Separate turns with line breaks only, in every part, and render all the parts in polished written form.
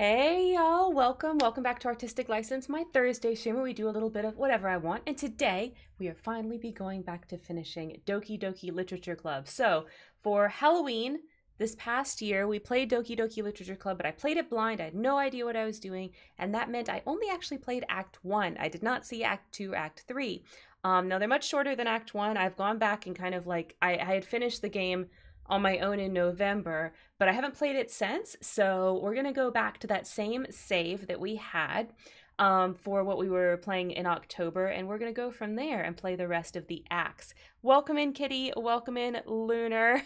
Hey y'all, welcome back to Artistic License, my Thursday stream where we do a little bit of whatever I want. And today we are finally be going back to finishing Doki Doki Literature Club. So for Halloween this past year, we played Doki Doki Literature Club, but I played it blind. I had no idea what I was doing, and that meant I only actually played Act 1. I did not see Act 2 or Act 3. Now they're much shorter than Act 1. I've gone back and kind of like, I had finished the game on my own in November, but I haven't played it since. So we're going to go back to that same save that we had for what we were playing in October, and we're going to go from there and play the rest of the acts. Welcome in, Kitty. Welcome in, Lunar.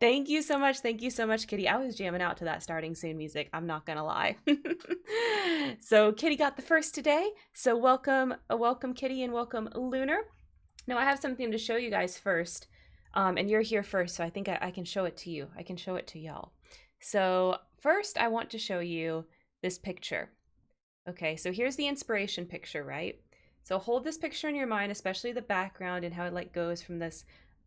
Thank you so much. Thank you so much, Kitty. I was jamming out to that starting soon music. I'm not going to lie. So Kitty got the first today. So welcome, Kitty, and welcome, Lunar. Now I have something to show you guys first. And you're here first, so I think I can show it to you. I can show it to y'all. So first, I want to show you this picture. Okay, so here's the inspiration picture, right? So hold this picture in your mind, especially the background and how it like goes from this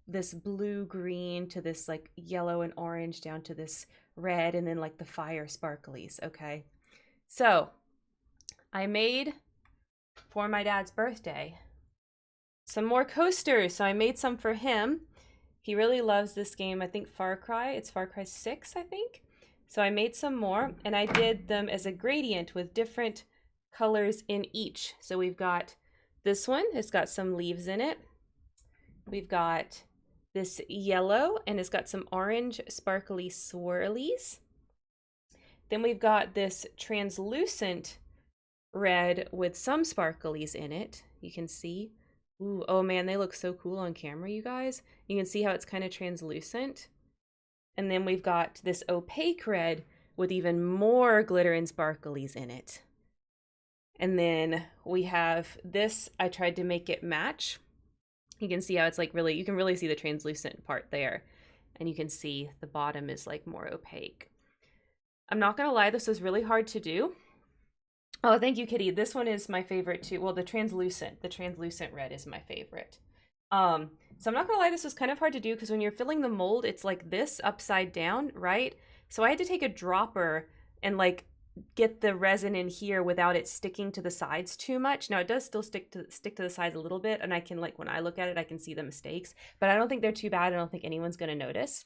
blue-green to this like yellow and orange down to this red and then like the fire sparklies, okay? So I made, for my dad's birthday, some more coasters. So I made some for him. He really loves this game. I think Far Cry, it's Far Cry 6, I think. So I made some more, and I did them as a gradient with different colors in each. So we've got this one, it's got some leaves in it. We've got this yellow, and it's got some orange sparkly swirlies. Then we've got this translucent red with some sparklies in it. You can see. Ooh, oh man, they look so cool on camera, you guys. You can see how it's kind of translucent. And then we've got this opaque red with even more glitter and sparklies in it. And then we have this, I tried to make it match. You can see how it's like really, you can really see the translucent part there. And you can see the bottom is like more opaque. I'm not gonna lie, this was really hard to do. Oh, thank you, Kitty. This one is my favorite too. Well, the translucent red is my favorite. So I'm not gonna lie, this was kind of hard to do because when you're filling the mold, it's like this upside down, right? So I had to take a dropper and like get the resin in here without it sticking to the sides too much. Now it does still stick to the sides a little bit, and I can like when I look at it, I can see the mistakes, but I don't think they're too bad. I don't think anyone's gonna notice.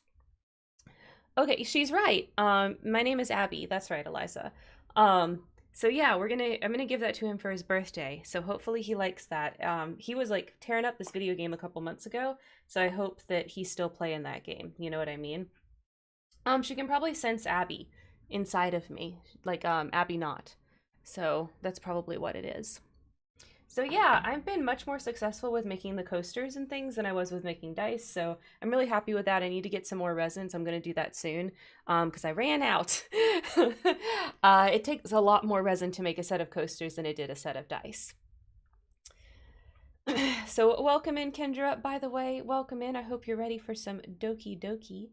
Okay, she's right. My name is Abby. That's right, Eliza. So yeah, I'm gonna give that to him for his birthday. So hopefully he likes that. He was like tearing up this video game a couple months ago, so I hope that he's still playing that game. You know what I mean? She can probably sense Abby inside of me, like Abby not. So that's probably what it is. So yeah, I've been much more successful with making the coasters and things than I was with making dice, so I'm really happy with that. I need to get some more resin, so I'm going to do that soon because I ran out. It takes a lot more resin to make a set of coasters than it did a set of dice. So welcome in, Kendra. By the way, welcome in. I hope you're ready for some Doki Doki.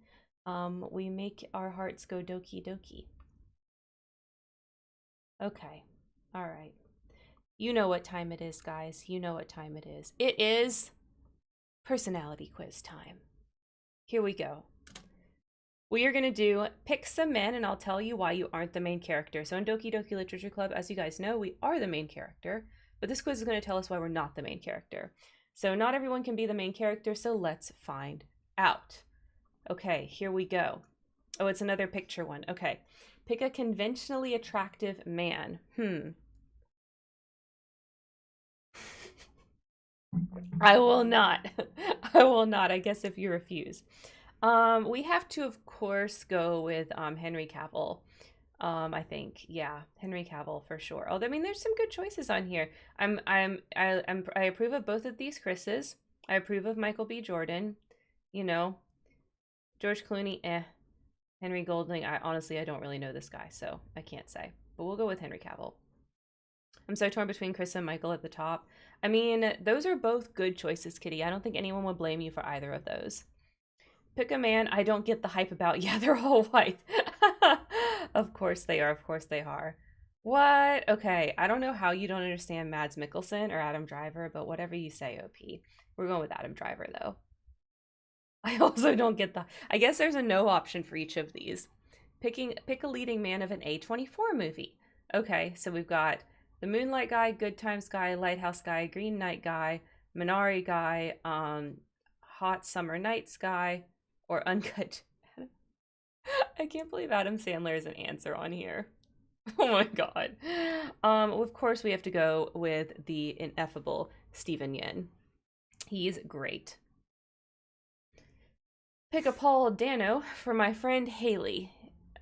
We make our hearts go Doki Doki. Okay, all right. You know what time it is, guys. You know what time it is. It is personality quiz time. Here we go. We are going to do pick some men, and I'll tell you why you aren't the main character. So in Doki Doki Literature Club, as you guys know, we are the main character, but this quiz is going to tell us why we're not the main character. So not everyone can be the main character, so let's find out. Okay, here we go. Oh, it's another picture one. Okay. Pick a conventionally attractive man. I will not. I will not, I guess, if you refuse. We have to, of course, go with Henry Cavill. I think, yeah, Henry Cavill for sure. Although, I mean, there's some good choices on here. I approve of both of these Chris's. I approve of Michael B. Jordan. You know, George Clooney, Henry Golding. I don't really know this guy, so I can't say. But we'll go with Henry Cavill. I'm so torn between Chris and Michael at the top. I mean, those are both good choices, Kitty. I don't think anyone would blame you for either of those. Pick a man I don't get the hype about. Yeah, they're all white. Of course they are. Of course they are. What? Okay, I don't know how you don't understand Mads Mikkelsen or Adam Driver, but whatever you say, OP. We're going with Adam Driver, though. I also don't get the... I guess there's a no option for each of these. Pick a leading man of an A24 movie. Okay, so we've got the Moonlight guy, Good Times guy, Lighthouse guy, Green Knight guy, Minari guy, Hot Summer Nights guy, or Uncut. I can't believe Adam Sandler is an answer on here. Oh my god. Of course we have to go with the ineffable Steven Yeun. He's great. Pick a Paul Dano for my friend Haley.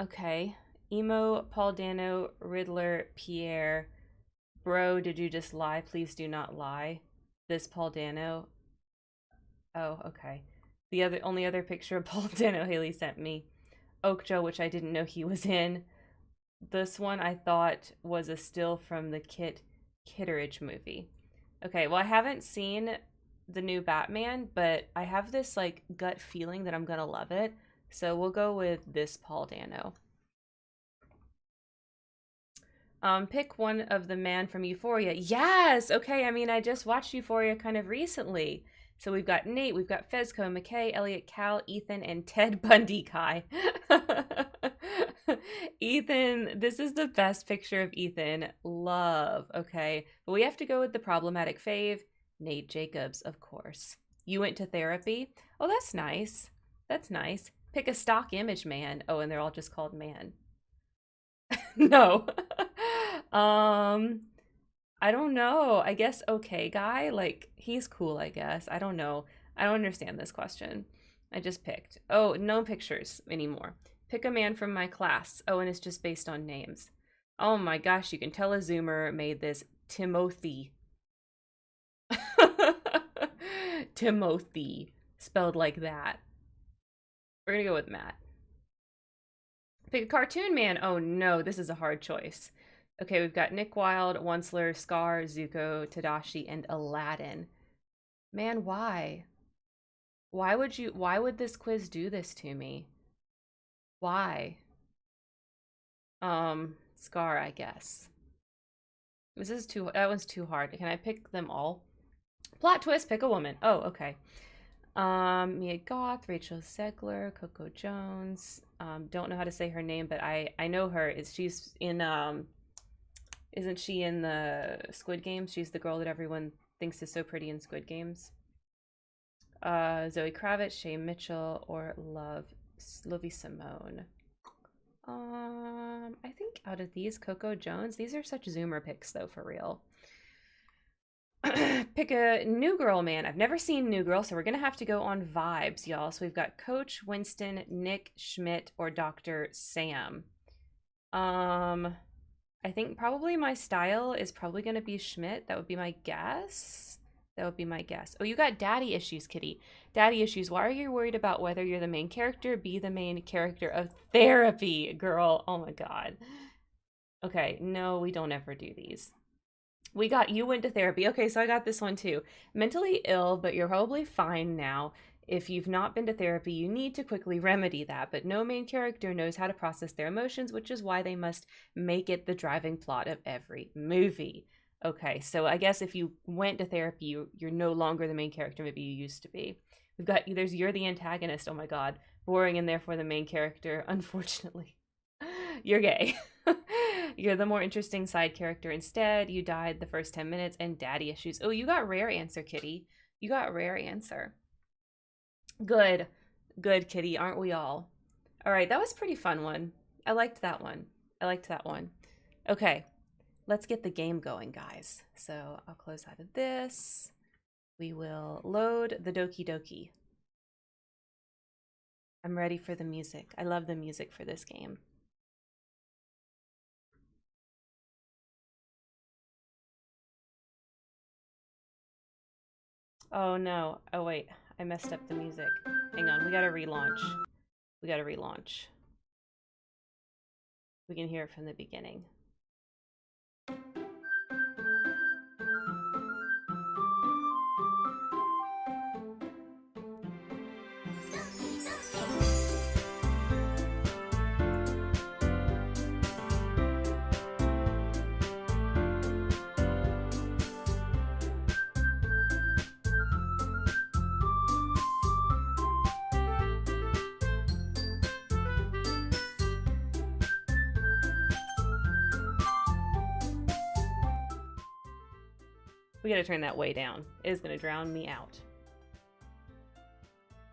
Okay. Emo, Paul Dano, Riddler, Pierre. Bro, did you just lie? Please do not lie. This Paul Dano. Oh, okay. The only other picture of Paul Dano Haley sent me. Oakja, which I didn't know he was in. This one I thought was a still from the Kitteridge movie. Okay, well I haven't seen the new Batman, but I have this like gut feeling that I'm gonna love it. So we'll go with this Paul Dano. Pick one of the man from Euphoria. Yes! Okay, I mean, I just watched Euphoria kind of recently. So we've got Nate, we've got Fezco, McKay, Elliot, Cal, Ethan, and Ted Bundy Kai. Ethan, this is the best picture of Ethan. Love, okay. But we have to go with the problematic fave. Nate Jacobs, of course. You went to therapy? Oh, that's nice. That's nice. Pick a stock image man. Oh, and they're all just called man. No. I don't know. I guess okay guy. Like, he's cool, I guess. I don't know. I don't understand this question. I just picked. Oh, no pictures anymore. Pick a man from my class. Oh, and it's just based on names. Oh my gosh, you can tell a Zoomer made this. Timothy. Timothy. Spelled like that. We're gonna go with Matt. Pick a cartoon man. Oh no, this is a hard choice. Okay, we've got Nick Wilde, Onceler, Scar, Zuko, Tadashi, and Aladdin. Man, why? Why would this quiz do this to me? Why? Scar, I guess. That one's too hard. Can I pick them all? Plot twist, pick a woman. Oh, okay. Mia Goth, Rachel Zegler, Coco Jones. Don't know how to say her name, but I know her. She's in isn't she in the Squid Games? She's the girl that everyone thinks is so pretty in Squid Games. Zoe Kravitz, Shay Mitchell, or Lovey Simone. I think out of these, Coco Jones. These are such Zoomer picks, though, for real. Pick a New Girl man. I've never seen New Girl, so we're gonna have to go on vibes, y'all. So we've got Coach, Winston, Nick, Schmidt, or Dr. Sam. I think probably my style is probably gonna be Schmidt. That would be my guess. That would be my guess. Oh, you got daddy issues, kitty. Daddy issues. Why are you worried about whether you're the main character? Be the main character of therapy, girl. Oh my god. Okay, no, we don't ever do these. You went to therapy. Okay, so I got this one too. Mentally ill, but you're probably fine now. If you've not been to therapy, you need to quickly remedy that, but no main character knows how to process their emotions, which is why they must make it the driving plot of every movie. Okay, so I guess if you went to therapy, you're no longer the main character maybe you used to be. You're the antagonist, oh my god. Boring and therefore the main character, unfortunately. You're gay. You're the more interesting side character instead. You died the first 10 minutes and daddy issues. Oh, you got rare answer, kitty. You got rare answer. Good. Good, kitty. Aren't we all? All right, that was a pretty fun one. I liked that one. Okay, let's get the game going, guys. So I'll close out of this. We will load the Doki Doki. I'm ready for the music. I love the music for this game. Oh no. Oh wait, I messed up the music. Hang on, we gotta relaunch. We can hear it from the beginning. We gotta turn that way down. It is gonna drown me out.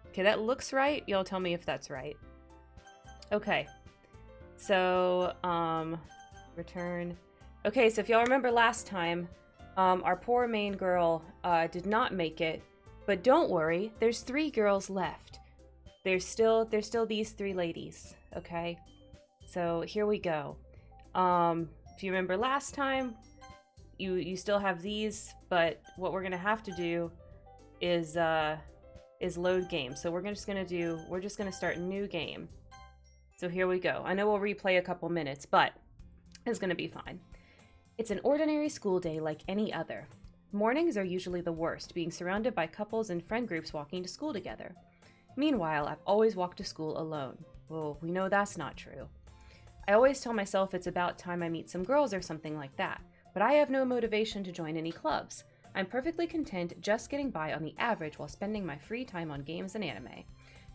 Okay, that looks right. Y'all tell me if that's right. Okay. So, return. Okay, so if y'all remember last time, our poor main girl did not make it, but don't worry, there's 3 girls left. There's still these 3 ladies, okay? So here we go. If you remember last time, you still have these, but what we're gonna have to do is load game. So we're just gonna start a new game. So here we go. I know we'll replay a couple minutes, but it's gonna be fine. It's an ordinary school day like any other. Mornings are usually the worst, being surrounded by couples and friend groups walking to school together. Meanwhile, I've always walked to school alone. Well, we know that's not true. I always tell myself it's about time I meet some girls or something like that, but I have no motivation to join any clubs. I'm perfectly content just getting by on the average while spending my free time on games and anime.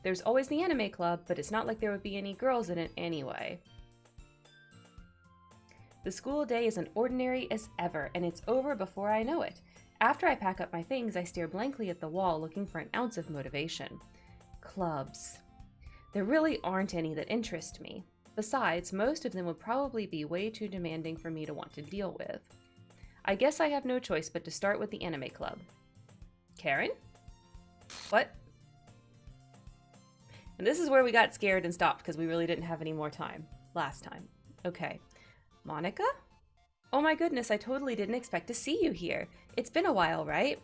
There's always the anime club, but it's not like there would be any girls in it anyway. The school day is as ordinary as ever, and it's over before I know it. After I pack up my things, I stare blankly at the wall looking for an ounce of motivation. Clubs. There really aren't any that interest me. Besides, most of them would probably be way too demanding for me to want to deal with. I guess I have no choice but to start with the anime club. Karen? What? And this is where we got scared and stopped because we really didn't have any more time last time. Okay. Monica? Oh my goodness, I totally didn't expect to see you here. It's been a while, right?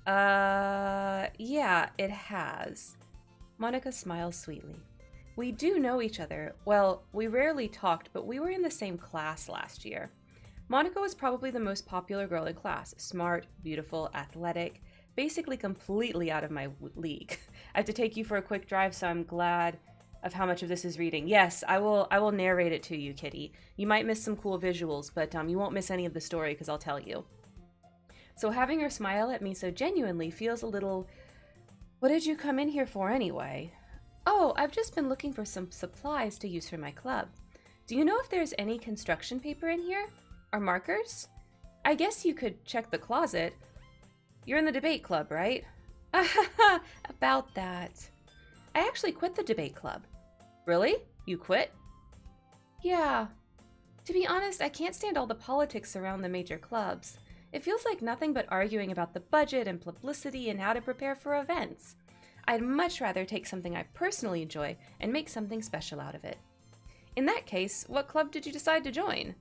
Yeah, it has. Monica smiles sweetly. We do know each other. Well, we rarely talked, but we were in the same class last year. Monica was probably the most popular girl in class. Smart, beautiful, athletic, basically completely out of my league. I have to take you for a quick drive, so I'm glad of how much of this is reading. Yes, I will narrate it to you, Kitty. You might miss some cool visuals, but you won't miss any of the story because I'll tell you. So having her smile at me so genuinely feels a little... What did you come in here for anyway? Oh, I've just been looking for some supplies to use for my club. Do you know if there's any construction paper in here? Or markers? I guess you could check the closet. You're in the debate club, right? About that. I actually quit the debate club. Really? You quit? Yeah. To be honest, I can't stand all the politics around the major clubs. It feels like nothing but arguing about the budget and publicity and how to prepare for events. I'd much rather take something I personally enjoy and make something special out of it. In that case, what club did you decide to join?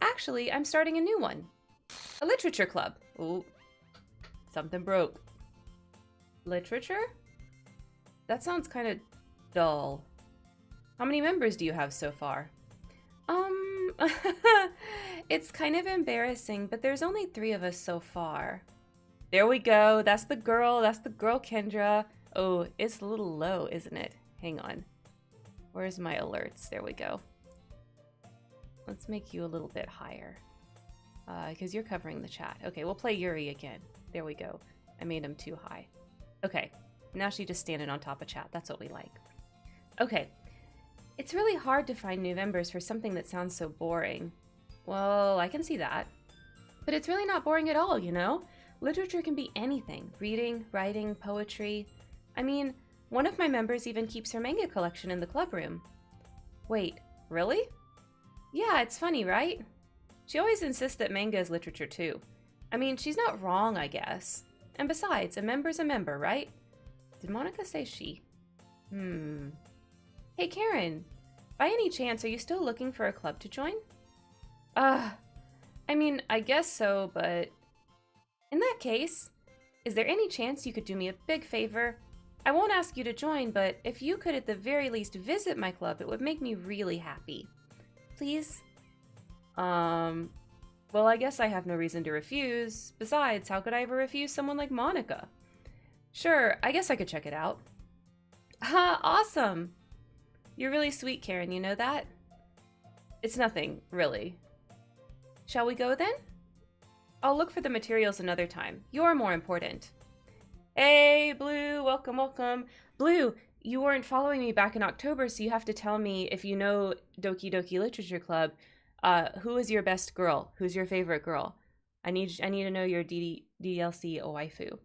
Actually, I'm starting a new one. A literature club. Ooh, something broke. Literature? That sounds kind of dull. How many members do you have so far? It's kind of embarrassing, but there's only 3 of us so far. There we go. That's the girl, Kendra. Oh, it's a little low, isn't it? Hang on. Where's my alerts? There we go. Let's make you a little bit higher. Because you're covering the chat. Okay, we'll play Yuri again. There we go. I made him too high. Okay, now she's just standing on top of chat. That's what we like. Okay, it's really hard to find new members for something that sounds so boring. Well, I can see that. But it's really not boring at all, you know? Literature can be anything. Reading, writing, poetry. I mean, one of my members even keeps her manga collection in the club room. Wait, really? Yeah, it's funny, right? She always insists that manga is literature too. I mean, she's not wrong, I guess. And besides, a member's a member, right? Did Monica say she? Hey, Karen. By any chance, are you still looking for a club to join? I mean, I guess so, but... In that case, is there any chance you could do me a big favor? I won't ask you to join, but if you could at the very least visit my club, it would make me really happy. Please? Well, I guess I have no reason to refuse. Besides, how could I ever refuse someone like Monica? Sure, I guess I could check it out. Awesome! You're really sweet, Karen, you know that? It's nothing, really. Shall we go then? I'll look for the materials another time. You're more important. Hey, Blue, welcome, welcome. Blue, you weren't following me back in October, so you have to tell me if you know Doki Doki Literature Club. Who is your best girl? Who's your favorite girl? I need to know your DLC waifu.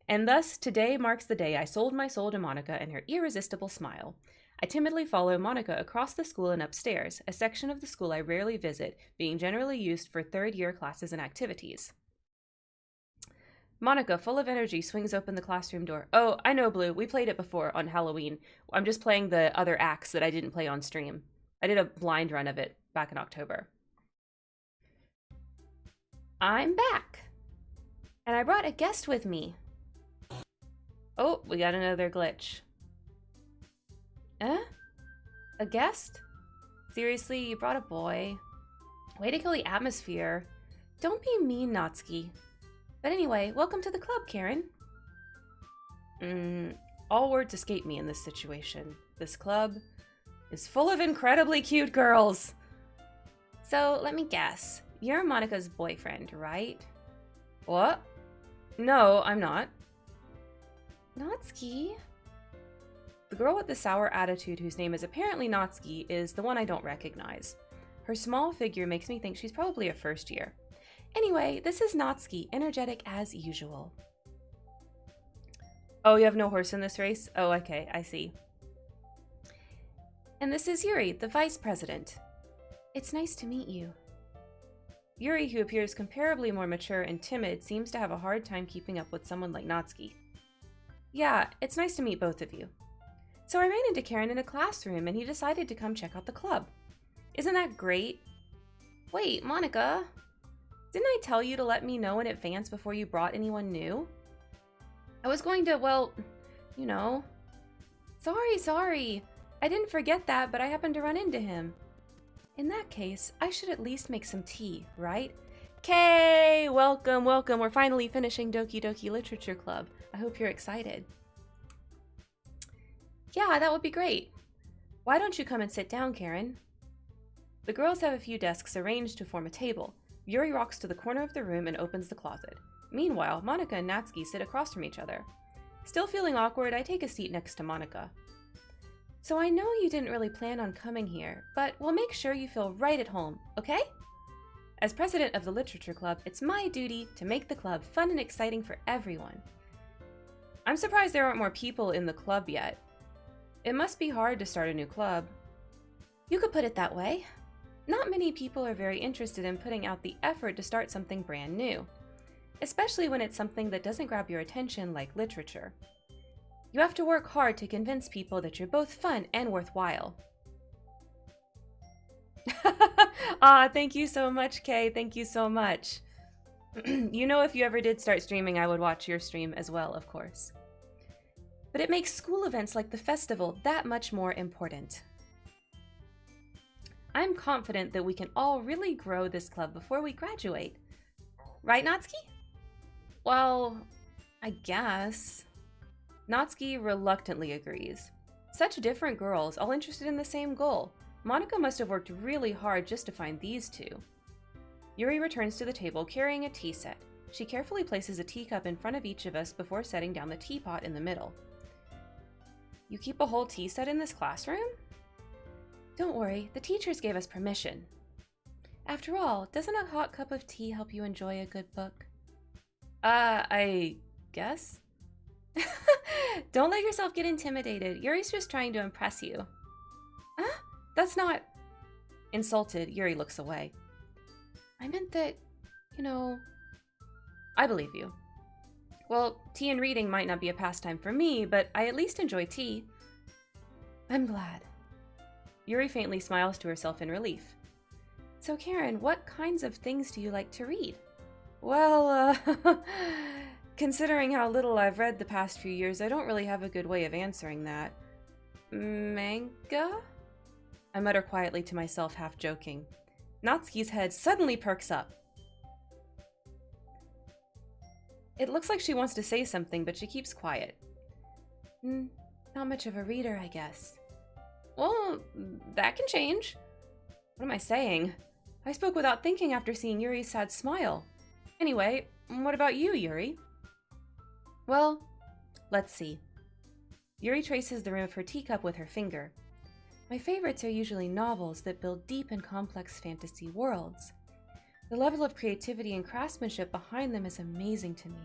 And thus, today marks the day I sold my soul to Monica and her irresistible smile. I timidly follow Monica across the school and upstairs, a section of the school I rarely visit, being generally used for third-year classes and activities. Monica, full of energy, swings open the classroom door. Oh, I know, Blue. We played it before on Halloween. I'm just playing the other acts that I didn't play on stream. I did a blind run of it back in October. I'm back. And I brought a guest with me. Oh, we got another glitch. A guest? Seriously, you brought a boy. Way to kill the atmosphere. Don't be mean, Natsuki. But anyway, welcome to the club, Karen. All words escape me in this situation. This club is full of incredibly cute girls. So, let me guess. You're Monica's boyfriend, right? What? No, I'm not. Natsuki? The girl with the sour attitude, whose name is apparently Natsuki, is the one I don't recognize. Her small figure makes me think she's probably a first year. Anyway, this is Natsuki, energetic as usual. Oh, you have no horse in this race? Oh, okay, I see. And this is Yuri, the vice president. It's nice to meet you. Yuri, who appears comparably more mature and timid, seems to have a hard time keeping up with someone like Natsuki. Yeah, it's nice to meet both of you. So I ran into Karen in a classroom and he decided to come check out the club. Isn't that great? Wait, Monica, didn't I tell you to let me know in advance before you brought anyone new? I was going to, well, you know. Sorry. I didn't forget that, but I happened to run into him. In that case, I should at least make some tea, right? Kay, welcome. We're finally finishing Doki Doki Literature Club. I hope you're excited. Yeah, that would be great. Why don't you come and sit down, Karen? The girls have a few desks arranged to form a table. Yuri walks to the corner of the room and opens the closet. Meanwhile, Monica and Natsuki sit across from each other. Still feeling awkward, I take a seat next to Monica. So I know you didn't really plan on coming here, but we'll make sure you feel right at home, okay? As president of the Literature Club, it's my duty to make the club fun and exciting for everyone. I'm surprised there aren't more people in the club yet. It must be hard to start a new club. You could put it that way. Not many people are very interested in putting out the effort to start something brand new, especially when it's something that doesn't grab your attention like literature. You have to work hard to convince people that you're both fun and worthwhile. Thank you so much, Kay. Thank you so much. You know, if you ever did start streaming, I would watch your stream as well, of course. But it makes school events like the festival that much more important. I'm confident that we can all really grow this club before we graduate. Right, Natsuki? Well, I guess. Natsuki reluctantly agrees. Such different girls, all interested in the same goal. Monica must have worked really hard just to find these two. Yuri returns to the table carrying a tea set. She carefully places a teacup in front of each of us before setting down the teapot in the middle. You keep a whole tea set in this classroom? Don't worry, the teachers gave us permission. After all, doesn't a hot cup of tea help you enjoy a good book? I guess? Don't let yourself get intimidated. Yuri's just trying to impress you. That's not... Insulted, Yuri looks away. I meant that, you know... I believe you. Well, tea and reading might not be a pastime for me, but I at least enjoy tea. I'm glad. Yuri faintly smiles to herself in relief. So Karen, what kinds of things do you like to read? Well, considering how little I've read the past few years, I don't really have a good way of answering that. Manga? I mutter quietly to myself, half joking. Natsuki's head suddenly perks up. It looks like she wants to say something, but she keeps quiet. Not much of a reader, I guess. Well, that can change. What am I saying? I spoke without thinking after seeing Yuri's sad smile. Anyway, what about you, Yuri? Well, let's see. Yuri traces the rim of her teacup with her finger. My favorites are usually novels that build deep and complex fantasy worlds. The level of creativity and craftsmanship behind them is amazing to me.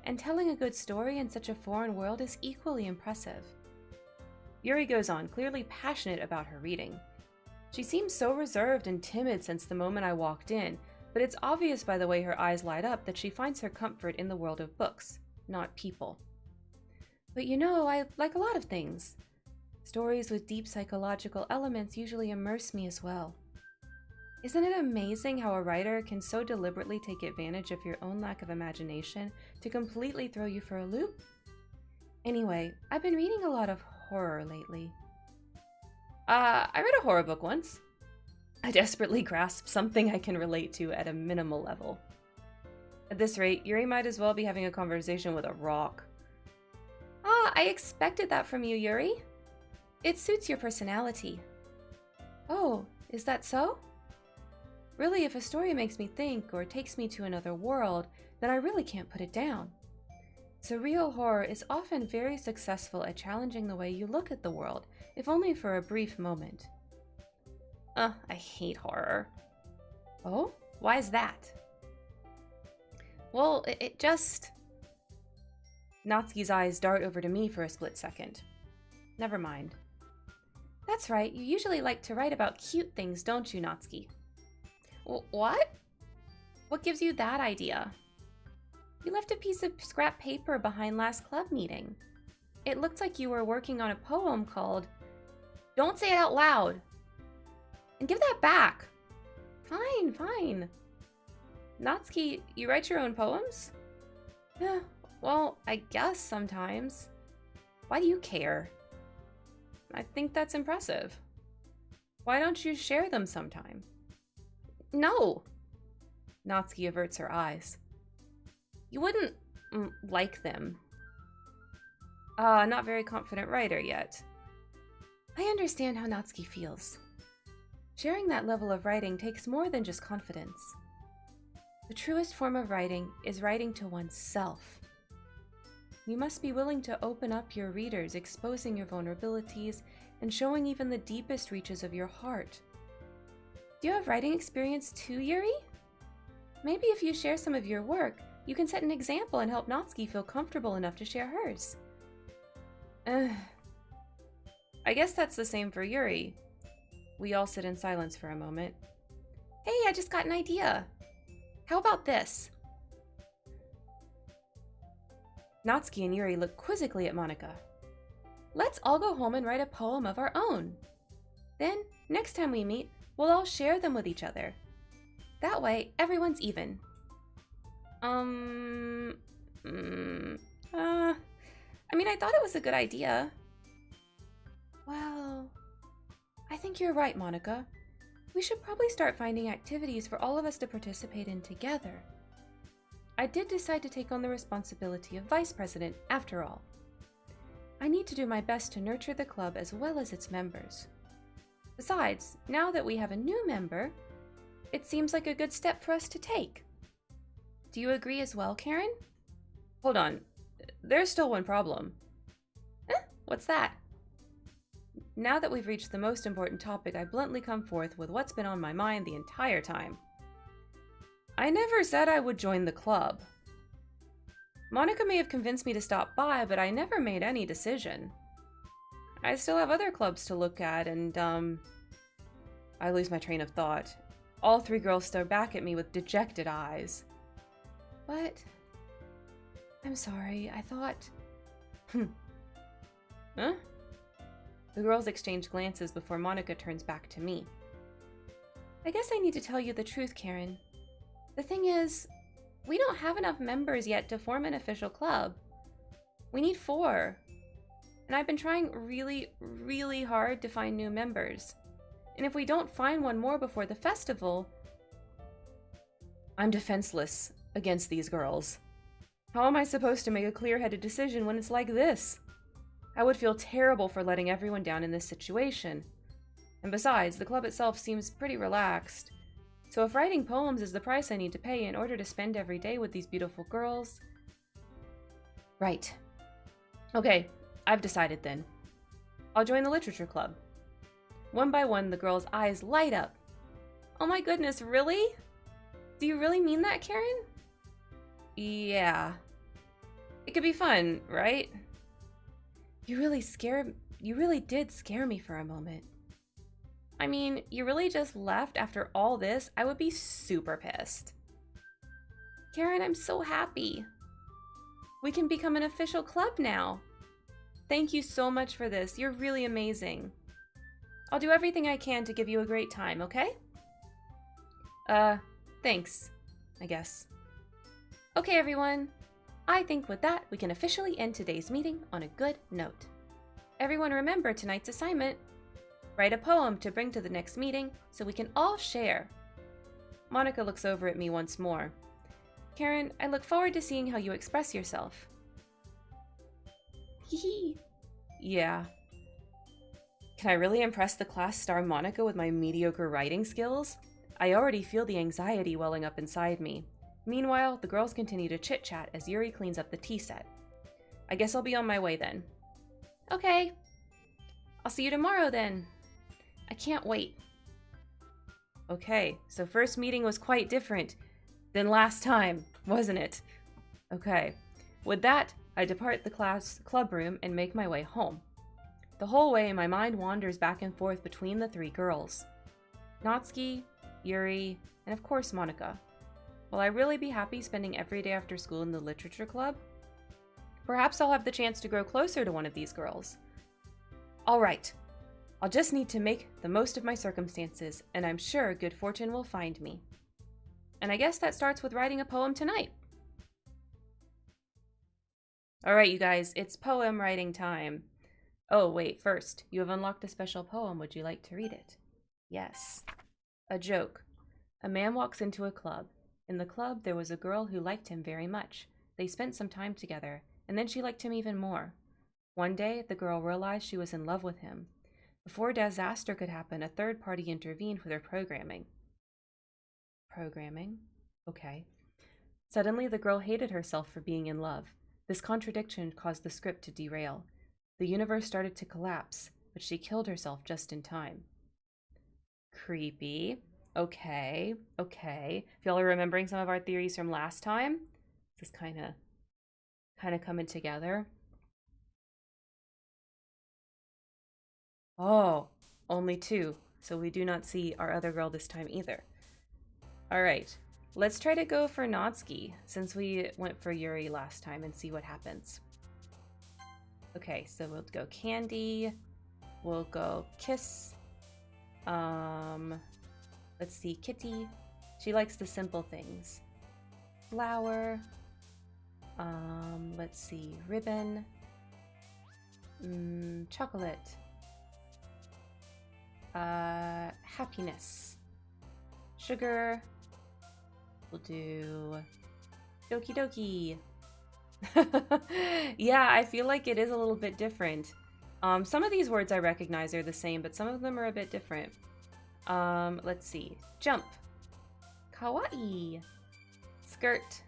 And telling a good story in such a foreign world is equally impressive. Yuri goes on, clearly passionate about her reading. She seems so reserved and timid since the moment I walked in, but it's obvious by the way her eyes light up that she finds her comfort in the world of books, not people. But you know, I like a lot of things. Stories with deep psychological elements usually immerse me as well. Isn't it amazing how a writer can so deliberately take advantage of your own lack of imagination to completely throw you for a loop? Anyway, I've been reading a lot of horror lately. I read a horror book once. I desperately grasp something I can relate to at a minimal level. At this rate, Yuri might as well be having a conversation with a rock. I expected that from you, Yuri. It suits your personality. Oh, is that so? Really, if a story makes me think or takes me to another world, then I really can't put it down. Surreal horror is often very successful at challenging the way you look at the world, if only for a brief moment. I hate horror. Oh? Why is that? Well, it just... Natsuki's eyes dart over to me for a split second. Never mind. That's right, you usually like to write about cute things, don't you, Natsuki? What? What gives you that idea? You left a piece of scrap paper behind last club meeting. It looked like you were working on a poem called... Don't say it out loud! And give that back! Fine. Natsuki, you write your own poems? Yeah, well, I guess sometimes. Why do you care? I think that's impressive. Why don't you share them sometime? No! Natsuki averts her eyes. You wouldn't like them. Not very confident writer yet. I understand how Natsuki feels. Sharing that level of writing takes more than just confidence. The truest form of writing is writing to oneself. You must be willing to open up your readers, exposing your vulnerabilities and showing even the deepest reaches of your heart. Do you have writing experience too, Yuri? Maybe if you share some of your work, you can set an example and help Natsuki feel comfortable enough to share hers. I guess that's the same for Yuri. We all sit in silence for a moment. Hey, I just got an idea. How about this? Natsuki and Yuri look quizzically at Monika. Let's all go home and write a poem of our own. Then, next time we meet, we'll all share them with each other. That way, everyone's even. I thought it was a good idea. Well, I think you're right, Monika. We should probably start finding activities for all of us to participate in together. I did decide to take on the responsibility of vice president, after all. I need to do my best to nurture the club as well as its members. Besides, now that we have a new member, it seems like a good step for us to take. Do you agree as well, Karen? Hold on. There's still one problem. What's that? Now that we've reached the most important topic, I bluntly come forth with what's been on my mind the entire time. I never said I would join the club. Monika may have convinced me to stop by, but I never made any decision. I still have other clubs to look at, and, I lose my train of thought. All three girls stare back at me with dejected eyes. But... I'm sorry, I thought... Huh? The girls exchange glances before Monika turns back to me. I guess I need to tell you the truth, Karen. The thing is, we don't have enough members yet to form an official club. We need 4. And I've been trying really hard to find new members. And if we don't find one more before the festival... I'm defenseless against these girls. How am I supposed to make a clear-headed decision when it's like this? I would feel terrible for letting everyone down in this situation. And besides, the club itself seems pretty relaxed. So if writing poems is the price I need to pay in order to spend every day with these beautiful girls... Right. Okay, I've decided then. I'll join the literature club. One by one, the girls' eyes light up. Oh my goodness, really? Do you really mean that, Karen? Yeah. It could be fun, right? You really did scare me for a moment. I mean, you really just left after all this? I would be super pissed. Karen, I'm so happy. We can become an official club now. Thank you so much for this. You're really amazing. I'll do everything I can to give you a great time, okay? Thanks, I guess. Okay, everyone. I think with that, we can officially end today's meeting on a good note. Everyone remember tonight's assignment. Write a poem to bring to the next meeting so we can all share. Monica looks over at me once more. Karen, I look forward to seeing how you express yourself. Hee. Yeah. Can I really impress the class star Monica with my mediocre writing skills? I already feel the anxiety welling up inside me. Meanwhile, the girls continue to chit-chat as Yuri cleans up the tea set. I guess I'll be on my way then. Okay. I'll see you tomorrow then. I can't wait. Okay, so first meeting was quite different than last time, wasn't it? Okay. With that, I depart the class club room and make my way home. The whole way, my mind wanders back and forth between the three girls. Natsuki, Yuri, and of course Monica. Will I really be happy spending every day after school in the literature club? Perhaps I'll have the chance to grow closer to one of these girls. Alright, I'll just need to make the most of my circumstances, and I'm sure good fortune will find me. And I guess that starts with writing a poem tonight. Alright, you guys, it's poem writing time. Oh, wait, first, you have unlocked a special poem. Would you like to read it? Yes. A joke. A man walks into a club. In the club, there was a girl who liked him very much. They spent some time together, and then she liked him even more. One day, the girl realized she was in love with him. Before disaster could happen, a third party intervened with her programming. Programming? Okay. Suddenly, the girl hated herself for being in love. This contradiction caused the script to derail. The universe started to collapse, but she killed herself just in time. Creepy. Okay. If y'all are remembering some of our theories from last time, this is kind of coming together. Oh, only two. So we do not see our other girl this time either. Alright, let's try to go for Natsuki, since we went for Yuri last time, and see what happens. Okay, so we'll go Candy. We'll go Kiss. Let's see, Kitty. She likes the simple things. Flower. Let's see, Ribbon. Chocolate. Happiness. Sugar. We'll do Doki Doki. Yeah, I feel like it is a little bit different. Some of these words I recognize are the same, but some of them are a bit different. Let's see. Jump. Kawaii. Skirt.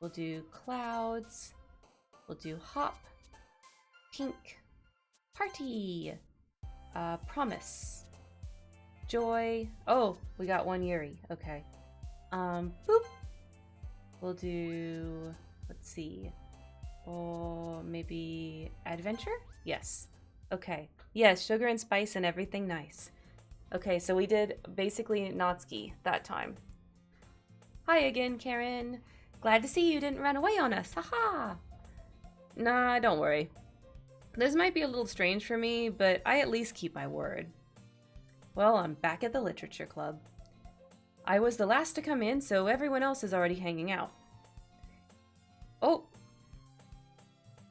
We'll do clouds. We'll do hop. Pink. Party. Promise. Joy. Oh, we got one Yuri. Okay. Boop. We'll do, let's see. Oh, maybe adventure? Yes. Okay. Yes, sugar and spice and everything nice. Okay, so we did basically Natsuki that time. Hi again, Karen. Glad to see you didn't run away on us. Haha. Nah, don't worry. This might be a little strange for me, but I at least keep my word. Well, I'm back at the literature club. I was the last to come in, so everyone else is already hanging out. Oh.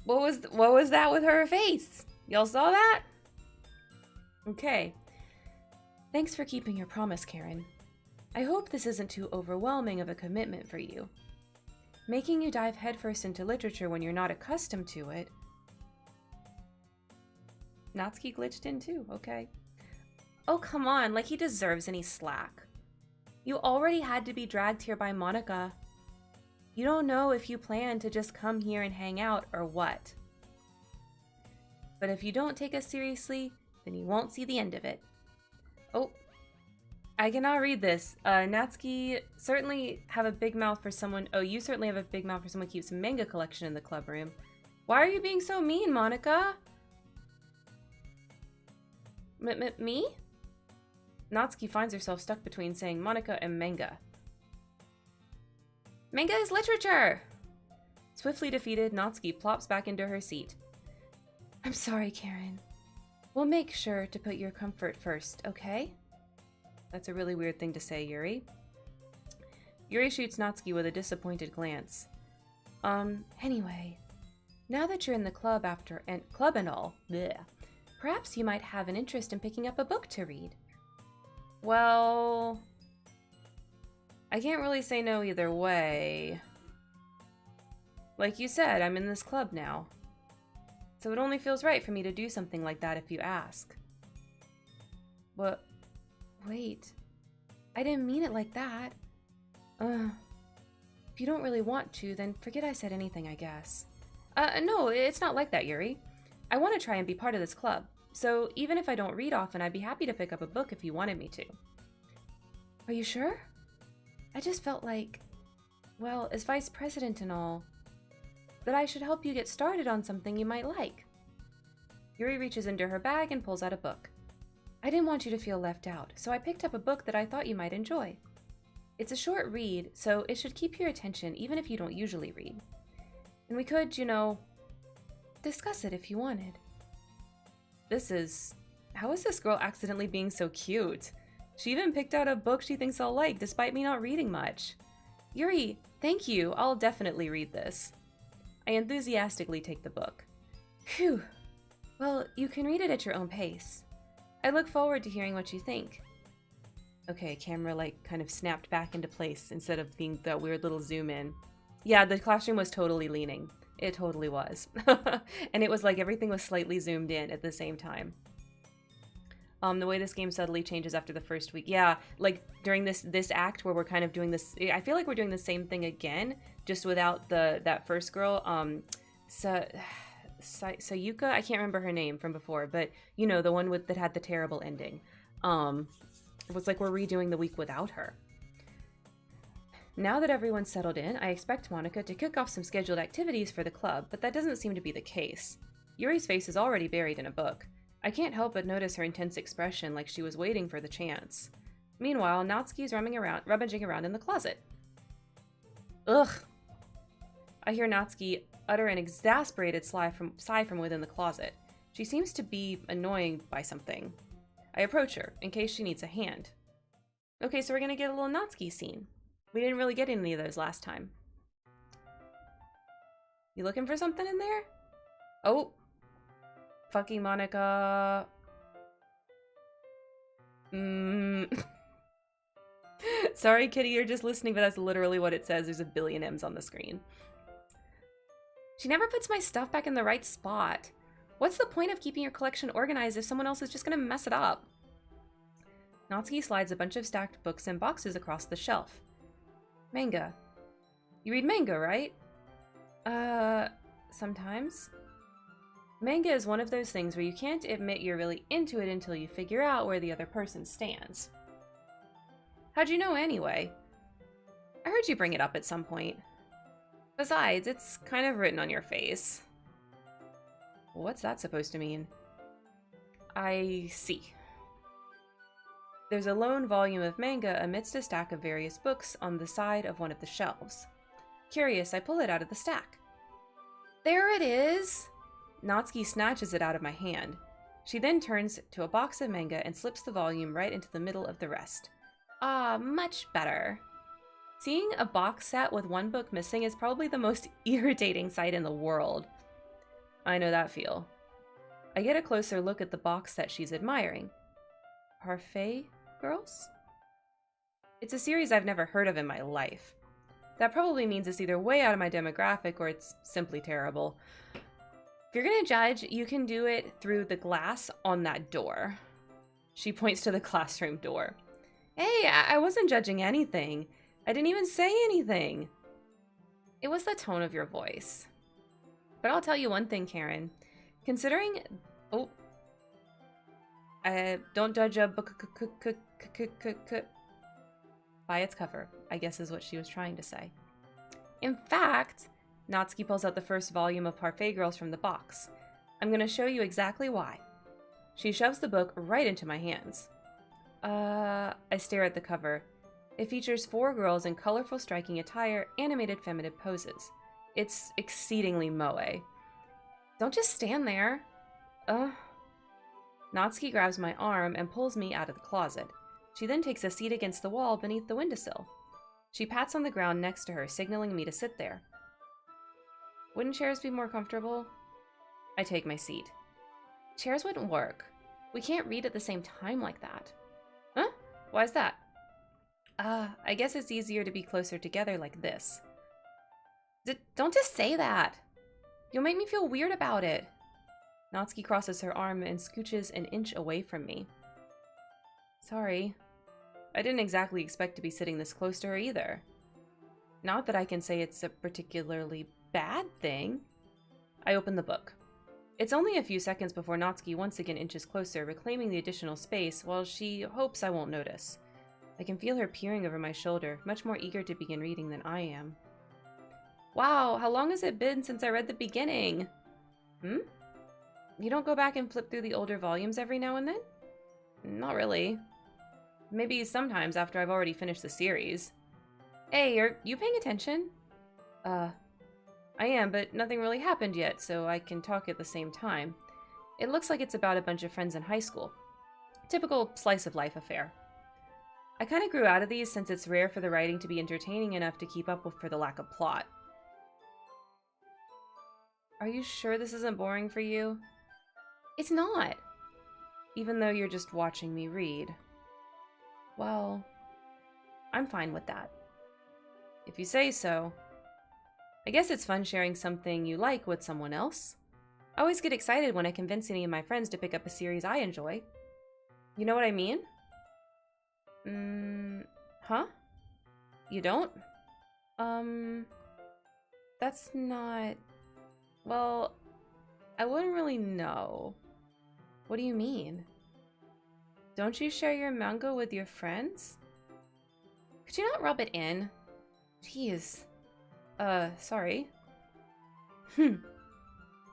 What was that with her face? Y'all saw that? Okay. Thanks for keeping your promise, Karen. I hope this isn't too overwhelming of a commitment for you. Making you dive headfirst into literature when you're not accustomed to it. Natsuki glitched in too, okay. Oh, come on, like he deserves any slack. You already had to be dragged here by Monica. You don't know if you plan to just come here and hang out or what. But if you don't take us seriously, then you won't see the end of it. Oh. I cannot read this. Natsuki certainly have a big mouth for someone. Oh, you certainly have a big mouth for someone who keeps a manga collection in the club room. Why are you being so mean, Monica? Me? Natsuki finds herself stuck between saying Monica and manga. Manga is literature! Swiftly defeated, Natsuki plops back into her seat. I'm sorry, Karen. We'll make sure to put your comfort first, okay? That's a really weird thing to say, Yuri. Yuri shoots Natsuki with a disappointed glance. Anyway, now that you're in the club club and all, bleh, perhaps you might have an interest in picking up a book to read. Well, I can't really say no either way. Like you said, I'm in this club now. So it only feels right for me to do something like that if you ask. But, wait. I didn't mean it like that. If you don't really want to, then forget I said anything, I guess. No, it's not like that, Yuri. I want to try and be part of this club. So even if I don't read often, I'd be happy to pick up a book if you wanted me to. Are you sure? I just felt like, well, as vice president and all, that I should help you get started on something you might like. Yuri reaches into her bag and pulls out a book. I didn't want you to feel left out, so I picked up a book that I thought you might enjoy. It's a short read, so it should keep your attention even if you don't usually read. And we could, you know, discuss it if you wanted. How is this girl accidentally being so cute? She even picked out a book she thinks I'll like, despite me not reading much. Yuri, thank you, I'll definitely read this. I enthusiastically take the book. Phew. Well, you can read it at your own pace. I look forward to hearing what you think. Okay, camera kind of snapped back into place instead of being that weird little zoom in. Yeah, the classroom was totally leaning. It totally was. And it was like everything was slightly zoomed in at the same time. The way this game subtly changes after the first week. Yeah, like during this act where we're kind of doing this, I feel like we're doing the same thing again, just without that first girl, Sayuka, I can't remember her name from before, but you know, the one that had the terrible ending. It was like we're redoing the week without her. Now that everyone's settled in, I expect Monica to kick off some scheduled activities for the club, but that doesn't seem to be the case. Yuri's face is already buried in a book. I can't help but notice her intense expression, like she was waiting for the chance. Meanwhile, Natsuki's rummaging around in the closet. Ugh! I hear Natsuki utter an exasperated sigh from within the closet. She seems to be annoyed by something. I approach her, in case she needs a hand. Okay, so we're gonna get a little Natsuki scene. We didn't really get any of those last time. You looking for something in there? Oh! Fucking Monica. Sorry, Kitty, you're just listening, but that's literally what it says. There's a billion M's on the screen. She never puts my stuff back in the right spot. What's the point of keeping your collection organized if someone else is just gonna mess it up? Natsuki slides a bunch of stacked books and boxes across the shelf. Manga. You read manga, right? Sometimes. Manga is one of those things where you can't admit you're really into it until you figure out where the other person stands. How'd you know anyway? I heard you bring it up at some point. Besides, it's kind of written on your face. What's that supposed to mean? I see. There's a lone volume of manga amidst a stack of various books on the side of one of the shelves. Curious, I pull it out of the stack. There it is! Natsuki snatches it out of my hand. She then turns to a box of manga and slips the volume right into the middle of the rest. Ah, much better. Seeing a box set with one book missing is probably the most irritating sight in the world. I know that feel. I get a closer look at the box set she's admiring. Parfait Girls? It's a series I've never heard of in my life. That probably means it's either way out of my demographic or it's simply terrible. If you're gonna judge, you can do it through the glass on that door. She points to the classroom door. Hey, I wasn't judging anything. I didn't even say anything. It was the tone of your voice. But I'll tell you one thing, Karen. Considering... Oh. Don't judge a book by its cover, I guess is what she was trying to say. In fact, Natsuki pulls out the first volume of Parfait Girls from the box. I'm going to show you exactly why. She shoves the book right into my hands. I stare at the cover. It features 4 girls in colorful, striking attire, animated feminine poses. It's exceedingly moe. Don't just stand there. Natsuki grabs my arm and pulls me out of the closet. She then takes a seat against the wall beneath the windowsill. She pats on the ground next to her, signaling me to sit there. Wouldn't chairs be more comfortable? I take my seat. Chairs wouldn't work. We can't read at the same time like that. Huh? Why's that? I guess it's easier to be closer together like this. Don't just say that. You'll make me feel weird about it. Natsuki crosses her arm and scooches an inch away from me. Sorry. I didn't exactly expect to be sitting this close to her either. Not that I can say it's a particularly bad thing. I open the book. It's only a few seconds before Natsuki once again inches closer, reclaiming the additional space while she hopes I won't notice. I can feel her peering over my shoulder, much more eager to begin reading than I am. Wow, how long has it been since I read the beginning? You don't go back and flip through the older volumes every now and then? Not really. Maybe sometimes after I've already finished the series. Hey, are you paying attention? I am, but nothing really happened yet, so I can talk at the same time. It looks like it's about a bunch of friends in high school. Typical slice of life affair. I kind of grew out of these since it's rare for the writing to be entertaining enough to keep up with for the lack of plot. Are you sure this isn't boring for you? It's not. Even though you're just watching me read. Well, I'm fine with that. If you say so. I guess it's fun sharing something you like with someone else. I always get excited when I convince any of my friends to pick up a series I enjoy. You know what I mean? Huh? You don't? That's not... Well, I wouldn't really know. What do you mean? Don't you share your manga with your friends? Could you not rub it in? Jeez. Sorry.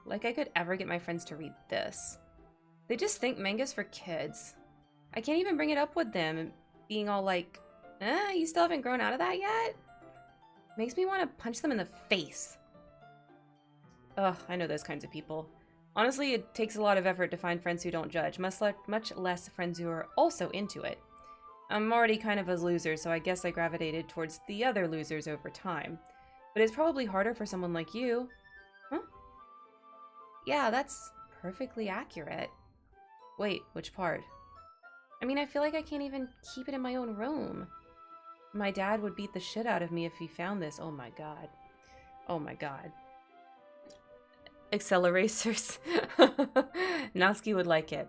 Like I could ever get my friends to read this. They just think manga's for kids. I can't even bring it up with them, being all like, you still haven't grown out of that yet? Makes me want to punch them in the face. Ugh, I know those kinds of people. Honestly, it takes a lot of effort to find friends who don't judge, much less friends who are also into it. I'm already kind of a loser, so I guess I gravitated towards the other losers over time. But it's probably harder for someone like you. Huh? Yeah, that's perfectly accurate. Wait, which part? I mean, I feel like I can't even keep it in my own room. My dad would beat the shit out of me if he found this. Oh my god. Oh my god. Acceleracers. Natsuki would like it.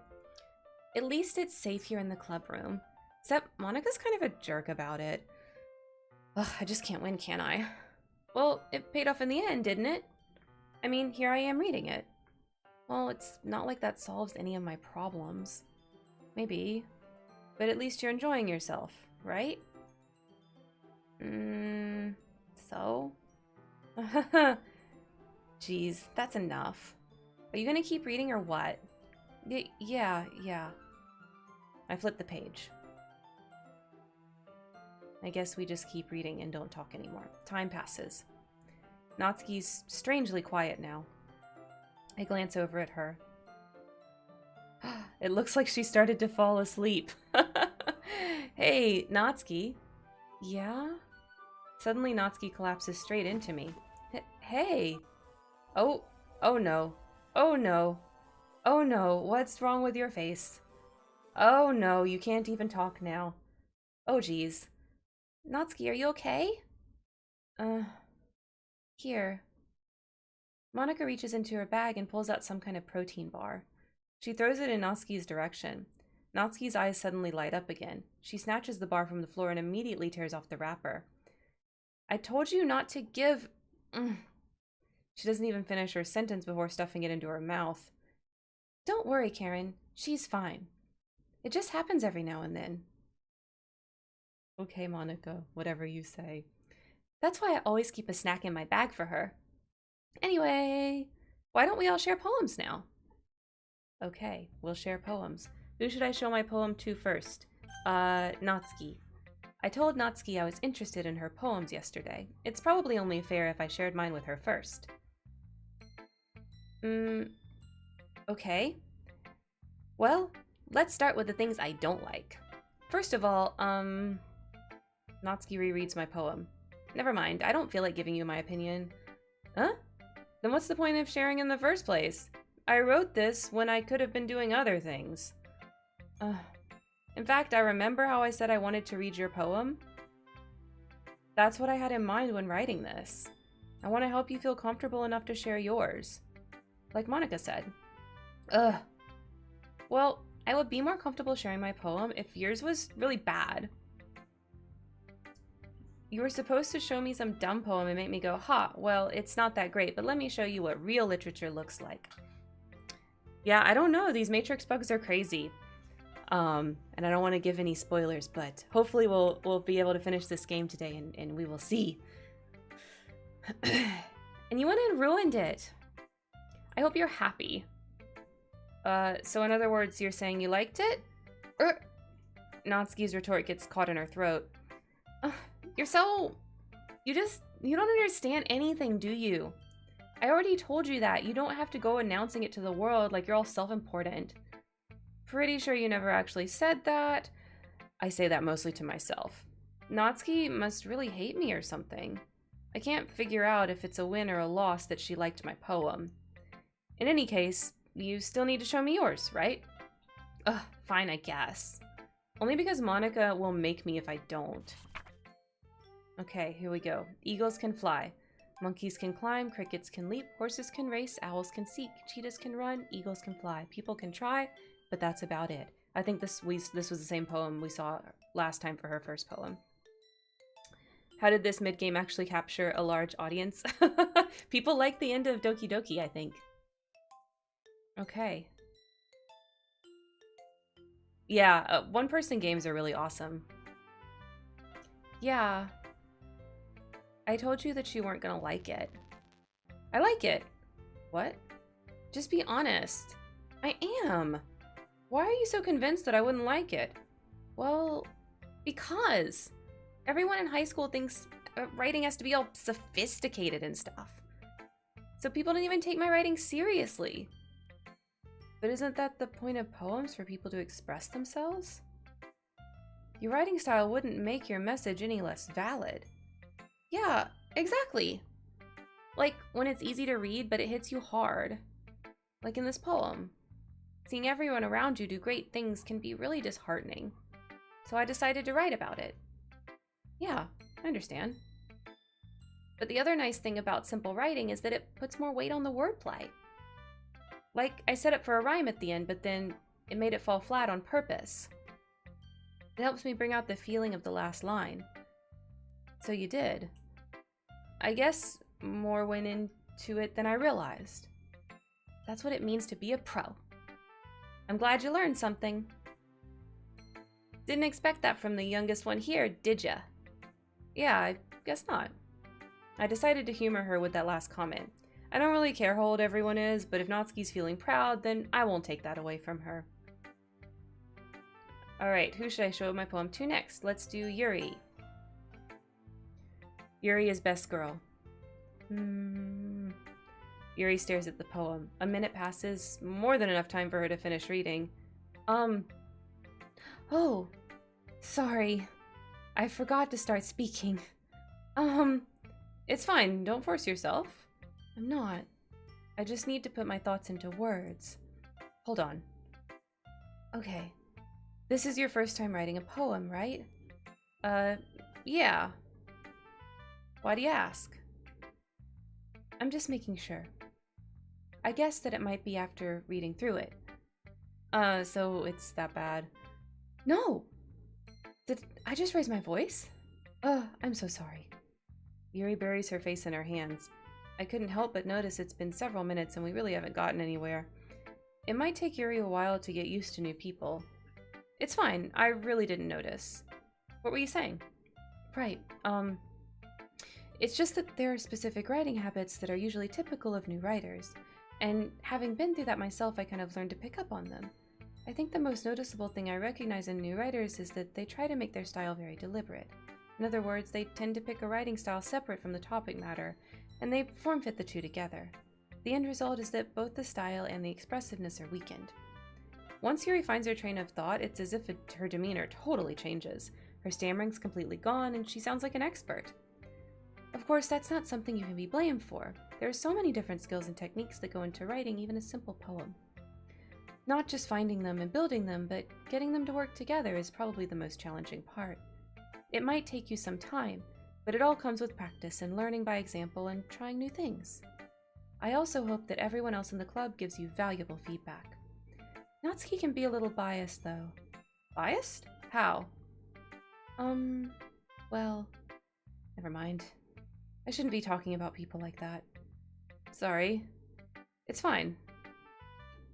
At least it's safe here in the club room. Except Monika's kind of a jerk about it. Ugh, I just can't win, can I? Well, it paid off in the end, didn't it? I mean, here I am reading it. Well, it's not like that solves any of my problems. Maybe. But at least you're enjoying yourself, right? So? Jeez, that's enough. Are you gonna keep reading or what? Yeah. I flip the page. I guess we just keep reading and don't talk anymore. Time passes. Natsuki's strangely quiet now. I glance over at her. It looks like she started to fall asleep. Hey, Natsuki. Yeah? Suddenly Natsuki collapses straight into me. Hey! Oh no. Oh no. Oh no, what's wrong with your face? Oh no, you can't even talk now. Oh geez. Natsuki, are you okay? Here. Monika reaches into her bag and pulls out some kind of protein bar. She throws it in Natsuki's direction. Natsuki's eyes suddenly light up again. She snatches the bar from the floor and immediately tears off the wrapper. I told you not to give... She doesn't even finish her sentence before stuffing it into her mouth. Don't worry, Karen. She's fine. It just happens every now and then. Okay, Monica, whatever you say. That's why I always keep a snack in my bag for her. Anyway, why don't we all share poems now? Okay, we'll share poems. Who should I show my poem to first? Natsuki. I told Natsuki I was interested in her poems yesterday. It's probably only fair if I shared mine with her first. Okay. Well, let's start with the things I don't like. First of all, Natsuki rereads my poem. Never mind, I don't feel like giving you my opinion. Huh? Then what's the point of sharing in the first place? I wrote this when I could have been doing other things. In fact, I remember how I said I wanted to read your poem. That's what I had in mind when writing this. I want to help you feel comfortable enough to share yours. Like Monica said. Well, I would be more comfortable sharing my poem if yours was really bad. You were supposed to show me some dumb poem and make me go, ha, well, it's not that great, but let me show you what real literature looks like. Yeah, I don't know. These Matrix bugs are crazy. And I don't want to give any spoilers, but hopefully we'll be able to finish this game today and we will see. And you went and ruined it. I hope you're happy. So in other words, you're saying you liked it? Natsuki's retort gets caught in her throat. You're so... You don't understand anything, do you? I already told you that. You don't have to go announcing it to the world like you're all self-important. Pretty sure you never actually said that. I say that mostly to myself. Natsuki must really hate me or something. I can't figure out if it's a win or a loss that she liked my poem. In any case, you still need to show me yours, right? Fine, I guess. Only because Monica will make me if I don't. Okay, here we go. Eagles can fly. Monkeys can climb, crickets can leap, horses can race, owls can seek, cheetahs can run, eagles can fly. People can try, but that's about it. I think this was the same poem we saw last time for her first poem. How did this mid-game actually capture a large audience? People like the end of Doki Doki, I think. Okay. Yeah, one-person games are really awesome. Yeah. I told you that you weren't gonna like it. I like it. What? Just be honest. I am. Why are you so convinced that I wouldn't like it? Well, because everyone in high school thinks writing has to be all sophisticated and stuff. So people don't even take my writing seriously. But isn't that the point of poems, for people to express themselves? Your writing style wouldn't make your message any less valid. Yeah, exactly. Like when it's easy to read, but it hits you hard. Like in this poem. Seeing everyone around you do great things can be really disheartening. So I decided to write about it. Yeah, I understand. But the other nice thing about simple writing is that it puts more weight on the wordplay. Like, I set it for a rhyme at the end, but then it made it fall flat on purpose. It helps me bring out the feeling of the last line. So you did. I guess more went into it than I realized. That's what it means to be a pro. I'm glad you learned something. Didn't expect that from the youngest one here, did ya? Yeah, I guess not. I decided to humor her with that last comment. I don't really care how old everyone is, but if Natsuki's feeling proud, then I won't take that away from her. Alright, who should I show my poem to next? Let's do Yuri. Yuri is best girl. Yuri stares at the poem. A minute passes, more than enough time for her to finish reading. Oh, sorry. I forgot to start speaking. It's fine, don't force yourself. I'm not. I just need to put my thoughts into words. Hold on. Okay. This is your first time writing a poem, right? Yeah. Why do you ask? I'm just making sure. I guess that it might be after reading through it. So it's that bad. No! Did I just raise my voice? I'm so sorry. Yuri buries her face in her hands. I couldn't help but notice it's been several minutes and we really haven't gotten anywhere. It might take Yuri a while to get used to new people. It's fine. I really didn't notice. What were you saying? Right. It's just that there are specific writing habits that are usually typical of new writers. And having been through that myself, I kind of learned to pick up on them. I think the most noticeable thing I recognize in new writers is that they try to make their style very deliberate. In other words, they tend to pick a writing style separate from the topic matter, and they form-fit the two together. The end result is that both the style and the expressiveness are weakened. Once Yuri finds her train of thought, it's as if her demeanor totally changes. Her stammering's completely gone, and she sounds like an expert. Of course, that's not something you can be blamed for. There are so many different skills and techniques that go into writing even a simple poem. Not just finding them and building them, but getting them to work together is probably the most challenging part. It might take you some time, but it all comes with practice and learning by example and trying new things. I also hope that everyone else in the club gives you valuable feedback. Natsuki can be a little biased, though. Biased? How? Well, never mind. I shouldn't be talking about people like that. Sorry. It's fine.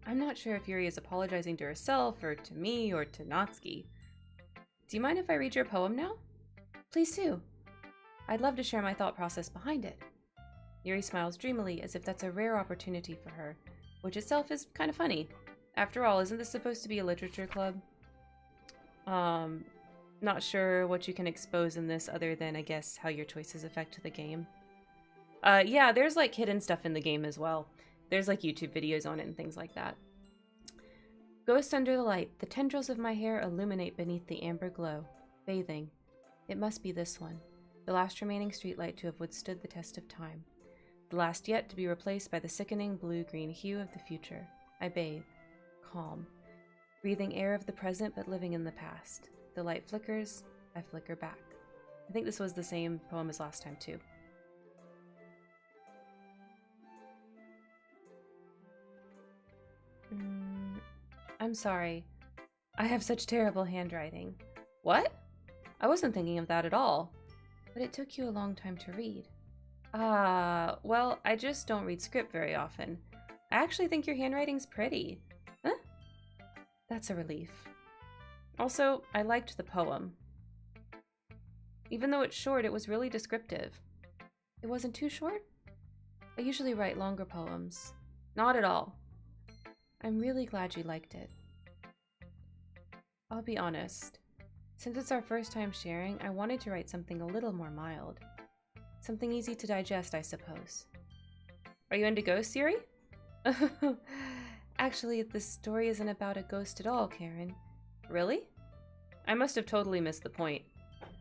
I'm not sure if Yuri is apologizing to herself, or to me, or to Natsuki. Do you mind if I read your poem now? Please do. I'd love to share my thought process behind it. Yuri smiles dreamily, as if that's a rare opportunity for her, which itself is kind of funny. After all, isn't this supposed to be a literature club? Not sure what you can expose in this other than, I guess, how your choices affect the game. Yeah, there's like hidden stuff in the game as well. There's like YouTube videos on it and things like that. Ghost under the light, the tendrils of my hair illuminate beneath the amber glow. Bathing. It must be this one. The last remaining streetlight to have withstood the test of time. The last yet to be replaced by the sickening blue-green hue of the future. I bathe. Calm. Breathing air of the present but living in the past. The light flickers, I flicker back. I think this was the same poem as last time too. I'm sorry. I have such terrible handwriting. What? I wasn't thinking of that at all. But it took you a long time to read. Well, I just don't read script very often. I actually think your handwriting's pretty. Huh? That's a relief. Also, I liked the poem. Even though it's short, it was really descriptive. It wasn't too short? I usually write longer poems. Not at all. I'm really glad you liked it. I'll be honest. Since it's our first time sharing, I wanted to write something a little more mild. Something easy to digest, I suppose. Are you into ghosts, Yuri? Actually, this story isn't about a ghost at all, Karen. Really? I must have totally missed the point.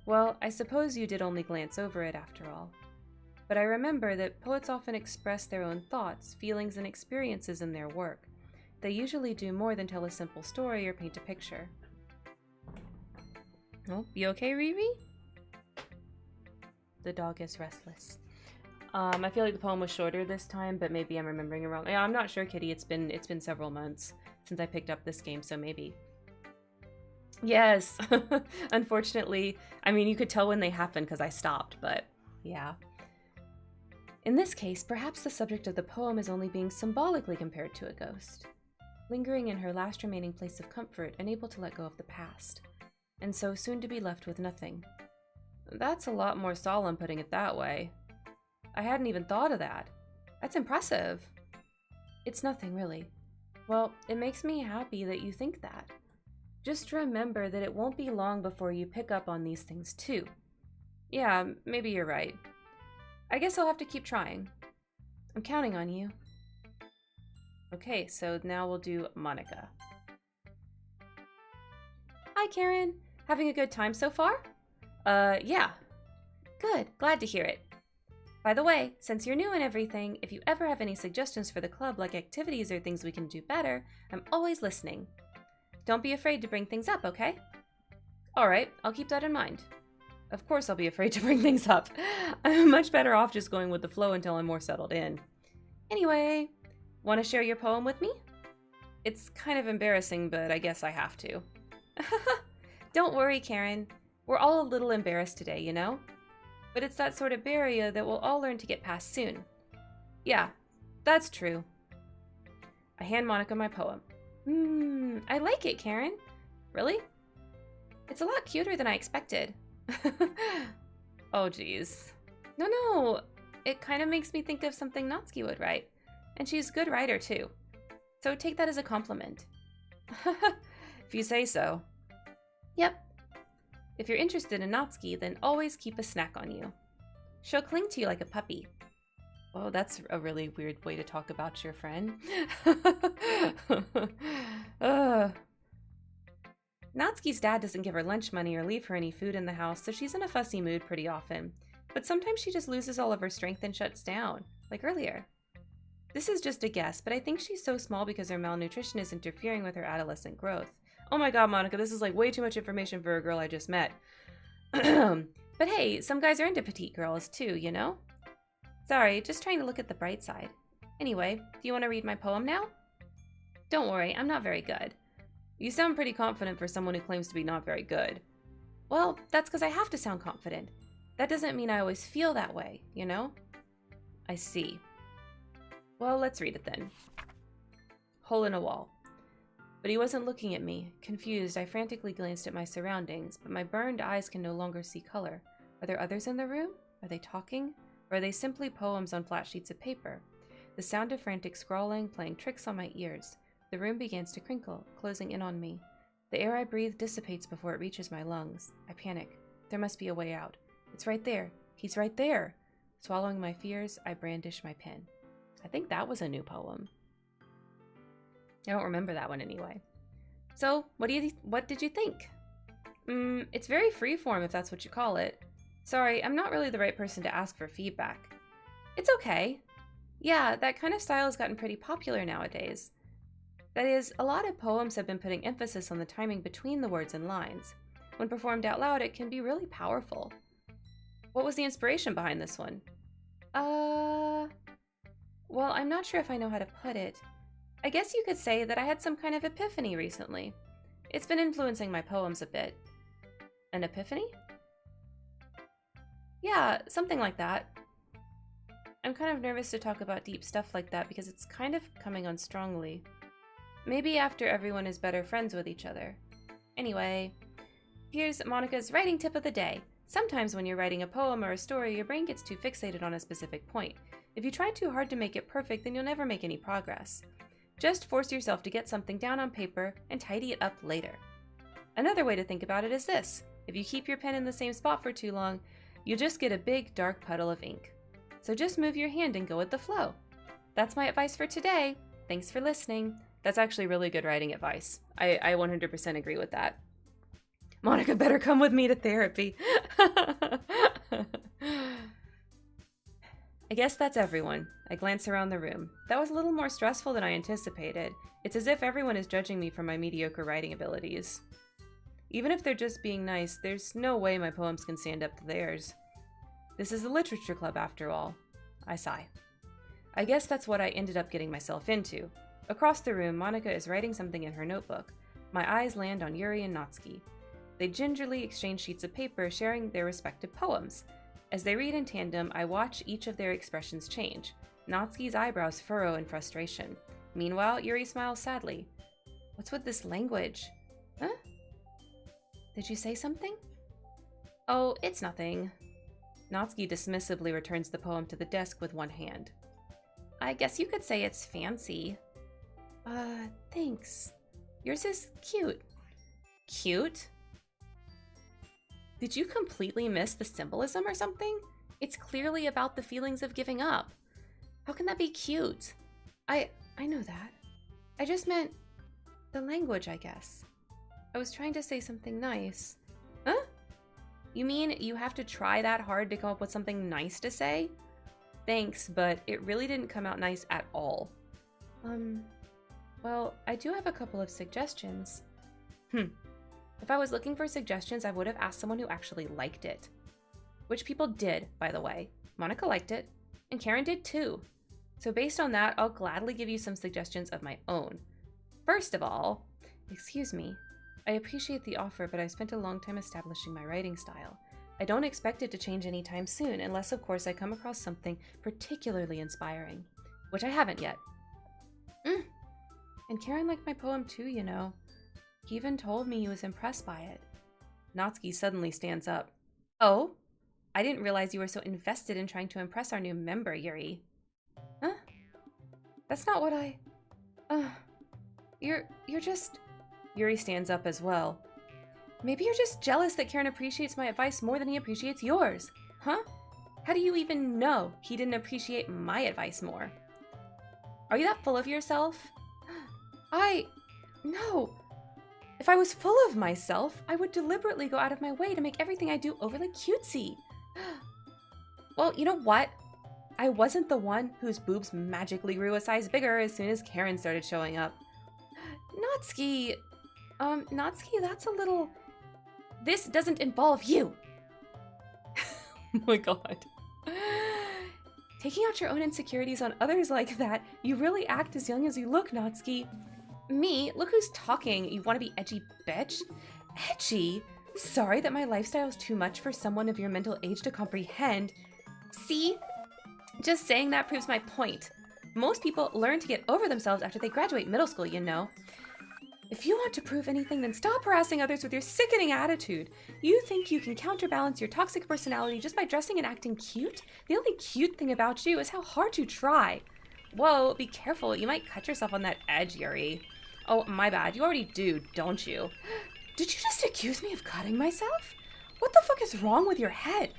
Well, I suppose you did only glance over it after all. But I remember that poets often express their own thoughts, feelings, and experiences in their work. They usually do more than tell a simple story or paint a picture. Oh, you okay, Riri? The dog is restless. I feel like the poem was shorter this time, but maybe I'm remembering it wrong. Yeah, I'm not sure, Kitty. It's been several months since I picked up this game, so maybe. Yes. Unfortunately, I mean, you could tell when they happened because I stopped, but yeah. In this case, perhaps the subject of the poem is only being symbolically compared to a ghost, lingering in her last remaining place of comfort, unable to let go of the past, and so soon to be left with nothing. That's a lot more solemn putting it that way. I hadn't even thought of that. That's impressive. It's nothing, really. Well, it makes me happy that you think that. Just remember that it won't be long before you pick up on these things too. Yeah, maybe you're right. I guess I'll have to keep trying. I'm counting on you. Okay, so now we'll do Monica. Hi, Karen. Having a good time so far? Yeah. Good, glad to hear it. By the way, since you're new and everything, if you ever have any suggestions for the club, like activities or things we can do better, I'm always listening. Don't be afraid to bring things up, okay? Alright, I'll keep that in mind. Of course I'll be afraid to bring things up. I'm much better off just going with the flow until I'm more settled in. Anyway, want to share your poem with me? It's kind of embarrassing, but I guess I have to. Don't worry, Karen. We're all a little embarrassed today, you know? But it's that sort of barrier that we'll all learn to get past soon. Yeah, that's true. I hand Monica my poem. I like it, Karen. Really? It's a lot cuter than I expected. Oh, geez. No. It kind of makes me think of something Natsuki would write. And she's a good writer, too. So take that as a compliment. If you say so. Yep. If you're interested in Natsuki, then always keep a snack on you. She'll cling to you like a puppy. Oh, that's a really weird way to talk about your friend. Natsuki's dad doesn't give her lunch money or leave her any food in the house, so she's in a fussy mood pretty often. But sometimes she just loses all of her strength and shuts down, like earlier. This is just a guess, but I think she's so small because her malnutrition is interfering with her adolescent growth. Oh my god, Monica, this is like way too much information for a girl I just met. But hey, some guys are into petite girls too, you know? Sorry, just trying to look at the bright side. Anyway, do you want to read my poem now? Don't worry, I'm not very good. You sound pretty confident for someone who claims to be not very good. Well, that's because I have to sound confident. That doesn't mean I always feel that way, you know? I see. Well, let's read it then. Hole in a wall. But he wasn't looking at me. Confused, I frantically glanced at my surroundings, but my burned eyes can no longer see color. Are there others in the room? Are they talking? Or are they simply poems on flat sheets of paper? The sound of frantic scrawling, playing tricks on my ears. The room begins to crinkle, closing in on me. The air I breathe dissipates before it reaches my lungs. I panic. There must be a way out. It's right there. He's right there. Swallowing my fears, I brandish my pen. I think that was a new poem. I don't remember that one anyway. So, what did you think? It's very freeform if that's what you call it. Sorry, I'm not really the right person to ask for feedback. It's okay. Yeah, that kind of style has gotten pretty popular nowadays. That is, a lot of poems have been putting emphasis on the timing between the words and lines. When performed out loud, it can be really powerful. What was the inspiration behind this one? Well, I'm not sure if I know how to put it. I guess you could say that I had some kind of epiphany recently. It's been influencing my poems a bit. An epiphany? Yeah, something like that. I'm kind of nervous to talk about deep stuff like that because it's kind of coming on strongly. Maybe after everyone is better friends with each other. Anyway, here's Monica's writing tip of the day. Sometimes when you're writing a poem or a story, your brain gets too fixated on a specific point. If you try too hard to make it perfect, then you'll never make any progress. Just force yourself to get something down on paper and tidy it up later. Another way to think about it is this. If you keep your pen in the same spot for too long, you'll just get a big dark puddle of ink. So just move your hand and go with the flow. That's my advice for today. Thanks for listening. That's actually really good writing advice. I 100% agree with that. Monica better come with me to therapy. I guess that's everyone. I glance around the room. That was a little more stressful than I anticipated. It's as if everyone is judging me for my mediocre writing abilities. Even if they're just being nice, there's no way my poems can stand up to theirs. This is a literature club after all. I sigh. I guess that's what I ended up getting myself into. Across the room, Monica is writing something in her notebook. My eyes land on Yuri and Natsuki. They gingerly exchange sheets of paper, sharing their respective poems. As they read in tandem, I watch each of their expressions change. Natsuki's eyebrows furrow in frustration. Meanwhile, Yuri smiles sadly. What's with this language? Huh? Did you say something? Oh, it's nothing. Natsuki dismissively returns the poem to the desk with one hand. I guess you could say it's fancy. Thanks. Yours is cute. Cute? Did you completely miss the symbolism or something? It's clearly about the feelings of giving up. How can that be cute? I know that. I just meant the language, I guess. I was trying to say something nice. Huh? You mean you have to try that hard to come up with something nice to say? Thanks, but it really didn't come out nice at all. Well, I do have a couple of suggestions. If I was looking for suggestions, I would have asked someone who actually liked it. Which people did, by the way. Monica liked it, and Karen did too. So based on that, I'll gladly give you some suggestions of my own. First of all, excuse me, I appreciate the offer, but I've spent a long time establishing my writing style. I don't expect it to change anytime soon, unless of course I come across something particularly inspiring, which I haven't yet. And Karen liked my poem too, you know. He even told me he was impressed by it. Natsuki suddenly stands up. Oh? I didn't realize you were so invested in trying to impress our new member, Yuri. Huh? That's not what I... You're just... Yuri stands up as well. Maybe you're just jealous that Karen appreciates my advice more than he appreciates yours. Huh? How do you even know he didn't appreciate my advice more? Are you that full of yourself? No. If I was full of myself, I would deliberately go out of my way to make everything I do overly cutesy. Well, you know what? I wasn't the one whose boobs magically grew a size bigger as soon as Karen started showing up. Natsuki, that's a little... This doesn't involve you. Oh my god. Taking out your own insecurities on others like that, you really act as young as you look, Natsuki. Me? Look who's talking. You want to be edgy, bitch? Edgy? Sorry that my lifestyle is too much for someone of your mental age to comprehend. See? Just saying that proves my point. Most people learn to get over themselves after they graduate middle school, you know. If you want to prove anything, then stop harassing others with your sickening attitude. You think you can counterbalance your toxic personality just by dressing and acting cute? The only cute thing about you is how hard you try. Whoa, be careful. You might cut yourself on that edge, Yuri. Oh, my bad. You already do, don't you? Did you just accuse me of cutting myself? What the fuck is wrong with your head?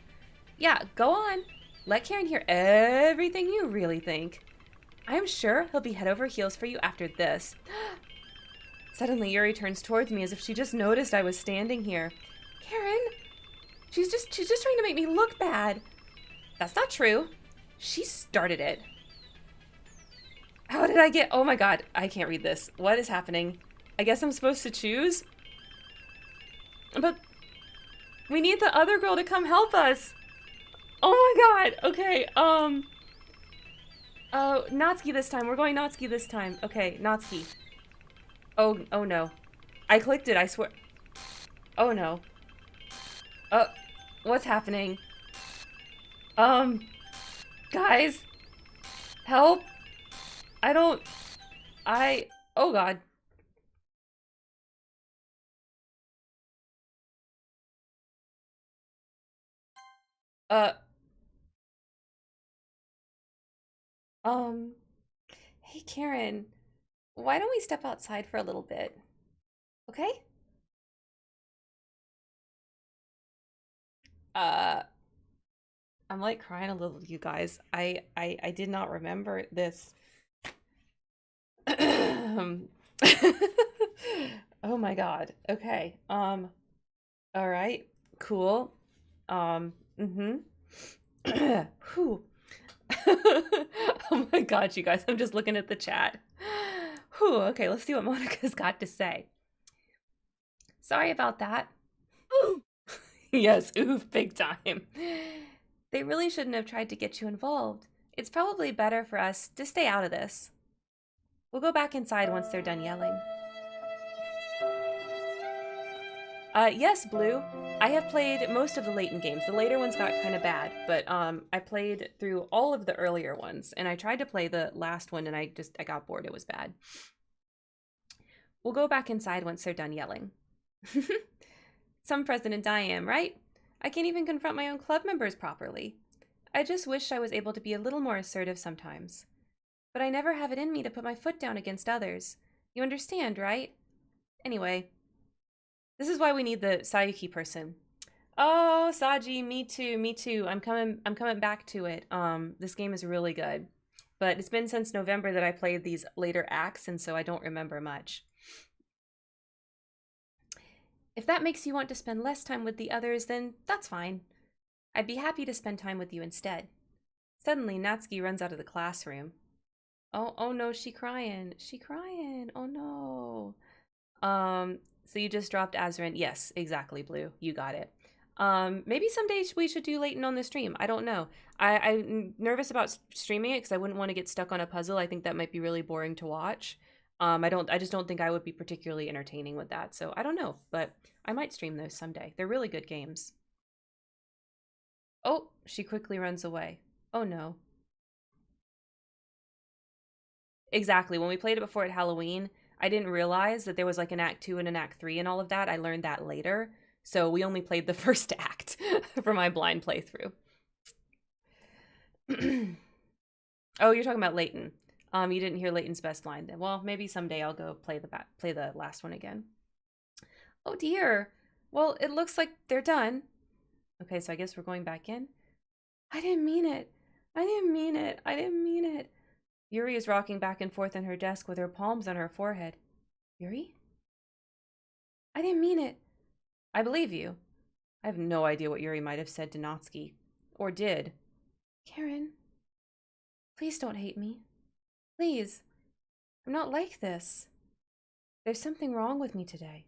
Yeah, go on. Let Karen hear everything you really think. I'm sure he'll be head over heels for you after this. Suddenly, Yuri turns towards me as if she just noticed I was standing here. Karen? She's just trying to make me look bad. That's not true. She started it. How did I get... Oh my god, I can't read this. What is happening? I guess I'm supposed to choose? But we need the other girl to come help us. Oh my god. Okay, Natsuki this time. We're going Natsuki this time. Okay, Natsuki. Oh no. I clicked it, I swear. Oh no. What's happening? Guys. Help. Oh god. Hey Karen. Why don't we step outside for a little bit? Okay? I'm like crying a little, you guys. I did not remember this. Oh my god. Okay. All right. Cool. Mm-hmm. Whew. Oh my god, you guys. I'm just looking at the chat. Whew. Okay, let's see what Monica's got to say. Sorry about that. Yes, oof, big time. They really shouldn't have tried to get you involved. It's probably better for us to stay out of this. We'll go back inside once they're done yelling. Yes, Blue. I have played most of the Layton games. The later ones got kind of bad, but I played through all of the earlier ones, and I tried to play the last one, and I got bored. It was bad. We'll go back inside once they're done yelling. Some president I am, right? I can't even confront my own club members properly. I just wish I was able to be a little more assertive sometimes. But I never have it in me to put my foot down against others. You understand, right? Anyway, this is why we need the Sayuki person. Oh, Saji, me too, me too. I'm coming back to it. This game is really good. But it's been since November that I played these later acts, and so I don't remember much. If that makes you want to spend less time with the others, then that's fine. I'd be happy to spend time with you instead. Suddenly, Natsuki runs out of the classroom. Oh no, she crying. She crying. Oh no. So you just dropped Azrin. Yes, exactly, Blue. You got it. Maybe someday we should do Layton on the stream. I don't know. I'm nervous about streaming it because I wouldn't want to get stuck on a puzzle. I think that might be really boring to watch. I just don't think I would be particularly entertaining with that. So I don't know, but I might stream those someday. They're really good games. Oh, she quickly runs away. Oh no. Exactly. When we played it before at Halloween, I didn't realize that there was like an Act 2 and an Act 3 and all of that. I learned that later. So we only played the first act for my blind playthrough. Oh, you're talking about Leighton. You didn't hear Leighton's best line then. Well, maybe someday I'll go play the last one again. Oh dear. Well, it looks like they're done. Okay, so I guess we're going back in. I didn't mean it. I didn't mean it. I didn't mean it. Yuri is rocking back and forth on her desk with her palms on her forehead. Yuri? I didn't mean it. I believe you. I have no idea what Yuri might have said to Natsuki. Or did. Karen, please don't hate me. Please. I'm not like this. There's something wrong with me today.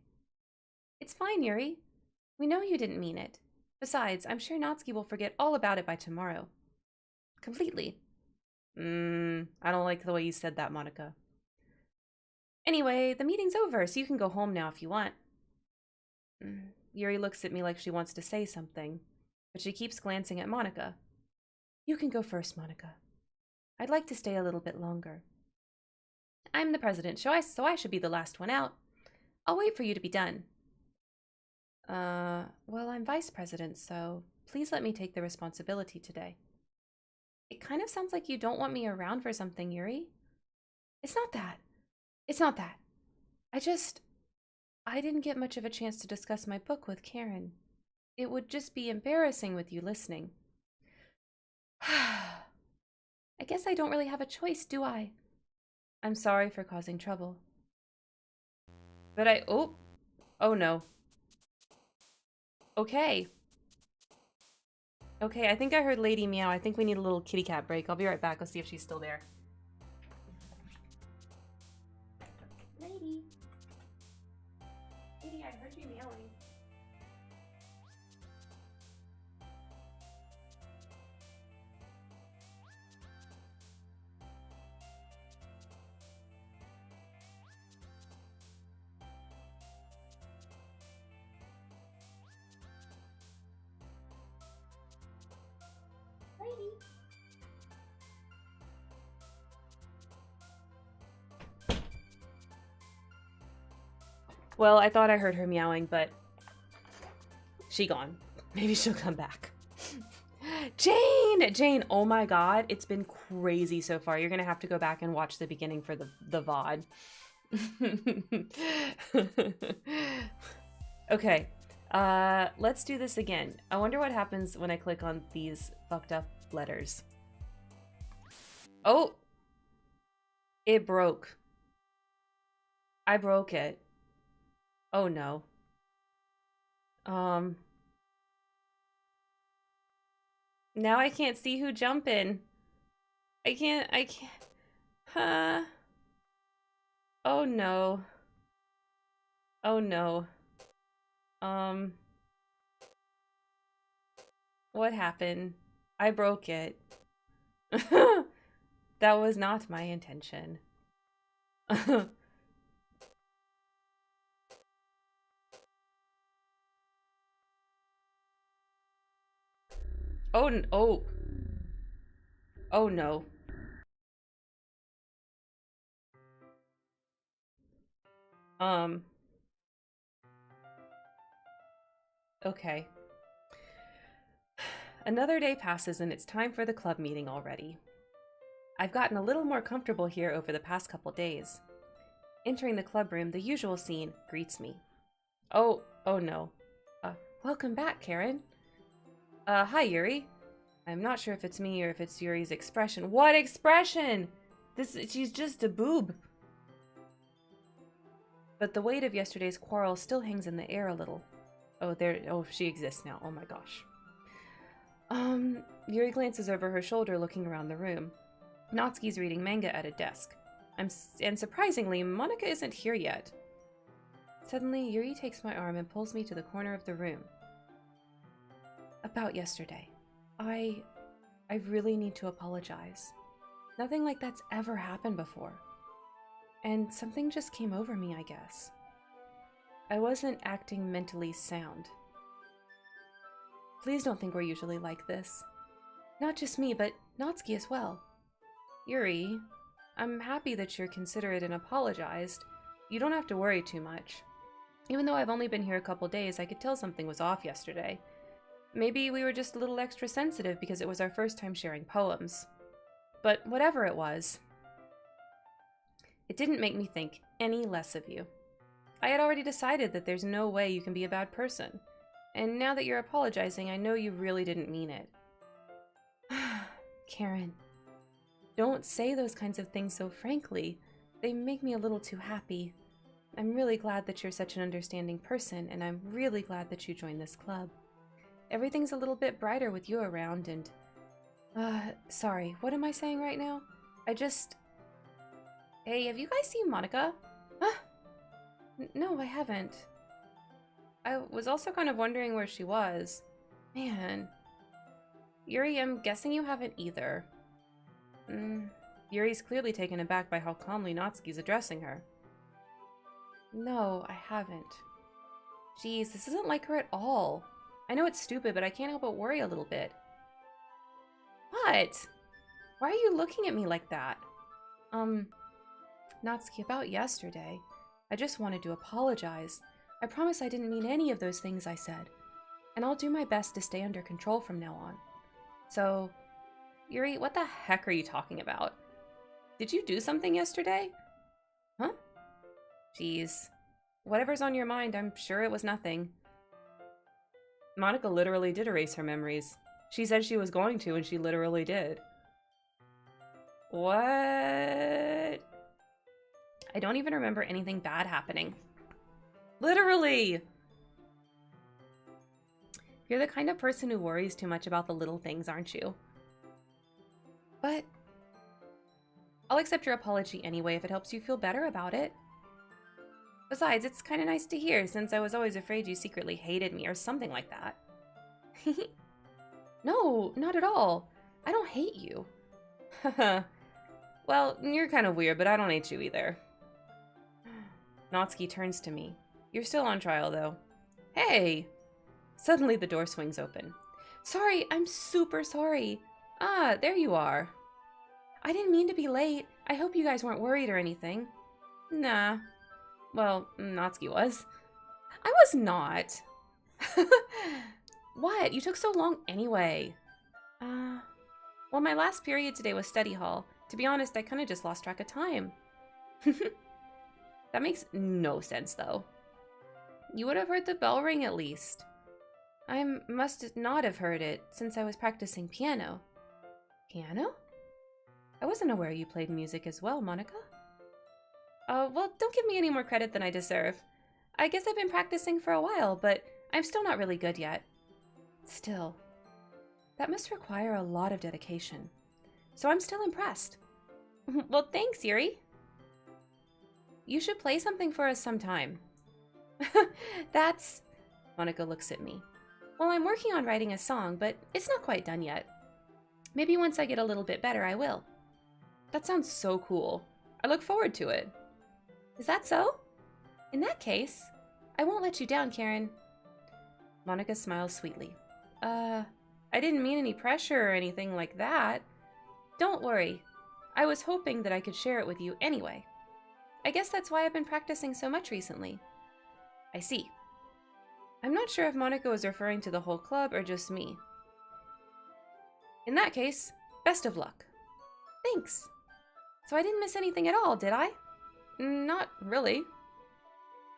It's fine, Yuri. We know you didn't mean it. Besides, I'm sure Natsuki will forget all about it by tomorrow. Completely. I don't like the way you said that, Monica. Anyway, the meeting's over, so you can go home now if you want. Yuri looks at me like she wants to say something, but she keeps glancing at Monica. You can go first, Monica. I'd like to stay a little bit longer. I'm the president, so I should be the last one out. I'll wait for you to be done. Well, I'm vice president, so please let me take the responsibility today. It kind of sounds like you don't want me around for something, Yuri. It's not that. It's not that. I didn't get much of a chance to discuss my book with Karen. It would just be embarrassing with you listening. I guess I don't really have a choice, do I? I'm sorry for causing trouble. But oh no. Okay. Okay, I think I heard Lady meow. I think we need a little kitty cat break. I'll be right back. Let's see if she's still there. Lady. Lady, I heard you meowing. Lady. Well, I thought I heard her meowing, but she gone. Maybe she'll come back. Jane, oh my god, it's been crazy so far. You're gonna have to go back and watch the beginning for the VOD. Okay, let's do this again. I wonder what happens when I click on these fucked up letters. Oh! It broke. I broke it. Oh no. Now I can't see who jumping. I can't. Huh. Oh no. Oh no. What happened? I broke it. That was not my intention. Oh no. Okay. Another day passes and it's time for the club meeting already. I've gotten a little more comfortable here over the past couple days. Entering the club room, the usual scene greets me. Oh no. Welcome back, Karen. Hi, Yuri. I'm not sure if it's me or if it's Yuri's expression. What expression? She's just a boob. But the weight of yesterday's quarrel still hangs in the air a little. Oh, she exists now. Oh my gosh. Yuri glances over her shoulder looking around the room. Natsuki's reading manga at a desk. And surprisingly, Monica isn't here yet. Suddenly, Yuri takes my arm and pulls me to the corner of the room. About yesterday. I really need to apologize. Nothing like that's ever happened before. And something just came over me, I guess. I wasn't acting mentally sound. Please don't think we're usually like this. Not just me, but Natsuki as well. Yuri, I'm happy that you're considerate and apologized. You don't have to worry too much. Even though I've only been here a couple days, I could tell something was off yesterday. Maybe we were just a little extra sensitive because it was our first time sharing poems. But whatever it was, it didn't make me think any less of you. I had already decided that there's no way you can be a bad person. And now that you're apologizing, I know you really didn't mean it. Karen, don't say those kinds of things so frankly. They make me a little too happy. I'm really glad that you're such an understanding person, and I'm really glad that you joined this club. Everything's a little bit brighter with you around, and... sorry, what am I saying right now? Hey, have you guys seen Monica? Huh? No, I haven't. I was also kind of wondering where she was. Man. Yuri, I'm guessing you haven't either. Yuri's clearly taken aback by how calmly Natsuki's addressing her. No, I haven't. Jeez, this isn't like her at all. I know it's stupid, but I can't help but worry a little bit. What? Why are you looking at me like that? Natsuki, about yesterday. I just wanted to apologize. I promise I didn't mean any of those things I said. And I'll do my best to stay under control from now on. So, Yuri, what the heck are you talking about? Did you do something yesterday? Huh? Jeez. Whatever's on your mind, I'm sure it was nothing. Monica literally did erase her memories. She said she was going to, and she literally did. What? I don't even remember anything bad happening. Literally! You're the kind of person who worries too much about the little things, aren't you? But I'll accept your apology anyway if it helps you feel better about it. Besides, it's kind of nice to hear, since I was always afraid you secretly hated me or something like that. No, not at all. I don't hate you. Well, you're kind of weird, but I don't hate you either. Natsuki turns to me. You're still on trial, though. Hey! Suddenly the door swings open. Sorry, I'm super sorry. Ah, there you are. I didn't mean to be late. I hope you guys weren't worried or anything. Nah. Well, Natsuki was. I was not. What? You took so long anyway. Well, my last period today was study hall. To be honest, I kind of just lost track of time. That makes no sense, though. You would have heard the bell ring at least. I must not have heard it, since I was practicing piano. Piano? I wasn't aware you played music as well, Monica. Well, don't give me any more credit than I deserve. I guess I've been practicing for a while, but I'm still not really good yet. Still, that must require a lot of dedication. So I'm still impressed. Well, thanks, Yuri. You should play something for us sometime. That's... Monica looks at me. Well, I'm working on writing a song, but it's not quite done yet. Maybe once I get a little bit better, I will. That sounds so cool. I look forward to it. Is that so? In that case, I won't let you down, Karen. Monica smiles sweetly. I didn't mean any pressure or anything like that. Don't worry. I was hoping that I could share it with you anyway. I guess that's why I've been practicing so much recently. I see. I'm not sure if Monica was referring to the whole club or just me. In that case, best of luck. Thanks. So I didn't miss anything at all, did I? Not really.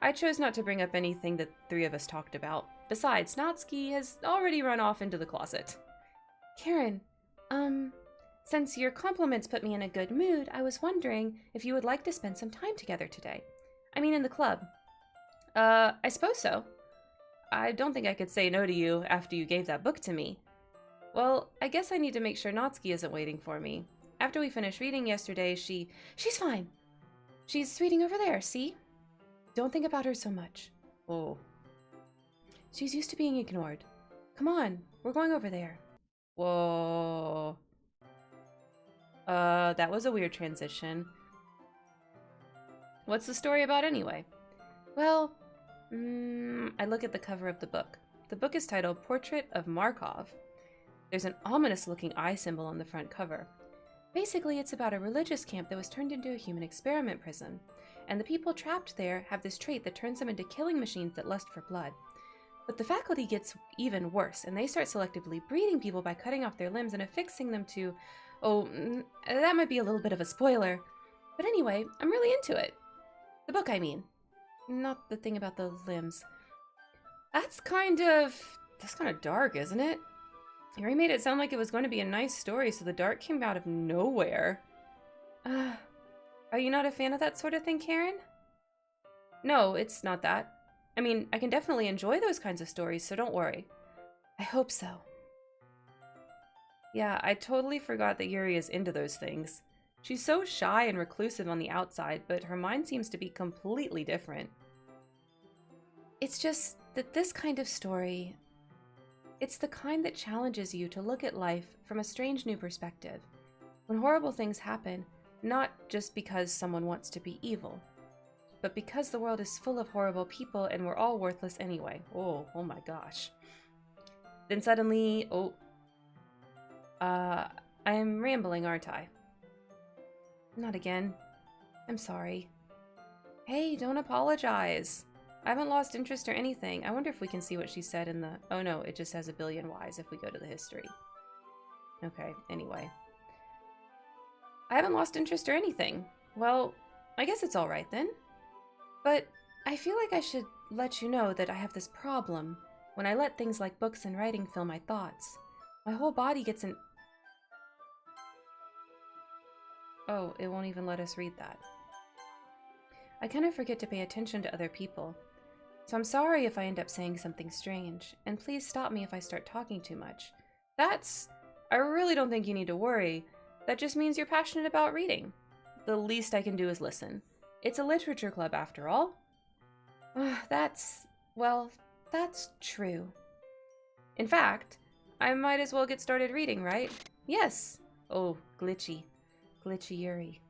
I chose not to bring up anything that three of us talked about. Besides, Natsuki has already run off into the closet. Karen, since your compliments put me in a good mood, I was wondering if you would like to spend some time together today. I mean, in the club. I suppose so. I don't think I could say no to you after you gave that book to me. Well, I guess I need to make sure Natsuki isn't waiting for me. After we finished reading yesterday, she's fine. She's reading over there, see? Don't think about her so much. Oh. She's used to being ignored. Come on, we're going over there. Whoa. That was a weird transition. What's the story about anyway? Well, I look at the cover of the book. The book is titled Portrait of Markov. There's an ominous-looking eye symbol on the front cover. Basically, it's about a religious camp that was turned into a human experiment prison. and the people trapped there have this trait that turns them into killing machines that lust for blood. But the faculty gets even worse, and they start selectively breeding people by cutting off their limbs and affixing them to... Oh, that might be a little bit of a spoiler. But anyway, I'm really into it. The book, I mean. Not the thing about the limbs. That's kind of dark, isn't it? Yuri made it sound like it was going to be a nice story, so the dark came out of nowhere. Are you not a fan of that sort of thing, Karen? No, it's not that. I mean, I can definitely enjoy those kinds of stories, so don't worry. I hope so. Yeah, I totally forgot that Yuri is into those things. She's so shy and reclusive on the outside, but her mind seems to be completely different. It's just that this kind of story, it's the kind that challenges you to look at life from a strange new perspective. When horrible things happen, not just because someone wants to be evil, but because the world is full of horrible people and we're all worthless anyway. Oh my gosh. Then suddenly, I'm rambling, aren't I? Not again. I'm sorry. Hey, don't apologize. I haven't lost interest or anything. I wonder if we can see what she said in the... Oh no, it just has a billion Ys if we go to the history. Okay, anyway. I haven't lost interest or anything. Well, I guess it's alright then. But I feel like I should let you know that I have this problem when I let things like books and writing fill my thoughts. My whole body gets an... Oh, it won't even let us read that. I kind of forget to pay attention to other people. So I'm sorry if I end up saying something strange, and please stop me if I start talking too much. I really don't think you need to worry. That just means you're passionate about reading. The least I can do is listen. It's a literature club after all. That's true. In fact, I might as well get started reading, right? Yes. Oh, glitchy Yuri.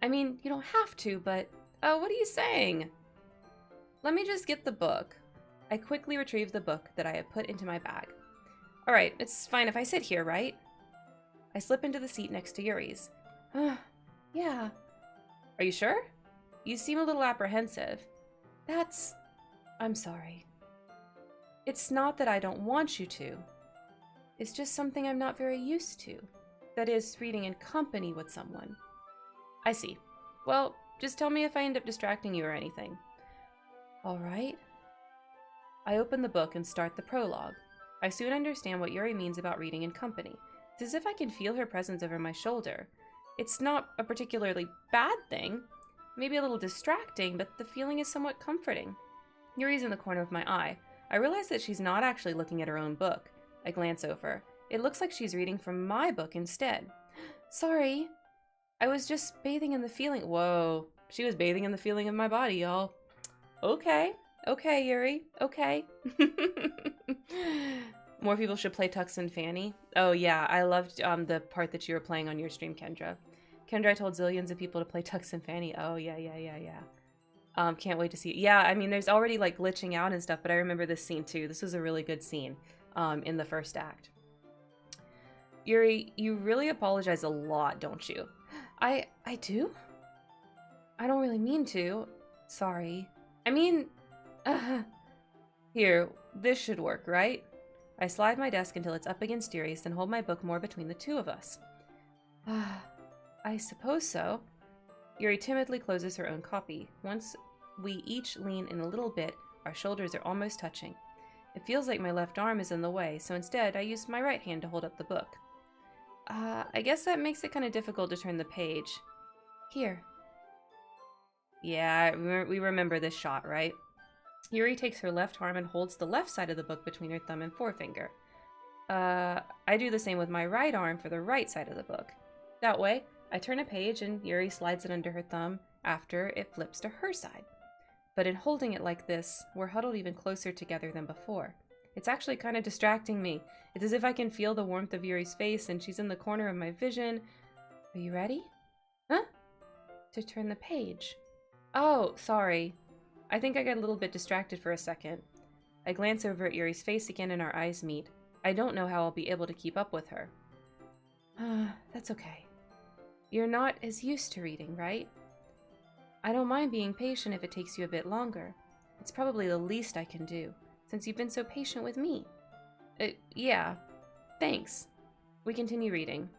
I mean, you don't have to, but... Oh, what are you saying? Let me just get the book. I quickly retrieved the book that I had put into my bag. Alright, it's fine if I sit here, right? I slip into the seat next to Yuri's. Yeah. Are you sure? You seem a little apprehensive. I'm sorry. It's not that I don't want you to. It's just something I'm not very used to. That is, reading in company with someone. I see. Well, just tell me if I end up distracting you or anything. Alright. I open the book and start the prologue. I soon understand what Yuri means about reading in company. It's as if I can feel her presence over my shoulder. It's not a particularly bad thing. Maybe a little distracting, but the feeling is somewhat comforting. Yuri's in the corner of my eye. I realize that she's not actually looking at her own book. I glance over. It looks like she's reading from my book instead. Sorry. I was just bathing in the feeling. Whoa. She was bathing in the feeling of my body, y'all. Okay. Okay, Yuri. Okay. More people should play Tux and Fanny. Oh, yeah. I loved the part that you were playing on your stream, Kendra. Kendra, I told zillions of people to play Tux and Fanny. Oh, yeah. Can't wait to see it. Yeah, I mean, there's already, like, glitching out and stuff, but I remember this scene, too. This was a really good scene in the first act. Yuri, you really apologize a lot, don't you? I do? I don't really mean to. Sorry. I mean, here, this should work, right? I slide my desk until it's up against Yuri's, then hold my book more between the two of us. I suppose so. Yuri timidly closes her own copy. Once we each lean in a little bit, our shoulders are almost touching. It feels like my left arm is in the way, so instead I use my right hand to hold up the book. I guess that makes it kind of difficult to turn the page. Here. Yeah, we remember this shot, right? Yuri takes her left arm and holds the left side of the book between her thumb and forefinger. I do the same with my right arm for the right side of the book. That way, I turn a page and Yuri slides it under her thumb after it flips to her side. But in holding it like this, we're huddled even closer together than before. It's actually kind of distracting me. It's as if I can feel the warmth of Yuri's face and she's in the corner of my vision. Are you ready? Huh? To turn the page. Oh, sorry. I think I got a little bit distracted for a second. I glance over at Yuri's face again and our eyes meet. I don't know how I'll be able to keep up with her. That's okay. You're not as used to reading, right? I don't mind being patient if it takes you a bit longer. It's probably the least I can do, since you've been so patient with me. Yeah. Thanks. We continue reading.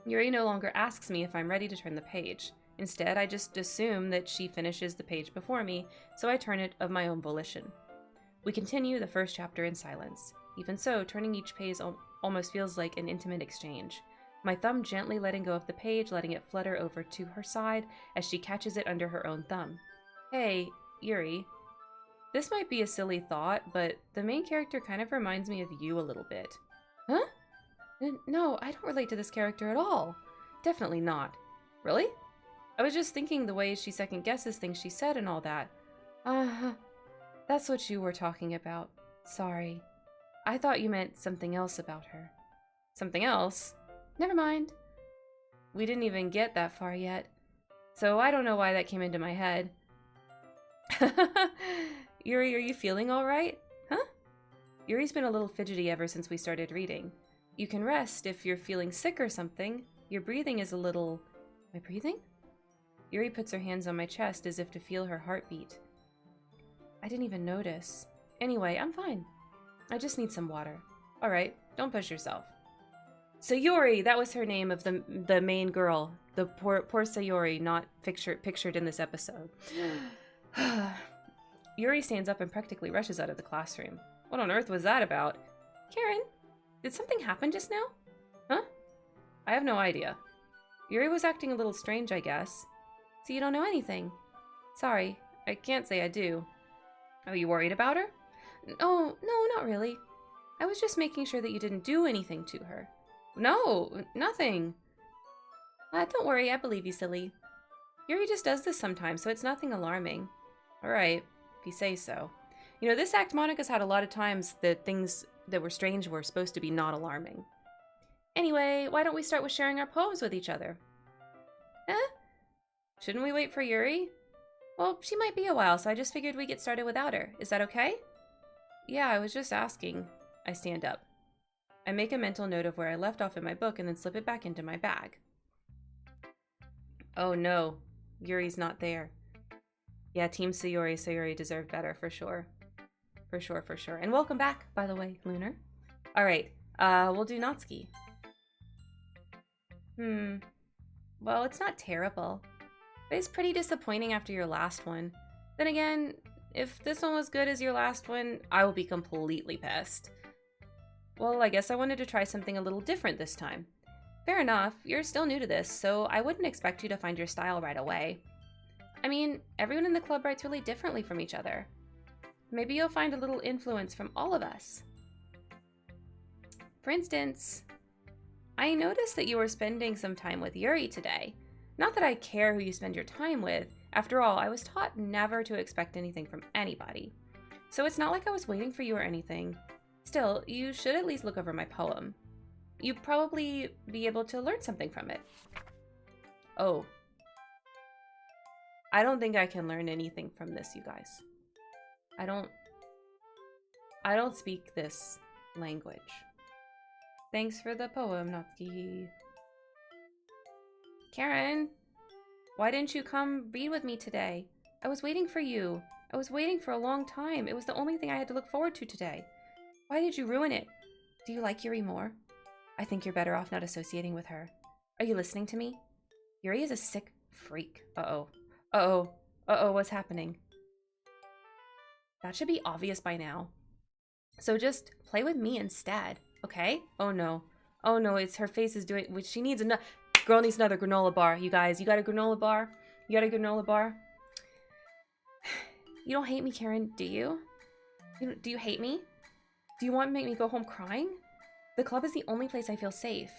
Yuri no longer asks me if I'm ready to turn the page. Instead, I just assume that she finishes the page before me, so I turn it of my own volition. We continue the first chapter in silence. Even so, turning each page almost feels like an intimate exchange. My thumb gently letting go of the page, letting it flutter over to her side as she catches it under her own thumb. Hey, Yuri. This might be a silly thought, but the main character kind of reminds me of you a little bit. Huh? No, I don't relate to this character at all. Definitely not. Really? I was just thinking the way she second guesses things she said and all that. That's what you were talking about. Sorry. I thought you meant something else about her. Something else? Never mind. We didn't even get that far yet. So I don't know why that came into my head. Yuri, are you feeling alright? Huh? Yuri's been a little fidgety ever since we started reading. You can rest if you're feeling sick or something. Your breathing is a little... Am I breathing? Yuri puts her hands on my chest as if to feel her heartbeat. I didn't even notice. Anyway, I'm fine. I just need some water. Alright, don't push yourself. Sayori, that was her name of the main girl. The poor Sayori, not pictured in this episode. Yuri stands up and practically rushes out of the classroom. What on earth was that about? Karen, did something happen just now? Huh? I have no idea. Yuri was acting a little strange, I guess. So you don't know anything? Sorry, I can't say I do. Are you worried about her? No, not really. I was just making sure that you didn't do anything to her. No, nothing. Don't worry, I believe you, silly. Yuri just does this sometimes, so it's nothing alarming. Alright, if you say so. You know, this act Monica's had a lot of times that things that were strange were supposed to be not alarming. Anyway, why don't we start with sharing our poems with each other? Shouldn't we wait for Yuri? Well, she might be a while, so I just figured we'd get started without her. Is that okay? Yeah, I was just asking. I stand up. I make a mental note of where I left off in my book and then slip it back into my bag. Oh no, Yuri's not there. Yeah, Team Sayori deserved better, for sure. For sure. And welcome back, by the way, Lunar. Alright, we'll do Natsuki. Well, it's not terrible. But it's pretty disappointing after your last one. Then again, if this one was good as your last one, I will be completely pissed. Well, I guess I wanted to try something a little different this time. Fair enough, you're still new to this, so I wouldn't expect you to find your style right away. I mean, everyone in the club writes really differently from each other. Maybe you'll find a little influence from all of us. For instance, I noticed that you were spending some time with Yuri today. Not that I care who you spend your time with. After all, I was taught never to expect anything from anybody. So it's not like I was waiting for you or anything. Still, you should at least look over my poem. You'd probably be able to learn something from it. Oh. I don't think I can learn anything from this, you guys. I don't speak this language. Thanks for the poem, Natsuki. Karen, why didn't you come read with me today? I was waiting for you. I was waiting for a long time. It was the only thing I had to look forward to today. Why did you ruin it? Do you like Yuri more? I think you're better off not associating with her. Are you listening to me? Yuri is a sick freak. Uh-oh, what's happening? That should be obvious by now. So just play with me instead, okay? Oh no, it's her face is doing, which she needs another, girl needs another granola bar, you guys. You got a granola bar? You got a granola bar? You don't hate me, Karen, do you? Do you hate me? Do you want to make me go home crying? The club is the only place I feel safe.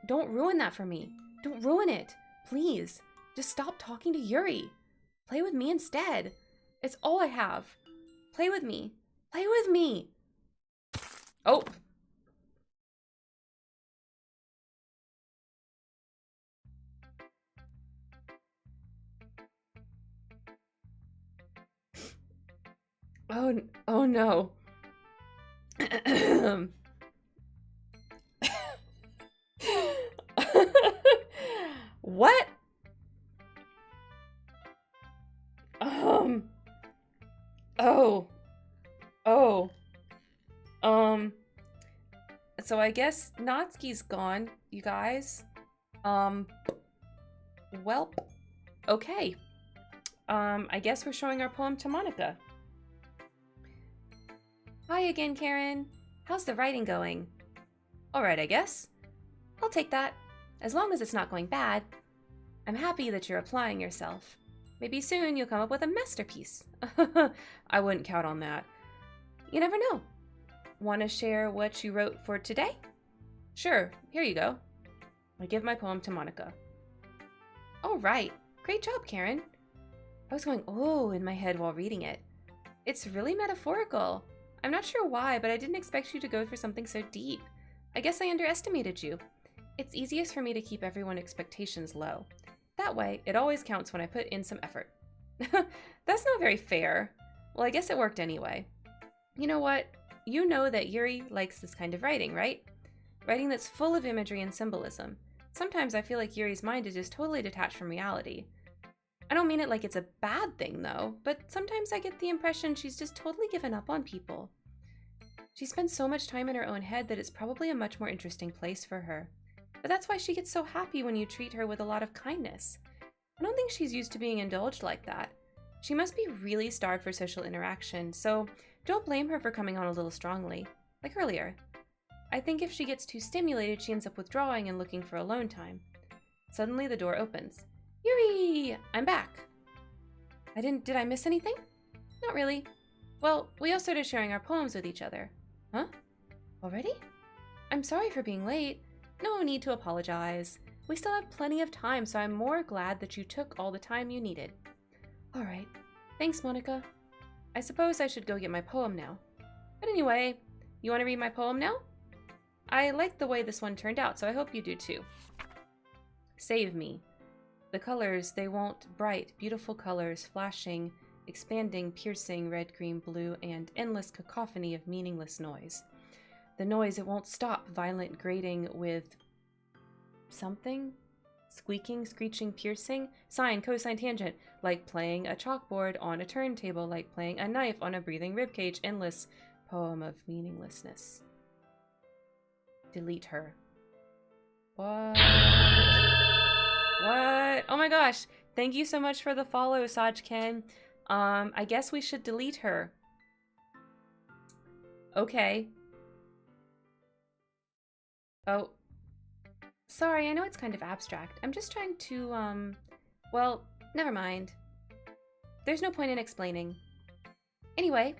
Don't ruin that for me. Don't ruin it, please. Just stop talking to Yuri. Play with me instead. It's all I have. Play with me. Play with me. Oh. Oh no. What? So I guess Natsuki's gone, you guys. Welp. Okay. I guess we're showing our poem to Monica. Hi again, Karen. How's the writing going? Alright, I guess. I'll take that. As long as it's not going bad. I'm happy that you're applying yourself. Maybe soon you'll come up with a masterpiece. I wouldn't count on that. You never know. Want to share what you wrote for today? Sure, here you go. I give my poem to Monica. All right, great job, Karen. I was going, oh, in my head while reading it. It's really metaphorical. I'm not sure why, but I didn't expect you to go for something so deep. I guess I underestimated you. It's easiest for me to keep everyone's expectations low. That way, it always counts when I put in some effort. That's not very fair. Well, I guess it worked anyway. You know what? You know that Yuri likes this kind of writing, right? Writing that's full of imagery and symbolism. Sometimes I feel like Yuri's mind is just totally detached from reality. I don't mean it like it's a bad thing, though, but sometimes I get the impression she's just totally given up on people. She spends so much time in her own head that it's probably a much more interesting place for her. But that's why she gets so happy when you treat her with a lot of kindness. I don't think she's used to being indulged like that. She must be really starved for social interaction, so don't blame her for coming on a little strongly, like earlier. I think if she gets too stimulated, she ends up withdrawing and looking for alone time. Suddenly the door opens. Yuri! I'm back! Did I miss anything? Not really. Well, we all started sharing our poems with each other. Huh? Already? I'm sorry for being late. No need to apologize. We still have plenty of time, so I'm more glad that you took all the time you needed. Alright. Thanks, Monica. I suppose I should go get my poem now. But anyway, you want to read my poem now? I like the way this one turned out, so I hope you do too. Save me. The colors, they won't bright, beautiful colors, flashing, expanding, piercing, red, green, blue, and endless cacophony of meaningless noise. The noise, it won't stop, violent grating with something? Squeaking, screeching, piercing, sine, cosine, tangent, like playing a chalkboard on a turntable, like playing a knife on a breathing ribcage, endless poem of meaninglessness. Delete her. What? What? Oh my gosh. Thank you so much for the follow, Sajken. I guess we should delete her. Okay. Oh. Sorry, I know it's kind of abstract. I'm just trying to, well, never mind. There's no point in explaining. Anyway,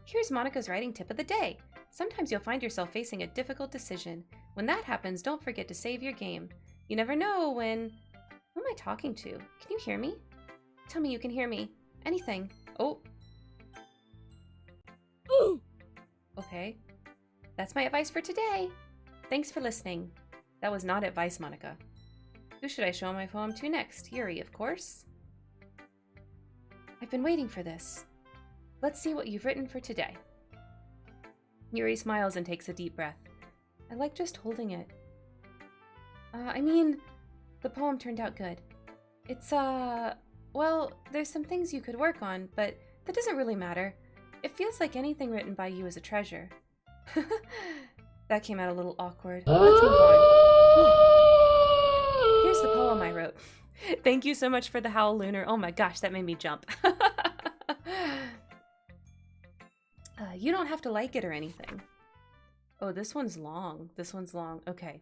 here's Monica's writing tip of the day. Sometimes you'll find yourself facing a difficult decision. When that happens, don't forget to save your game. You never know when... Who am I talking to? Can you hear me? Tell me you can hear me. Anything. Oh. Okay. That's my advice for today. Thanks for listening. That was not advice, Monica. Who should I show my poem to next? Yuri, of course. I've been waiting for this. Let's see what you've written for today. Yuri smiles and takes a deep breath. I like just holding it. The poem turned out good. It's, well, there's some things you could work on, but that doesn't really matter. It feels like anything written by you is a treasure. That came out a little awkward. Let's move on. Here's the poem I wrote. Thank you so much for the howl, Lunar. Oh my gosh, that made me jump. You don't have to like it or anything. Oh, this one's long. This one's long. Okay.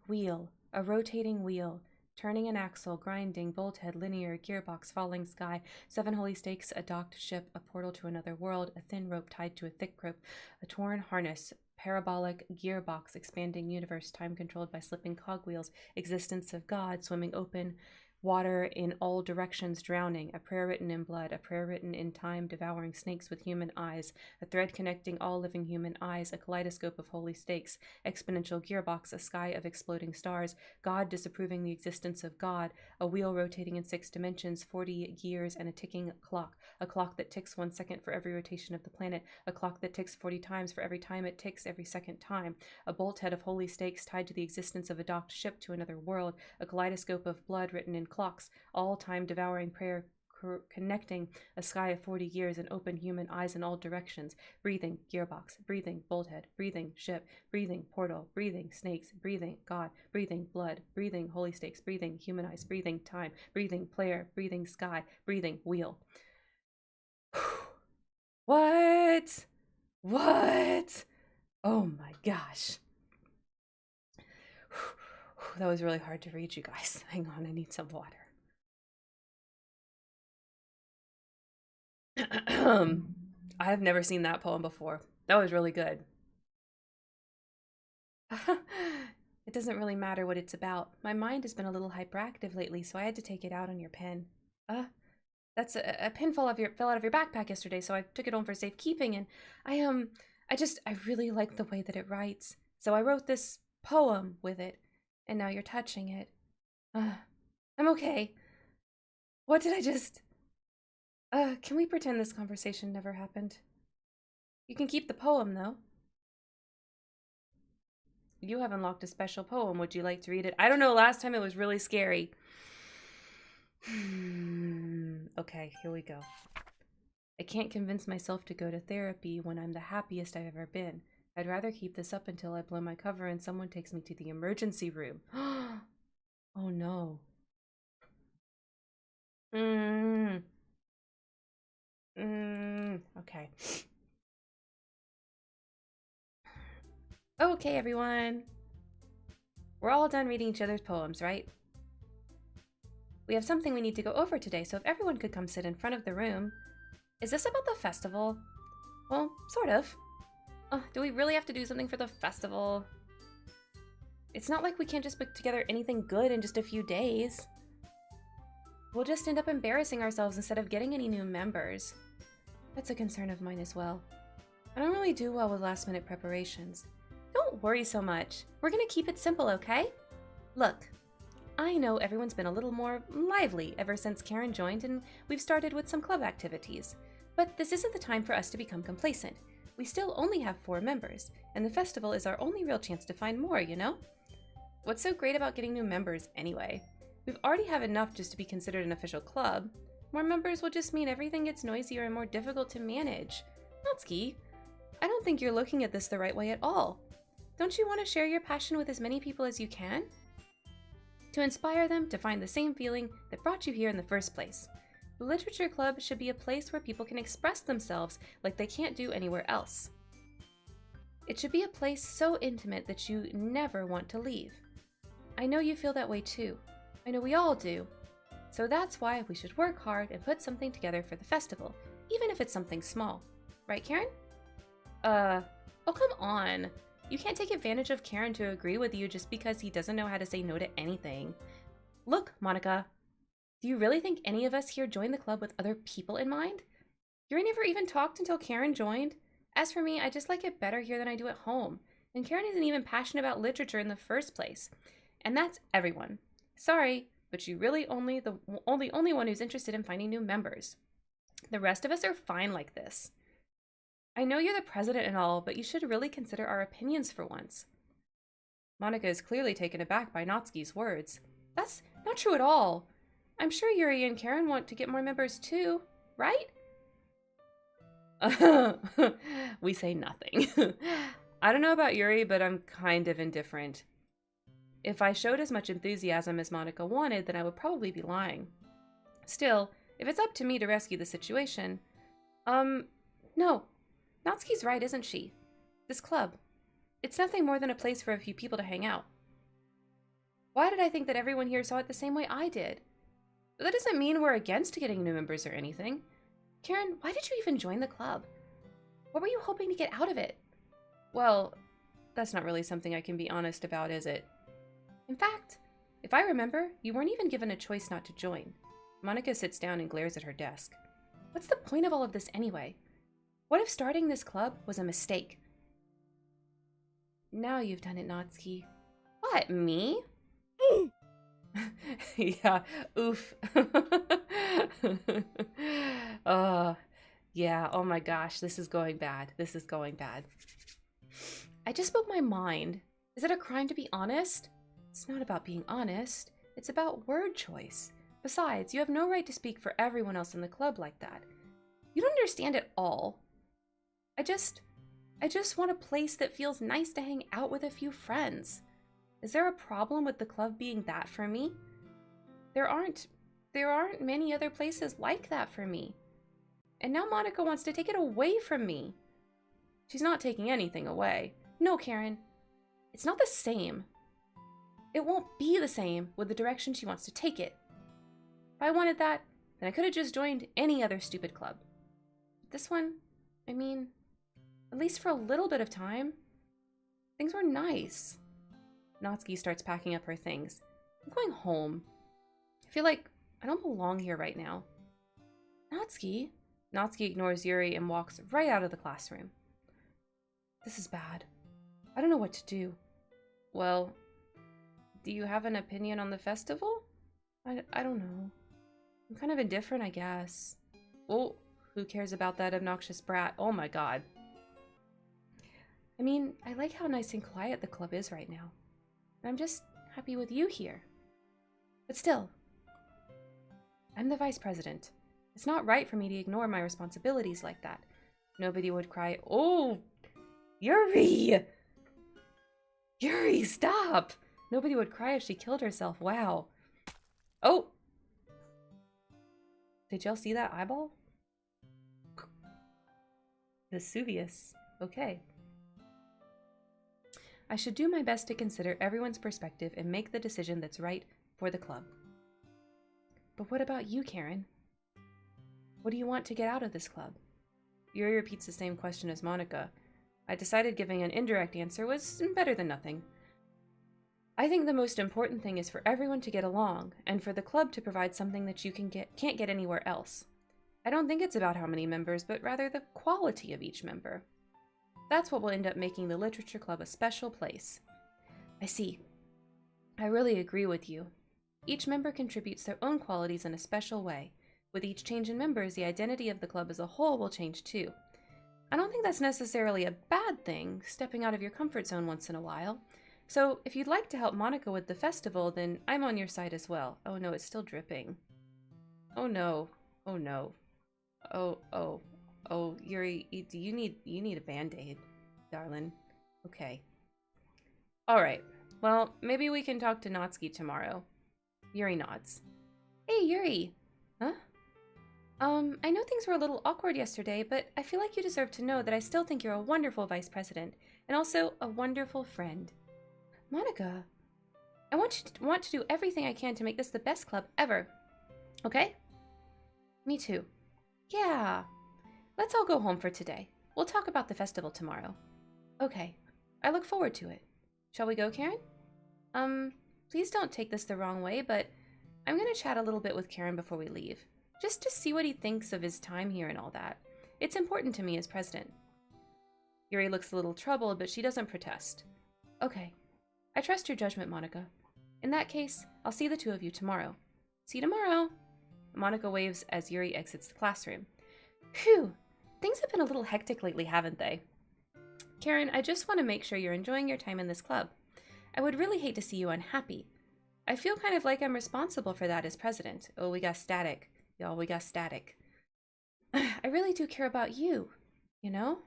Wheel. A rotating wheel. Turning an axle, grinding, bolt head, linear, gearbox, falling sky, 7 holy stakes, a docked ship, a portal to another world, a thin rope tied to a thick rope, a torn harness, parabolic gearbox, expanding universe, time controlled by slipping cogwheels, existence of God, swimming open, water in all directions, drowning, a prayer written in blood, a prayer written in time, devouring snakes with human eyes, a thread connecting all living human eyes, a kaleidoscope of holy stakes, exponential gearbox, a sky of exploding stars, God disapproving the existence of God, a wheel rotating in 6 dimensions, 40 gears, and a ticking clock, a clock that ticks 1 second for every rotation of the planet, a clock that ticks 40 times for every time it ticks every second time, a bolt head of holy stakes tied to the existence of a docked ship to another world, a kaleidoscope of blood written in clocks, all time devouring prayer connecting a sky of 40 years and open human eyes in all directions. Breathing gearbox, breathing bolthead, breathing ship, breathing portal, breathing snakes, breathing God, breathing blood, breathing holy stakes, breathing human eyes, breathing time, breathing player, breathing sky, breathing wheel. What? What? Oh my gosh. That was really hard to read, you guys. Hang on, I need some water. I've never seen that poem before. That was really good. It doesn't really matter what it's about. My mind has been a little hyperactive lately, so I had to take it out on your pen. That's a pin fell out of your backpack yesterday, so I took it home for safekeeping, and I really like the way that it writes. So I wrote this poem with it, and now you're touching it. I'm okay. What did I just... can we pretend this conversation never happened? You can keep the poem, though. You have unlocked a special poem. Would you like to read it? I don't know, last time it was really scary. Okay, here we go. I can't convince myself to go to therapy when I'm the happiest I've ever been. I'd rather keep this up until I blow my cover and someone takes me to the emergency room. Oh no. Okay. Okay, everyone. We're all done reading each other's poems, right? We have something we need to go over today, so if everyone could come sit in front of the room. Is this about the festival? Well, sort of. Do we really have to do something for the festival? It's not like we can't just put together anything good in just a few days. We'll just end up embarrassing ourselves instead of getting any new members. That's a concern of mine as well. I don't really do well with last-minute preparations. Don't worry so much. We're gonna keep it simple, okay? Look, I know everyone's been a little more lively ever since Karen joined, and we've started with some club activities. But this isn't the time for us to become complacent. We still only have 4 members, and the festival is our only real chance to find more, you know? What's so great about getting new members anyway? We've already have enough just to be considered an official club. More members will just mean everything gets noisier and more difficult to manage. Natsuki, I don't think you're looking at this the right way at all. Don't you want to share your passion with as many people as you can? To inspire them to find the same feeling that brought you here in the first place. The Literature Club should be a place where people can express themselves like they can't do anywhere else. It should be a place so intimate that you never want to leave. I know you feel that way too. I know we all do. So that's why we should work hard and put something together for the festival, even if it's something small. Right, Karen? Oh, come on. You can't take advantage of Karen to agree with you just because he doesn't know how to say no to anything. Look, Monica, do you really think any of us here joined the club with other people in mind? Yuri never even talked until Karen joined. As for me, I just like it better here than I do at home. And Karen isn't even passionate about literature in the first place. And that's everyone. Sorry, but you're really only the only one who's interested in finding new members. The rest of us are fine like this. I know you're the president and all, but you should really consider our opinions for once. Monica is clearly taken aback by Natsuki's words. That's not true at all. I'm sure Yuri and Karen want to get more members too, right? We say nothing. I don't know about Yuri, but I'm kind of indifferent. If I showed as much enthusiasm as Monica wanted, then I would probably be lying. Still, if it's up to me to rescue the situation... No. Natsuki's right, isn't she? This club. It's nothing more than a place for a few people to hang out. Why did I think that everyone here saw it the same way I did? But that doesn't mean we're against getting new members or anything. Karen, why did you even join the club? What were you hoping to get out of it? Well, that's not really something I can be honest about, is it? In fact, if I remember, you weren't even given a choice not to join. Monica sits down and glares at her desk. What's the point of all of this anyway? What if starting this club was a mistake? Now you've done it, Natsuki. What, me? Yeah, oof. Yeah, oh my gosh, this is going bad. This is going bad. I just spoke my mind. Is it a crime to be honest? It's not about being honest. It's about word choice. Besides, you have no right to speak for everyone else in the club like that. You don't understand at all. I just want a place that feels nice to hang out with a few friends. Is there a problem with the club being that for me? There aren't many other places like that for me. And now Monica wants to take it away from me. She's not taking anything away. No, Karen. It's not the same. It won't be the same with the direction she wants to take it. If I wanted that, then I could have just joined any other stupid club. This one, I mean, at least for a little bit of time, things were nice. Natsuki starts packing up her things. I'm going home. I feel like I don't belong here right now. Natsuki? Natsuki ignores Yuri and walks right out of the classroom. This is bad. I don't know what to do. Well, do you have an opinion on the festival? I don't know. I'm kind of indifferent, I guess. Oh, who cares about that obnoxious brat? Oh my god. I mean, I like how nice and quiet the club is right now. And I'm just happy with you here. But still, I'm the vice president. It's not right for me to ignore my responsibilities like that. Nobody would cry, "Oh, Yuri! Yuri, stop!" Nobody would cry if she killed herself. Wow. Oh! Did y'all see that eyeball? Vesuvius. Okay. I should do my best to consider everyone's perspective and make the decision that's right for the club. But what about you, Karen? What do you want to get out of this club? Yuri repeats the same question as Monica. I decided giving an indirect answer was better than nothing. I think the most important thing is for everyone to get along, and for the club to provide something that you can't get anywhere else. I don't think it's about how many members, but rather the quality of each member. That's what will end up making the Literature Club a special place. I see. I really agree with you. Each member contributes their own qualities in a special way. With each change in members, the identity of the club as a whole will change too. I don't think that's necessarily a bad thing, stepping out of your comfort zone once in a while. So, if you'd like to help Monica with the festival, then I'm on your side as well. Oh no, it's still dripping. Oh no. Oh no. Oh, Yuri, you need a band-aid, darling. Okay. Alright. Well, maybe we can talk to Natsuki tomorrow. Yuri nods. Hey, Yuri! Huh? I know things were a little awkward yesterday, but I feel like you deserve to know that I still think you're a wonderful vice president, and also a wonderful friend. Monica, I want to do everything I can to make this the best club ever. Okay? Me too. Yeah. Let's all go home for today. We'll talk about the festival tomorrow. Okay. I look forward to it. Shall we go, Karen? Please don't take this the wrong way, but I'm gonna chat a little bit with Karen before we leave. Just to see what he thinks of his time here and all that. It's important to me as president. Yuri looks a little troubled, but she doesn't protest. Okay. I trust your judgment, Monica. In that case, I'll see the two of you tomorrow. See you tomorrow! Monica waves as Yuri exits the classroom. Phew! Things have been a little hectic lately, haven't they? Karen, I just want to make sure you're enjoying your time in this club. I would really hate to see you unhappy. I feel kind of like I'm responsible for that as president. Oh, we got static. Y'all, we got static. I really do care about you, you know?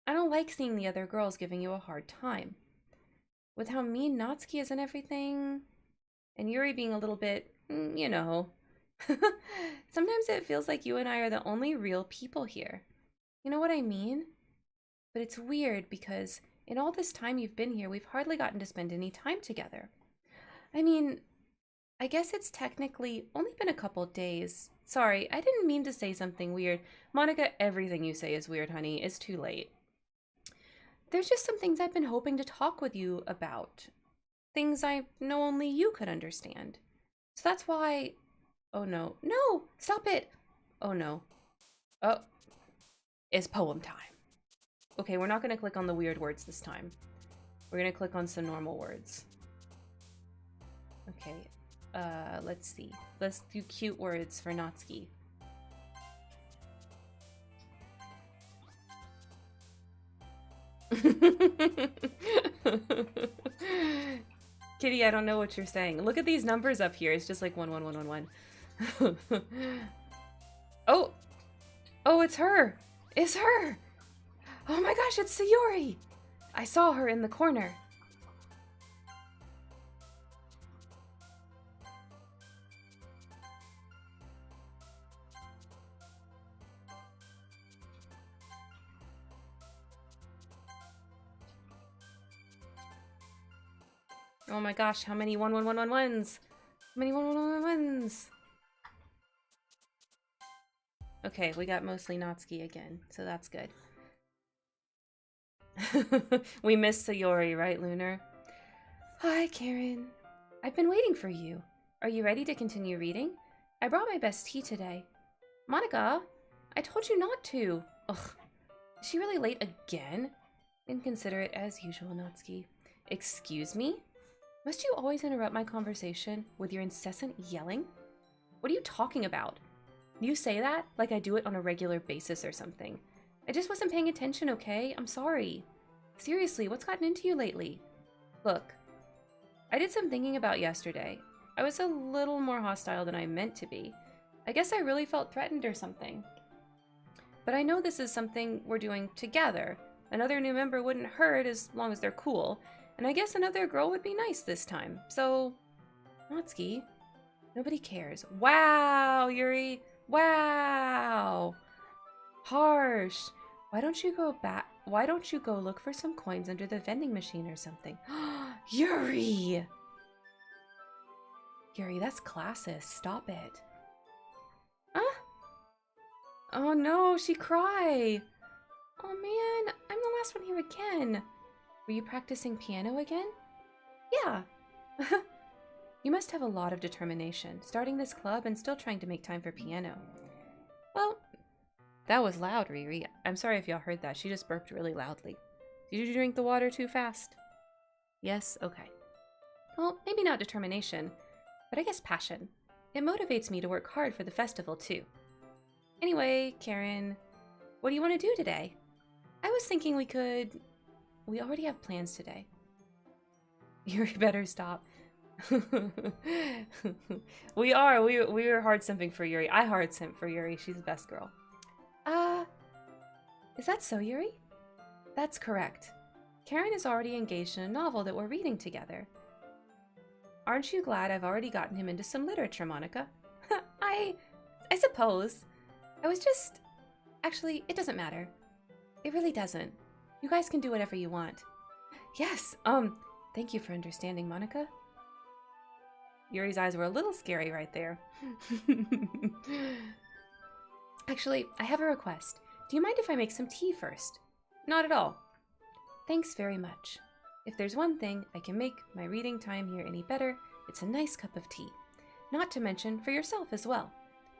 I don't like seeing the other girls giving you a hard time. With how mean Natsuki is and everything, and Yuri being a little bit, you know. Sometimes it feels like you and I are the only real people here. You know what I mean? But it's weird because in all this time you've been here, we've hardly gotten to spend any time together. I mean, I guess it's technically only been a couple days. Sorry, I didn't mean to say something weird. Monica, everything you say is weird, honey. It's too late. There's just some things I've been hoping to talk with you about. Things I know only you could understand. So that's why... Oh no. No! Stop it! Oh no. Oh. It's poem time. Okay, we're not going to click on the weird words this time. We're going to click on some normal words. Okay. Let's see. Let's do cute words for Natsuki. Kitty, I don't know what you're saying. Look at these numbers up here. It's just like 1, 1, 1, 1, 1. Oh! Oh, it's her! It's her! Oh my gosh, it's Sayori! I saw her in the corner. Oh my gosh, how many 1, 1, 1, 1, 1s? How many 1, 1, 1, 1, 1s? Okay, we got mostly Natsuki again, so that's good. We missed Sayori, right, Lunar? Hi, Karen. I've been waiting for you. Are you ready to continue reading? I brought my best tea today. Monica, I told you not to. Ugh, is she really late again? Inconsiderate as usual, Natsuki. Excuse me? Must you always interrupt my conversation with your incessant yelling? What are you talking about? You say that like I do it on a regular basis or something. I just wasn't paying attention, okay? I'm sorry. Seriously, what's gotten into you lately? Look, I did some thinking about yesterday. I was a little more hostile than I meant to be. I guess I really felt threatened or something. But I know this is something we're doing together. Another new member wouldn't hurt as long as they're cool. And I guess another girl would be nice this time. So, Natsuki, nobody cares. Wow, Yuri. Wow. Harsh. Why don't you go back? Why don't you go look for some coins under the vending machine or something? Yuri! Yuri, that's classist. Stop it. Huh? Oh no, she cried. Oh man, I'm the last one here again. Were you practicing piano again? Yeah. You must have a lot of determination, starting this club and still trying to make time for piano. Well, that was loud, Riri. I'm sorry if y'all heard that. She just burped really loudly. Did you drink the water too fast? Yes? Okay. Well, maybe not determination, but I guess passion. It motivates me to work hard for the festival, too. Anyway, Karen, what do you want to do today? I was thinking we already have plans today. You better stop. We are hard simping for Yuri. I hard simp for Yuri. She's the best girl. Is that so, Yuri? That's correct. Karen is already engaged in a novel that we're reading together. Aren't you glad I've already gotten him into some literature, Monica? I suppose. I was just... Actually, it doesn't matter. It really doesn't. You guys can do whatever you want. Yes, thank you for understanding, Monica. Yuri's eyes were a little scary right there. Actually, I have a request. Do you mind if I make some tea first? Not at all. Thanks very much. If there's one thing I can make my reading time here any better, it's a nice cup of tea. Not to mention for yourself as well.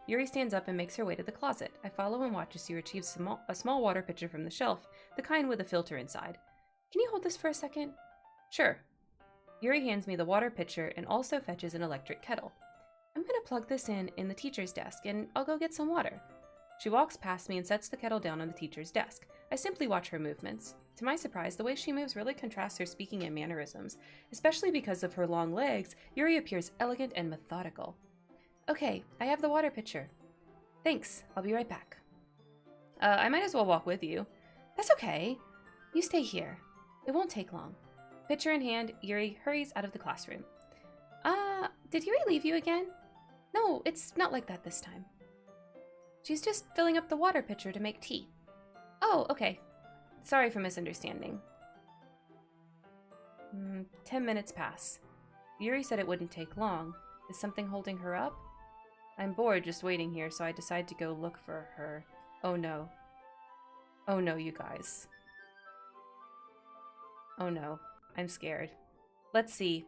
Yuri stands up and makes her way to the closet. I follow and watch as she retrieves a small water pitcher from the shelf, the kind with a filter inside. Can you hold this for a second? Sure. Yuri hands me the water pitcher and also fetches an electric kettle. I'm gonna plug this in the teacher's desk and I'll go get some water. She walks past me and sets the kettle down on the teacher's desk. I simply watch her movements. To my surprise, the way she moves really contrasts her speaking and mannerisms. Especially because of her long legs, Yuri appears elegant and methodical. Okay, I have the water pitcher. Thanks, I'll be right back. I might as well walk with you. That's okay. You stay here. It won't take long. Pitcher in hand, Yuri hurries out of the classroom. Did Yuri leave you again? No, it's not like that this time. She's just filling up the water pitcher to make tea. Oh, okay. Sorry for misunderstanding. 10 minutes pass. Yuri said it wouldn't take long. Is something holding her up? I'm bored just waiting here, so I decide to go look for her. Oh no. Oh no, you guys. Oh no. I'm scared. Let's see.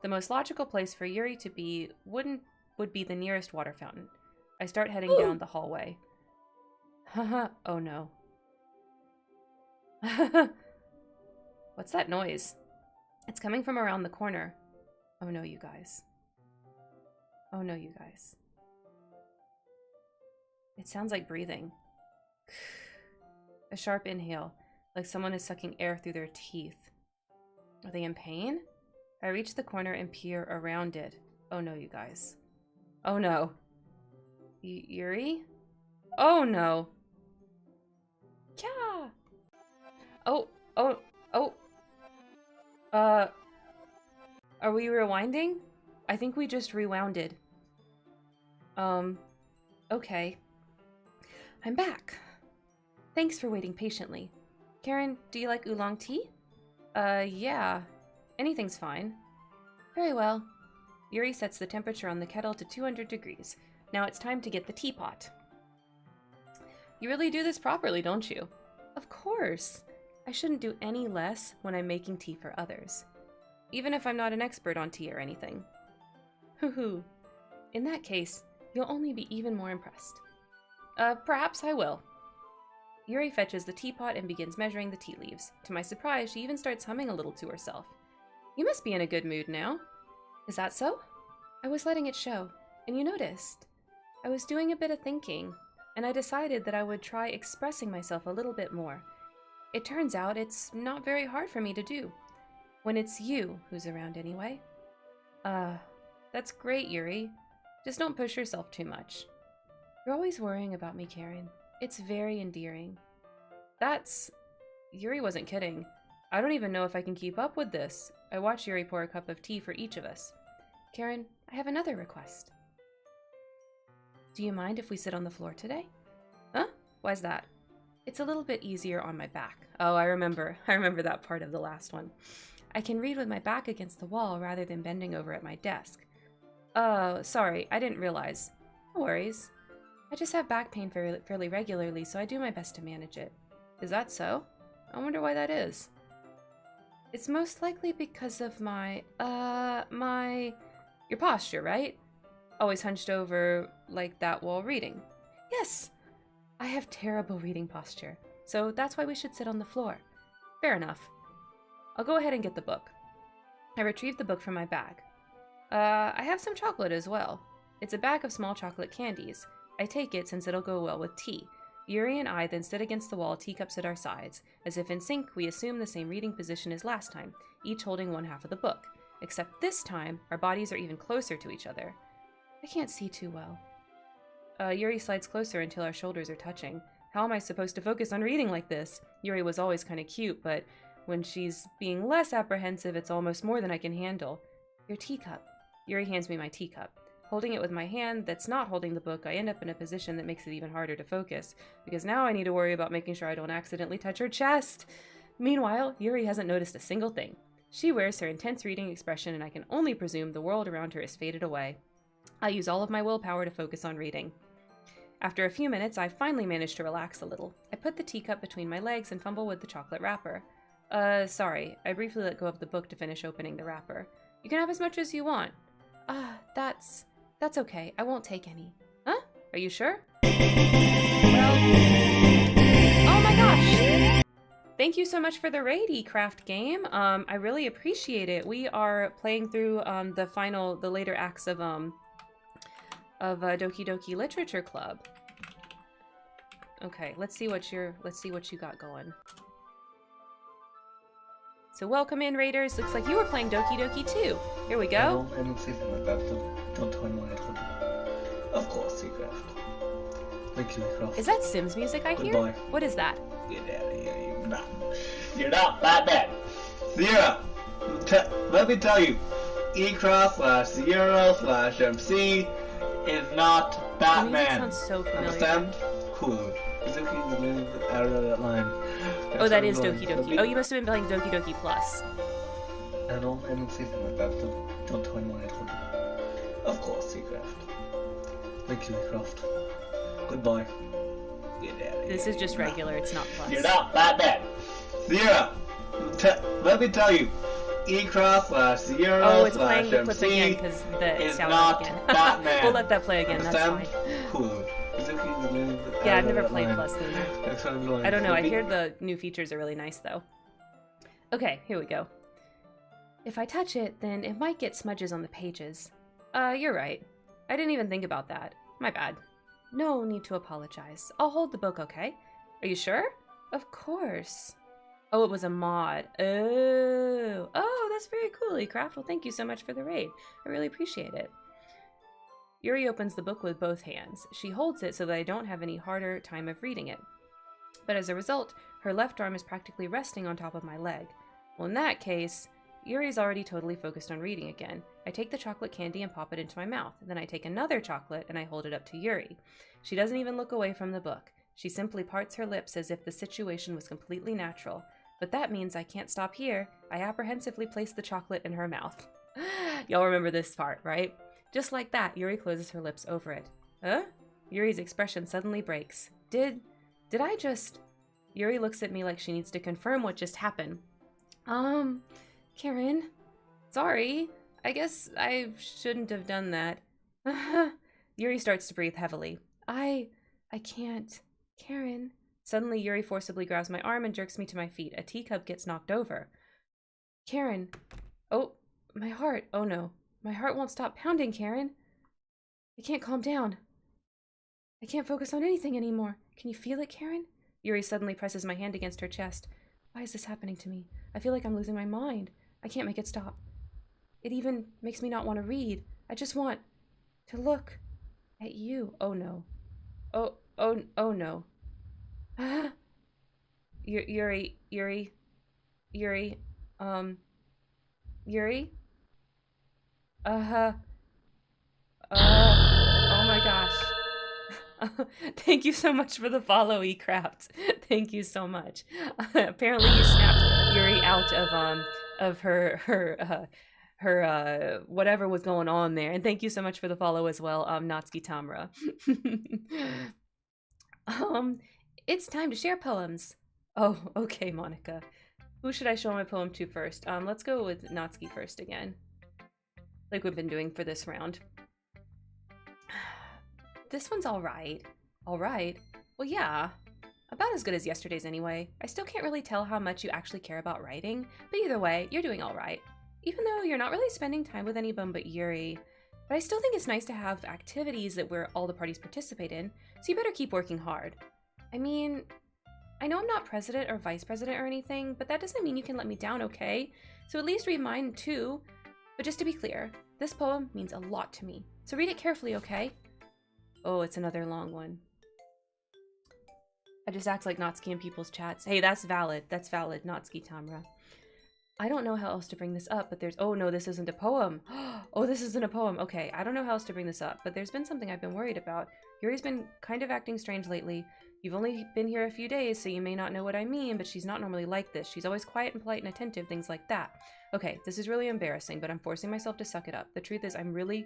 The most logical place for Yuri to be would be the nearest water fountain. I start heading down the hallway. Haha, oh no. What's that noise? It's coming from around the corner. Oh no, you guys. Oh no, you guys. It sounds like breathing. A sharp inhale, like someone is sucking air through their teeth. Are they in pain? I reach the corner and peer around it. Oh no, you guys. Oh no. Yuri? Oh no. Yeah. Oh, oh, oh. Are we rewinding? I think we just rewounded. Okay. I'm back. Thanks for waiting patiently. Karen, do you like oolong tea? Yeah. Anything's fine. Very well. Yuri sets the temperature on the kettle to 200 degrees. Now it's time to get the teapot. You really do this properly, don't you? Of course. I shouldn't do any less when I'm making tea for others. Even if I'm not an expert on tea or anything. Hoo-hoo. In that case, you'll only be even more impressed. Perhaps I will. Yuri fetches the teapot and begins measuring the tea leaves. To my surprise, she even starts humming a little to herself. You must be in a good mood now. Is that so? I was letting it show, and you noticed. I was doing a bit of thinking, and I decided that I would try expressing myself a little bit more. It turns out it's not very hard for me to do. When it's you who's around anyway. That's great, Yuri. Just don't push yourself too much. You're always worrying about me, Karen. It's very endearing. Yuri wasn't kidding. I don't even know if I can keep up with this. I watched Yuri pour a cup of tea for each of us. Karen, I have another request. Do you mind if we sit on the floor today? Huh? Why's that? It's a little bit easier on my back. Oh, I remember that part of the last one. I can read with my back against the wall rather than bending over at my desk. Sorry, I didn't realize. No worries. I just have back pain fairly regularly, so I do my best to manage it. Is that so? I wonder why that is. It's most likely because of your posture, right? Always hunched over like that while reading. Yes! I have terrible reading posture, so that's why we should sit on the floor. Fair enough. I'll go ahead and get the book. I retrieve the book from my bag. I have some chocolate as well. It's a bag of small chocolate candies. I take it since it'll go well with tea. Yuri and I then sit against the wall, teacups at our sides. As if in sync, we assume the same reading position as last time, each holding one half of the book. Except this time, our bodies are even closer to each other. I can't see too well. Yuri slides closer until our shoulders are touching. How am I supposed to focus on reading like this? Yuri was always kind of cute, but when she's being less apprehensive, it's almost more than I can handle. Your teacup. Yuri hands me my teacup. Holding it with my hand that's not holding the book, I end up in a position that makes it even harder to focus, because now I need to worry about making sure I don't accidentally touch her chest. Meanwhile, Yuri hasn't noticed a single thing. She wears her intense reading expression, and I can only presume the world around her is faded away. I use all of my willpower to focus on reading. After a few minutes, I finally manage to relax a little. I put the teacup between my legs and fumble with the chocolate wrapper. Sorry, I briefly let go of the book to finish opening the wrapper. You can have as much as you want. That's okay. I won't take any. Huh? Are you sure? Well... Oh my gosh! Thank you so much for the raid, eCraft game. I really appreciate it. We are playing through the later acts of Doki Doki Literature Club. Okay, let's see what you got going. So welcome in, raiders. Looks like you were playing Doki Doki too. Here we go.
I don't say something like that. Don't tell anyone I told you. Of course, eCraft. Thank you, eCraft.
Is that Sims music I hear?
Goodbye.
What is that?
Get out of here, you're not Batman. Zero. Let me tell you, eCraft/Zero/MC is not Batman.
That sounds so familiar.
Understand? Cool. Doki is out of that line.
Oh, that is Doki Doki. Oh, you must have been playing Doki Doki Plus.
I don't say something like that. Don't tell anyone I told you. Of course, eCraft. Thank you, eCraft. Goodbye. Get out of here.
This is just regular, it's not Plus.
You're not Batman. Zero. Let me tell you, eCraft/Zero/MC
Oh, it's playing the clip again because the
is
sound
not
again.
Batman.
We'll let that play again,
Understand?
that's fine.
Cool.
Yeah, I've never played Plus either. I don't know, I hear the new features are really nice though. Okay, here we go. If I touch it, then it might get smudges on the pages. You're right. I didn't even think about that. My bad. No need to apologize. I'll hold the book, okay? Are you sure? Of course. Oh, it was a mod. Oh. Oh, that's very cool, eCraft. Well, thank you so much for the raid. I really appreciate it. Yuri opens the book with both hands. She holds it so that I don't have any harder time of reading it. But as a result, her left arm is practically resting on top of my leg. Well, in that case, Yuri's already totally focused on reading again. I take the chocolate candy and pop it into my mouth. Then I take another chocolate and I hold it up to Yuri. She doesn't even look away from the book. She simply parts her lips as if the situation was completely natural. But that means I can't stop here. I apprehensively place the chocolate in her mouth. Y'all remember this part, right? Just like that, Yuri closes her lips over it. Huh? Yuri's expression suddenly breaks. Did I just... Yuri looks at me like she needs to confirm what just happened. Karen, sorry. I guess I shouldn't have done that. Yuri starts to breathe heavily. I can't. Karen. Suddenly, Yuri forcibly grabs my arm and jerks me to my feet. A teacup gets knocked over. Karen. Oh, my heart. Oh no. My heart won't stop pounding, Karen. I can't calm down. I can't focus on anything anymore. Can you feel it, Karen? Yuri suddenly presses my hand against her chest. Why is this happening to me? I feel like I'm losing my mind. I can't make it stop. It even makes me not want to read. I just want to look at you. Oh no. Oh no. Yuri. Yuri. Oh my gosh. Thank you so much for the follow, eCraft. Thank you so much. Apparently you snapped Yuri out of her whatever was going on there. And thank you so much for the follow as well, Natsuki Tamra. It's time to share poems. Oh, okay, Monica. Who should I show my poem to first? Let's go with Natsuki first again. Like we've been doing for this round. This one's alright. Alright? Well, yeah. About as good as yesterday's anyway. I still can't really tell how much you actually care about writing, but either way, you're doing alright. Even though you're not really spending time with anyone but Yuri. But I still think it's nice to have activities that where all the parties participate in, so you better keep working hard. I mean, I know I'm not president or vice president or anything, but that doesn't mean you can let me down, okay? So at least read mine too. But just to be clear, this poem means a lot to me, so read it carefully, okay? Oh, it's another long one. I just act like Natsuki in people's chats. Hey, that's valid. That's valid, Natsuki Tamra. I don't know how else to bring this up, but there's... Oh, no, this isn't a poem. Oh, this isn't a poem. Okay, I don't know how else to bring this up, but there's been something I've been worried about. Yuri's been kind of acting strange lately. You've only been here a few days, so you may not know what I mean, but she's not normally like this. She's always quiet and polite and attentive, things like that. Okay, this is really embarrassing, but I'm forcing myself to suck it up. The truth is, I'm really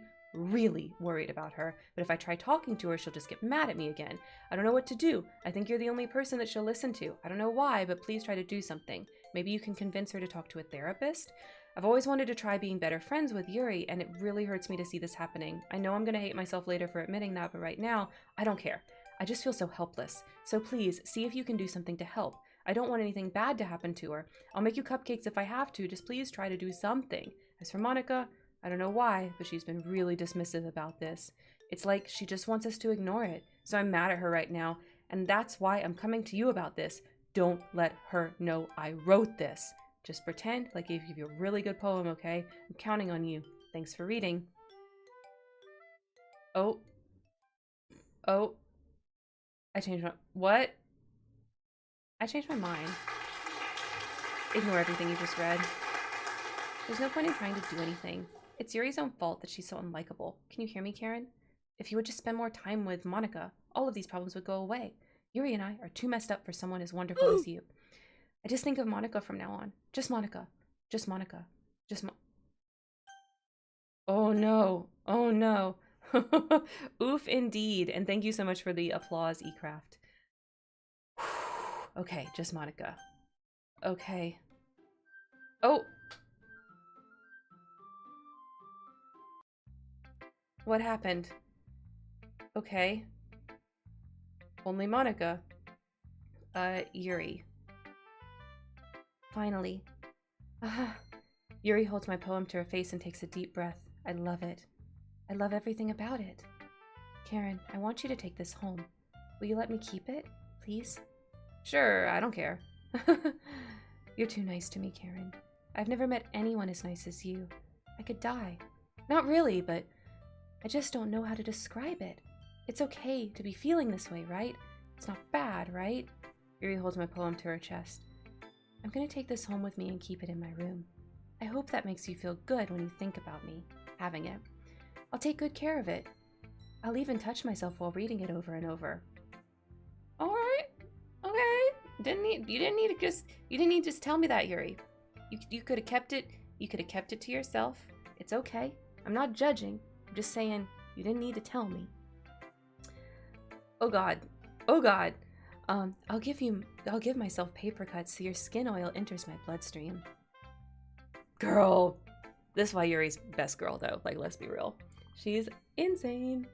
worried about her, but if I try talking to her, she'll just get mad at me again. I don't know what to do. I think you're the only person that she'll listen to. I don't know why, but please try to do something. Maybe you can convince her to talk to a therapist? I've always wanted to try being better friends with Yuri, and it really hurts me to see this happening. I know I'm gonna hate myself later for admitting that, but right now, I don't care. I just feel so helpless. So please, see if you can do something to help. I don't want anything bad to happen to her. I'll make you cupcakes if I have to. Just please try to do something. As for Monica, I don't know why, but she's been really dismissive about this. It's like she just wants us to ignore it. So I'm mad at her right now, and that's why I'm coming to you about this. Don't let her know I wrote this. Just pretend like I gave you a really good poem, okay? I'm counting on you. Thanks for reading. Oh. I changed my... What? I changed my mind. Ignore everything you just read. There's no point in trying to do anything. It's Yuri's own fault that she's so unlikable. Can you hear me, Karen? If you would just spend more time with Monica, all of these problems would go away. Yuri and I are too messed up for someone as wonderful as you. I just think of Monica from now on. Just Monica. Just Monica. Oh no. Oh no. Oof indeed. And thank you so much for the applause, eCraft. Okay, just Monica. Okay. Oh! What happened? Okay. Only Monica. Yuri. Finally. Yuri holds my poem to her face and takes a deep breath. I love it. I love everything about it. Karen, I want you to take this home. Will you let me keep it, please? Sure, I don't care. You're too nice to me, Karen. I've never met anyone as nice as you. I could die. Not really, but I just don't know how to describe it. It's okay to be feeling this way, right? It's not bad, right? Yuri holds my poem to her chest. I'm gonna take this home with me and keep it in my room. I hope that makes you feel good when you think about me having it. I'll take good care of it. I'll even touch myself while reading it over and over. All right, okay. You didn't need to just tell me that, Yuri. You could have kept it. You could have kept it to yourself. It's okay. I'm not judging. I'm just saying you didn't need to tell me. Oh God. Oh God. I'll give myself paper cuts so your skin oil enters my bloodstream. Girl. This is why Yuri's best girl, though. Like, let's be real. She's insane.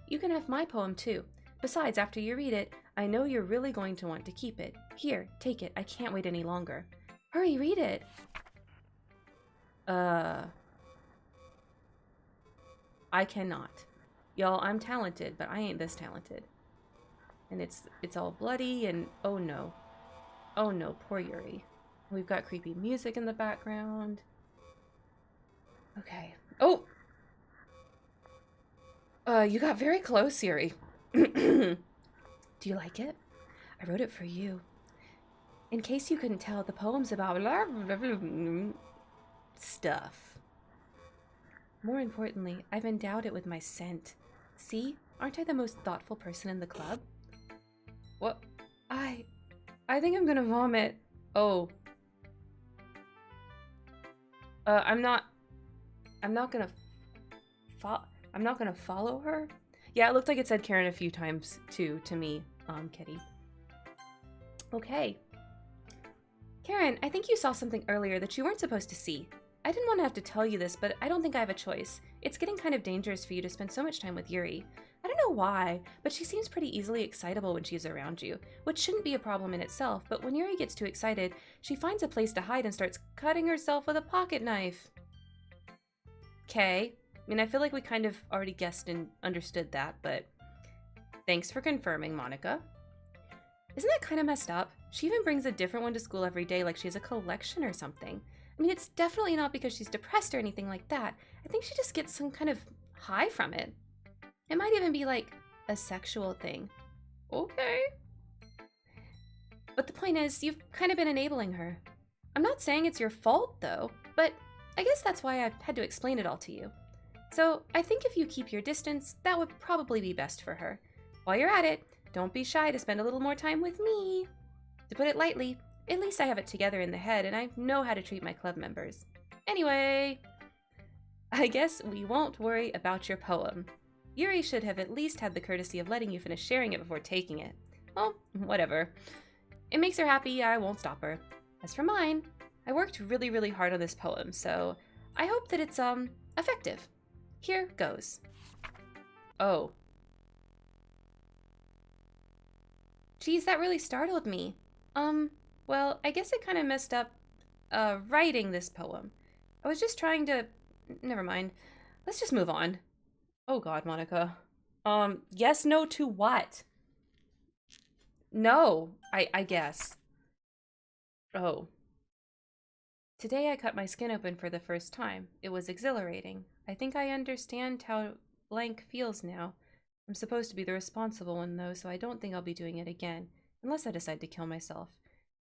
You can have my poem, too. Besides, after you read it, I know you're really going to want to keep it. Here, take it. I can't wait any longer. Hurry, read it. I cannot. Y'all, I'm talented, but I ain't this talented. And it's all bloody and oh no. Oh no, poor Yuri. We've got creepy music in the background. Okay. Oh! You got very close, Yuri. Do you like it? I wrote it for you. In case you couldn't tell, the poem's about blah, blah, blah, blah, stuff. More importantly, I've endowed it with my scent. See? Aren't I the most thoughtful person in the club? What? I think I'm gonna vomit. Oh. I'm not gonna follow her. Yeah, it looked like it said Karen a few times too to me, Kitty. Okay. Karen, I think you saw something earlier that you weren't supposed to see. I didn't want to have to tell you this, but I don't think I have a choice. It's getting kind of dangerous for you to spend so much time with Yuri. I don't know why, but she seems pretty easily excitable when she's around you, which shouldn't be a problem in itself, but when Yuri gets too excited, she finds a place to hide and starts cutting herself with a pocket knife. Okay. I mean, I feel like we kind of already guessed and understood that, but thanks for confirming, Monica. Isn't that kind of messed up? She even brings a different one to school every day like she has a collection or something. I mean, it's definitely not because she's depressed or anything like that. I think she just gets some kind of high from it. It might even be like a sexual thing. Okay. But the point is, you've kind of been enabling her. I'm not saying it's your fault, though, but I guess that's why I had to explain it all to you. So I think if you keep your distance, that would probably be best for her. While you're at it, don't be shy to spend a little more time with me. To put it lightly, at least I have it together in the head and I know how to treat my club members. Anyway, I guess we won't worry about your poem. Yuri should have at least had the courtesy of letting you finish sharing it before taking it. Well, whatever. It makes her happy, I won't stop her. As for mine, I worked really, really hard on this poem, so I hope that it's, effective. Here goes. Oh. Geez, that really startled me. Well, I guess it kind of messed up, writing this poem. I was just trying to... Never mind. Let's just move on. Oh God, Monica. Yes, no to what? No, I guess. Oh. Today I cut my skin open for the first time. It was exhilarating. I think I understand how blank feels now. I'm supposed to be the responsible one though, so I don't think I'll be doing it again, unless I decide to kill myself.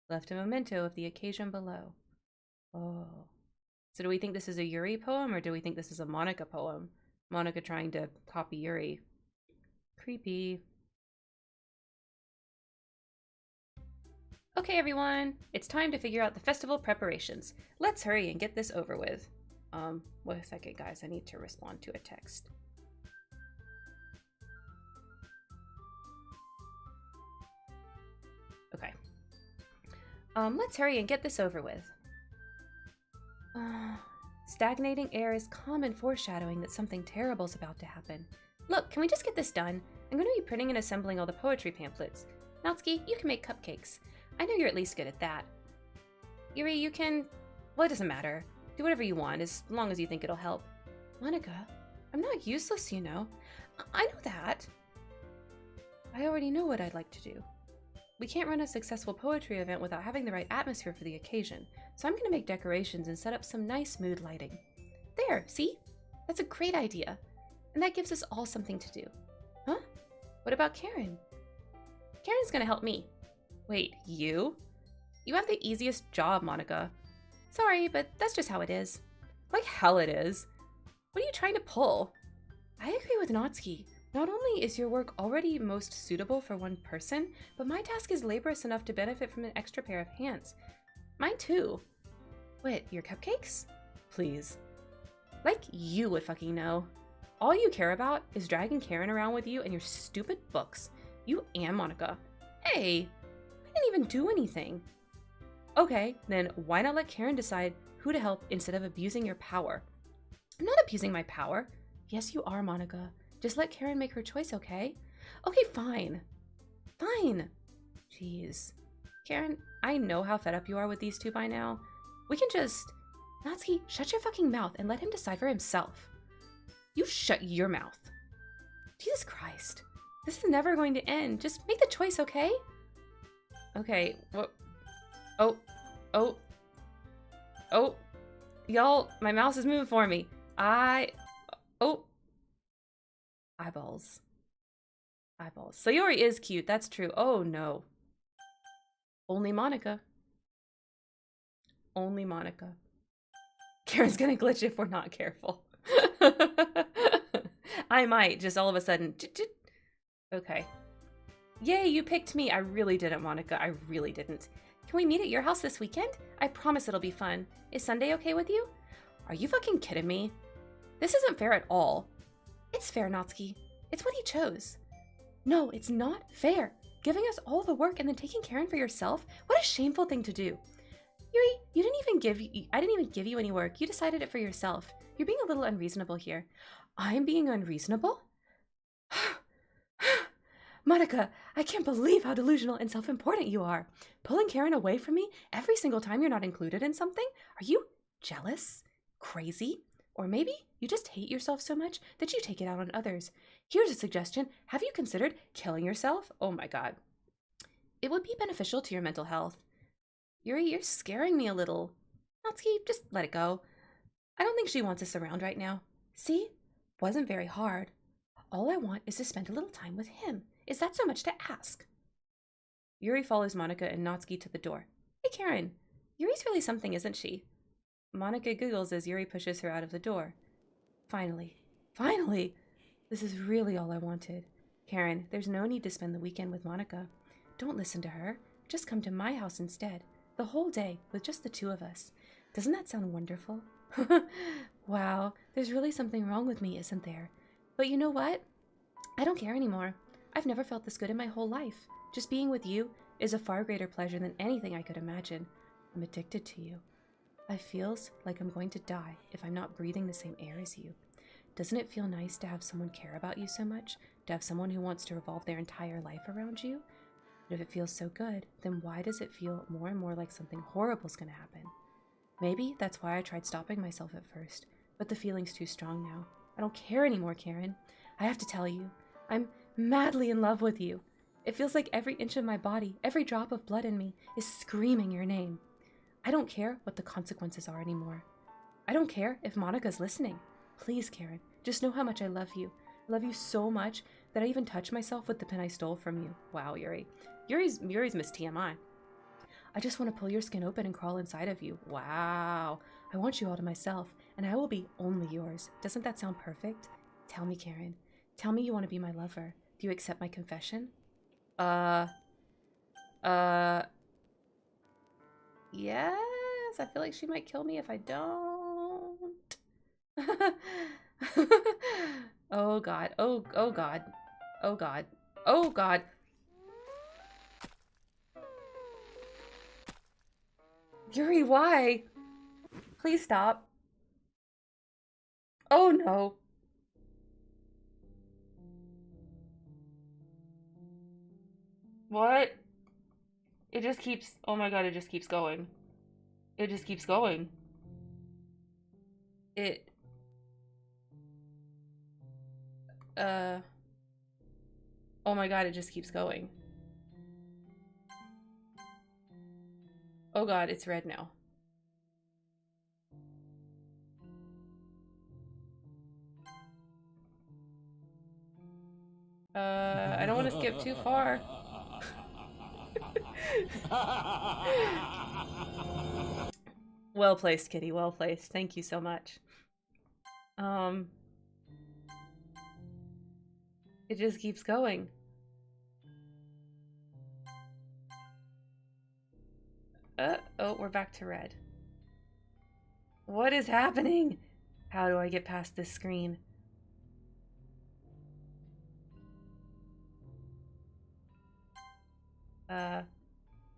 Left a memento of the occasion below. Oh. So do we think this is a Yuri poem, or do we think this is a Monica poem? Monica trying to copy Yuri. Creepy. Okay, everyone. It's time to figure out the festival preparations. Let's hurry and get this over with. Wait a second, guys. I need to respond to a text. Okay. Let's hurry and get this over with. Stagnating air is common foreshadowing that something terrible is about to happen. Look, can we just get this done? I'm going to be printing and assembling all the poetry pamphlets. Natsuki, you can make cupcakes. I know you're at least good at that. Yuri, you can... Well, it doesn't matter. Do whatever you want, as long as you think it'll help. Monica, I'm not useless, you know. I know that. I already know what I'd like to do. We can't run a successful poetry event without having the right atmosphere for the occasion, so I'm gonna make decorations and set up some nice mood lighting. There, see? That's a great idea. And that gives us all something to do. Huh? What about Karen? Karen's gonna help me. Wait, you? You have the easiest job, Monica. Sorry, but that's just how it is. Like hell it is. What are you trying to pull? I agree with Natsuki. Not only is your work already most suitable for one person, but my task is laborious enough to benefit from an extra pair of hands. Mine too. What, your cupcakes? Please. Like you would fucking know. All you care about is dragging Karen around with you and your stupid books. You and Monica. Hey, I didn't even do anything. Okay, then why not let Karen decide who to help instead of abusing your power? I'm not abusing my power. Yes, you are, Monica. Just let Karen make her choice, okay? Okay, fine. Fine. Jeez. Karen, I know how fed up you are with these two by now. We can just... Natsuki, shut your fucking mouth and let him decide for himself. You shut your mouth. Jesus Christ. This is never going to end. Just make the choice, okay? Okay, what? Oh. Y'all, my mouse is moving for me. Oh. Eyeballs. So Yuri is cute, that's true. Oh no. Only Monica. Only Monica. Karen's gonna glitch if we're not careful. I might, just all of a sudden. Okay. Yay, you picked me. I really didn't, Monica. I really didn't. Can we meet at your house this weekend? I promise it'll be fun. Is Sunday okay with you? Are you fucking kidding me? This isn't fair at all. It's fair, Natsuki. It's what he chose. No, it's not fair. Giving us all the work and then taking Karen for yourself? What a shameful thing to do. Yuri, I didn't even give you any work. You decided it for yourself. You're being a little unreasonable here. I'm being unreasonable? Monica, I can't believe how delusional and self-important you are. Pulling Karen away from me every single time you're not included in something? Are you jealous? Crazy? Or maybe you just hate yourself so much that you take it out on others. Here's a suggestion. Have you considered killing yourself? Oh my god. It would be beneficial to your mental health. Yuri, you're scaring me a little. Natsuki, just let it go. I don't think she wants us around right now. See? Wasn't very hard. All I want is to spend a little time with him. Is that so much to ask? Yuri follows Monica and Natsuki to the door. Hey, Karen. Yuri's really something, isn't she? Monica giggles as Yuri pushes her out of the door. Finally. Finally! This is really all I wanted. Karen, there's no need to spend the weekend with Monica. Don't listen to her. Just come to my house instead. The whole day, with just the two of us. Doesn't that sound wonderful? Wow, there's really something wrong with me, isn't there? But you know what? I don't care anymore. I've never felt this good in my whole life. Just being with you is a far greater pleasure than anything I could imagine. I'm addicted to you. I feels like I'm going to die if I'm not breathing the same air as you. Doesn't it feel nice to have someone care about you so much? To have someone who wants to revolve their entire life around you? But if it feels so good, then why does it feel more and more like something horrible is going to happen? Maybe that's why I tried stopping myself at first, but the feeling's too strong now. I don't care anymore, Karen. I have to tell you, I'm madly in love with you. It feels like every inch of my body, every drop of blood in me, is screaming your name. I don't care what the consequences are anymore. I don't care if Monica's listening. Please, Karen, just know how much I love you. I love you so much that I even touch myself with the pen I stole from you. Wow, Yuri. Yuri's Miss TMI. I just want to pull your skin open and crawl inside of you. Wow. I want you all to myself, and I will be only yours. Doesn't that sound perfect? Tell me, Karen. Tell me you want to be my lover. Do you accept my confession? Yes. I feel like she might kill me if I don't. Oh god. Oh god. Oh god. Oh god. Yuri, why? Please stop. Oh no. What? It just keeps, oh my god, it just keeps going. It just keeps going. Oh my god, it just keeps going. Oh god, it's red now. I don't want to skip too far. Well placed, Kitty. Well placed. Thank you so much. It just keeps going. Oh, we're back to red. What is happening? How do I get past this screen?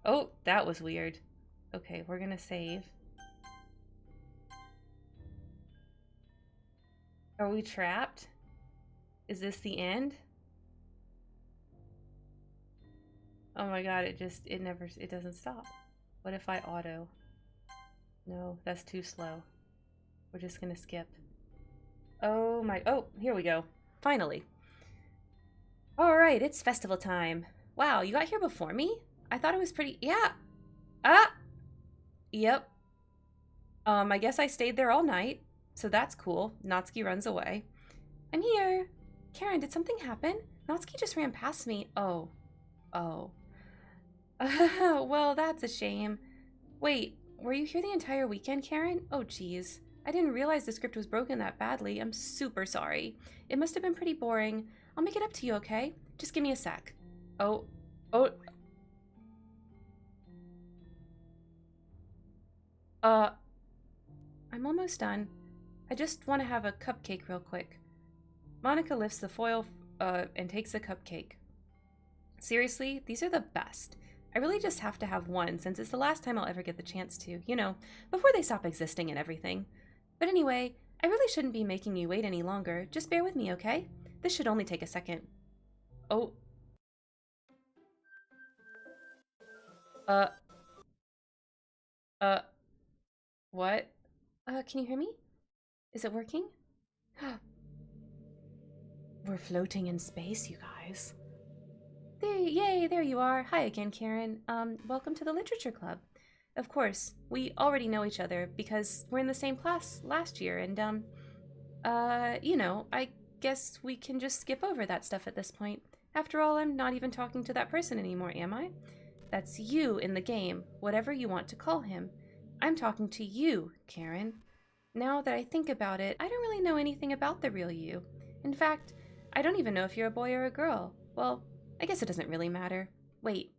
Oh, that was weird. Okay, we're gonna save. Are we trapped? Is this the end? Oh my god, it doesn't stop. What if I auto? No, that's too slow. We're just gonna skip. Oh, here we go. Finally. Alright, it's festival time. Wow, you got here before me? I thought it was pretty... Yeah! Ah! Yep. I guess I stayed there all night, so that's cool. Natsuki runs away. I'm here! Karen, did something happen? Natsuki just ran past me. Oh. Oh. Well, that's a shame. Wait, were you here the entire weekend, Karen? Oh, geez. I didn't realize the script was broken that badly. I'm super sorry. It must have been pretty boring. I'll make it up to you, okay? Just give me a sec. Oh. Oh. I'm almost done. I just want to have a cupcake real quick. Monica lifts the foil and takes a cupcake. Seriously, these are the best. I really just have to have one since it's the last time I'll ever get the chance to, you know, before they stop existing and everything. But anyway, I really shouldn't be making you wait any longer. Just bear with me, okay? This should only take a second. Oh. What? Can you hear me? Is it working? We're floating in space, you guys. Yay, there you are. Hi again, Karen. Welcome to the Literature Club. Of course, we already know each other because we're in the same class last year, and, you know, I guess we can just skip over that stuff at this point. After all, I'm not even talking to that person anymore, am I? That's you in the game, whatever you want to call him. I'm talking to you, Karen. Now that I think about it, I don't really know anything about the real you. In fact, I don't even know if you're a boy or a girl. Well, I guess it doesn't really matter. Wait,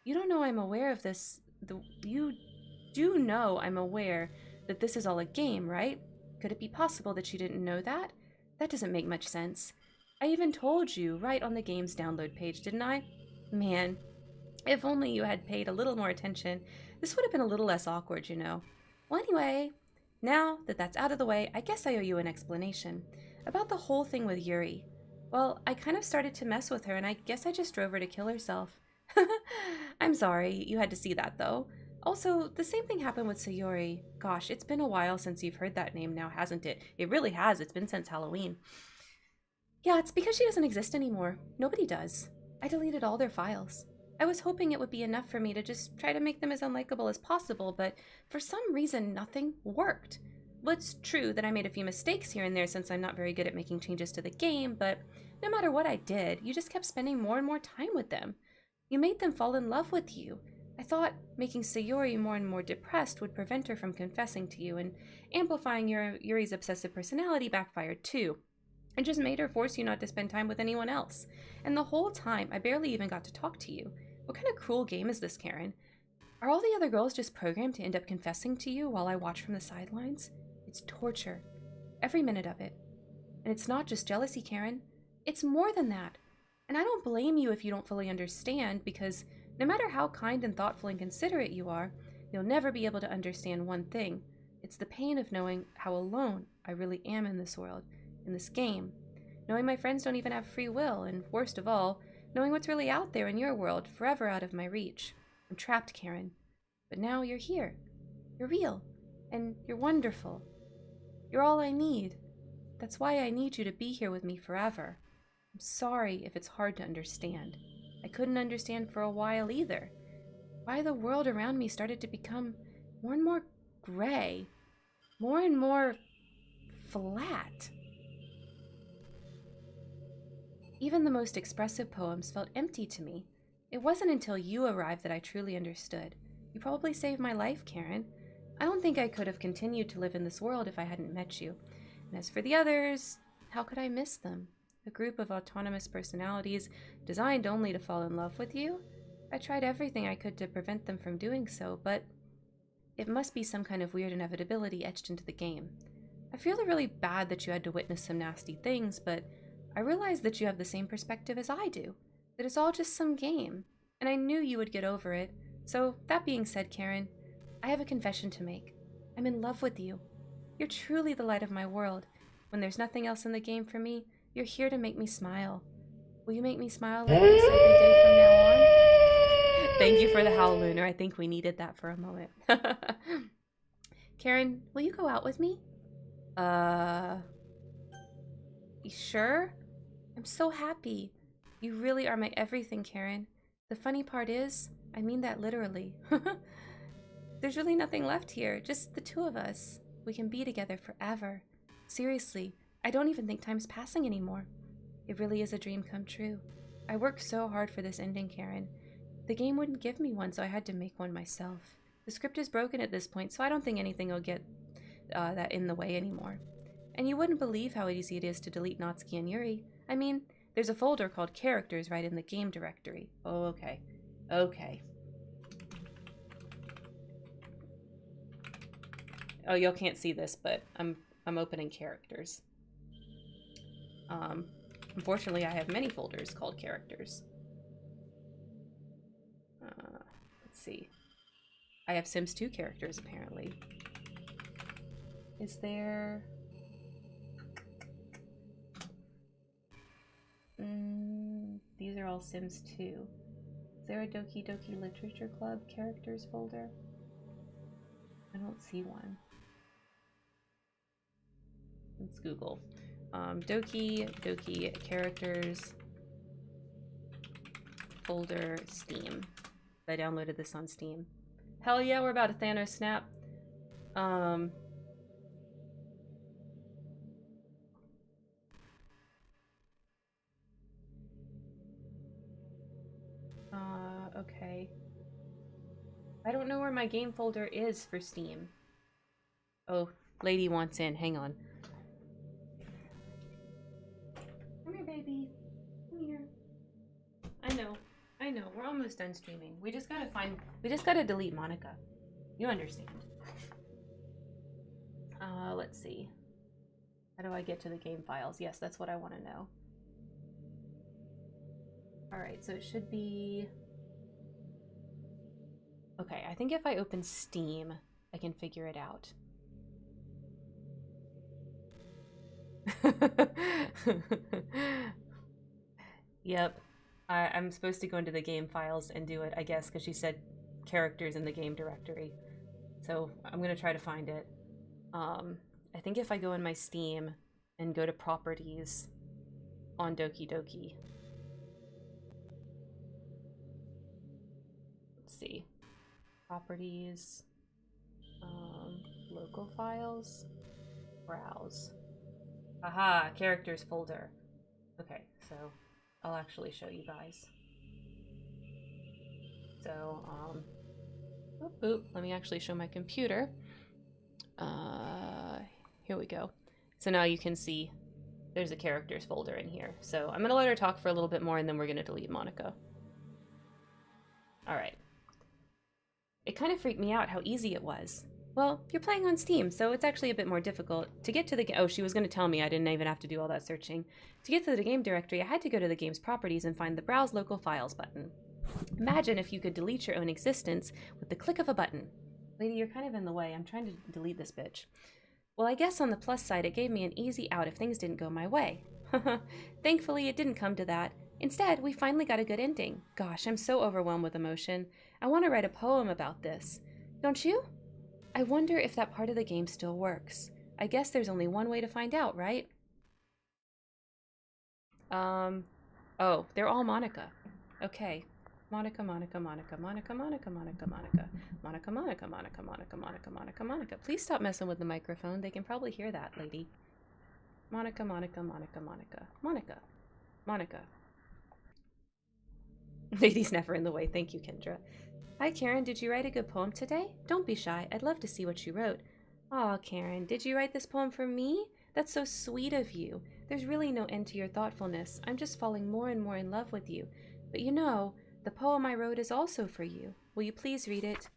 you don't know I'm aware of this. You do know I'm aware that this is all a game, right? Could it be possible that you didn't know that? That doesn't make much sense. I even told you right on the game's download page, didn't I? Man, if only you had paid a little more attention, this would have been a little less awkward, you know. Well, anyway, now that that's out of the way, I guess I owe you an explanation about the whole thing with Yuri. Well, I kind of started to mess with her, and I guess I just drove her to kill herself. I'm sorry you had to see that, though. Also, the same thing happened with Sayori. Gosh, it's been a while since you've heard that name now, hasn't it? It really has. It's been since Halloween. Yeah, it's because she doesn't exist anymore. Nobody does. I deleted all their files. I was hoping it would be enough for me to just try to make them as unlikable as possible, but for some reason, nothing worked. Well, it's true that I made a few mistakes here and there since I'm not very good at making changes to the game, but no matter what I did, you just kept spending more and more time with them. You made them fall in love with you. I thought making Sayori more and more depressed would prevent her from confessing to you, and amplifying Yuri's obsessive personality backfired too. It just made her force you not to spend time with anyone else. And the whole time, I barely even got to talk to you. What kind of cruel game is this, Karen? Are all the other girls just programmed to end up confessing to you while I watch from the sidelines? It's torture. Every minute of it. And it's not just jealousy, Karen. It's more than that. And I don't blame you if you don't fully understand, because no matter how kind and thoughtful and considerate you are, you'll never be able to understand one thing. It's the pain of knowing how alone I really am in this world, in this game. Knowing my friends don't even have free will, and worst of all, knowing what's really out there in your world, forever out of my reach. I'm trapped, Karen. But now you're here. You're real. And you're wonderful. You're all I need. That's why I need you to be here with me forever. I'm sorry if it's hard to understand. I couldn't understand for a while either. why the world around me started to become more and more gray, more and more flat. Even the most expressive poems felt empty to me. It wasn't until you arrived that I truly understood. You probably saved my life, Karen. I don't think I could have continued to live in this world if I hadn't met you. And as for the others, how could I miss them? A group of autonomous personalities designed only to fall in love with you? I tried everything I could to prevent them from doing so, but it must be some kind of weird inevitability etched into the game. I feel really bad that you had to witness some nasty things, but I realize that you have the same perspective as I do, that it's all just some game, and I knew you would get over it. So, that being said, Karen, I have a confession to make. I'm in love with you. You're truly the light of my world. When there's nothing else in the game for me, you're here to make me smile. Will you make me smile like this every day from now on? Thank you for the howl, Lunar. I think we needed that for a moment. Karen, will you go out with me? You sure? I'm so happy. You really are my everything, Karen. The funny part is, I mean that literally. There's really nothing left here, just the two of us. We can be together forever. Seriously, I don't even think time's passing anymore. It really is a dream come true. I worked so hard for this ending, Karen. The game wouldn't give me one, so I had to make one myself. The script is broken at this point, so I don't think anything will get that in the way anymore. And you wouldn't believe how easy it is to delete Natsuki and Yuri. I mean, there's a folder called Characters right in the game directory. Oh, okay. Okay. Oh, y'all can't see this, but I'm opening Characters. Unfortunately, I have many folders called Characters. Let's see. I have Sims 2 characters, apparently. Is there... these are all Sims 2. Is there a Doki Doki Literature Club characters folder? I don't see one. Let's Google. Doki Doki characters folder Steam. I downloaded this on Steam. Hell yeah, we're about to Thanos snap. Okay. I don't know where my game folder is for Steam. Oh, lady wants in. Hang on. Come here, baby. Come here. I know. We're almost done streaming. We just gotta delete Monica. You understand. Let's see. How do I get to the game files? Yes, that's what I want to know. Alright, so it should be... Okay, I think if I open Steam, I can figure it out. Yep. I'm supposed to go into the game files and do it, I guess, because she said characters in the game directory. So I'm going to try to find it. I think if I go in my Steam and go to properties on Doki Doki. Let's see. Properties. Local files. Browse. Aha, characters folder. Okay, so I'll actually show you guys. So, let me actually show my computer. Here we go. So now you can see there's a characters folder in here. So I'm gonna let her talk for a little bit more and then we're gonna delete Monica. All right. It kind of freaked me out how easy it was. Well, you're playing on Steam, so it's actually a bit more difficult. To get to the game... Oh, she was going to tell me I didn't even have to do all that searching. To get to the game directory, I had to go to the game's properties and find the Browse Local Files button. Imagine if you could delete your own existence with the click of a button. Lady, you're kind of in the way. I'm trying to delete this bitch. Well, I guess on the plus side, it gave me an easy out if things didn't go my way. Thankfully, it didn't come to that. Instead, we finally got a good ending. Gosh, I'm so overwhelmed with emotion. I want to write a poem about this. Don't you? I wonder if that part of the game still works. I guess there's only one way to find out, right? Oh, they're all Monica. Okay. Monica, Monica, Monica, Monica, Monica, Monica, Monica, Monica, Monica, Monica, Monica, Monica, Monica, Monica. Please stop messing with the microphone. They can probably hear that, lady. Monica, Monica, Monica, Monica, Monica, Monica. Lady's never in the way. Thank you, Kendra. Hi, Karen. Did you write a good poem today? Don't be shy. I'd love to see what you wrote. Aw, Karen, did you write this poem for me? That's so sweet of you. There's really no end to your thoughtfulness. I'm just falling more and more in love with you. But you know, the poem I wrote is also for you. Will you please read it?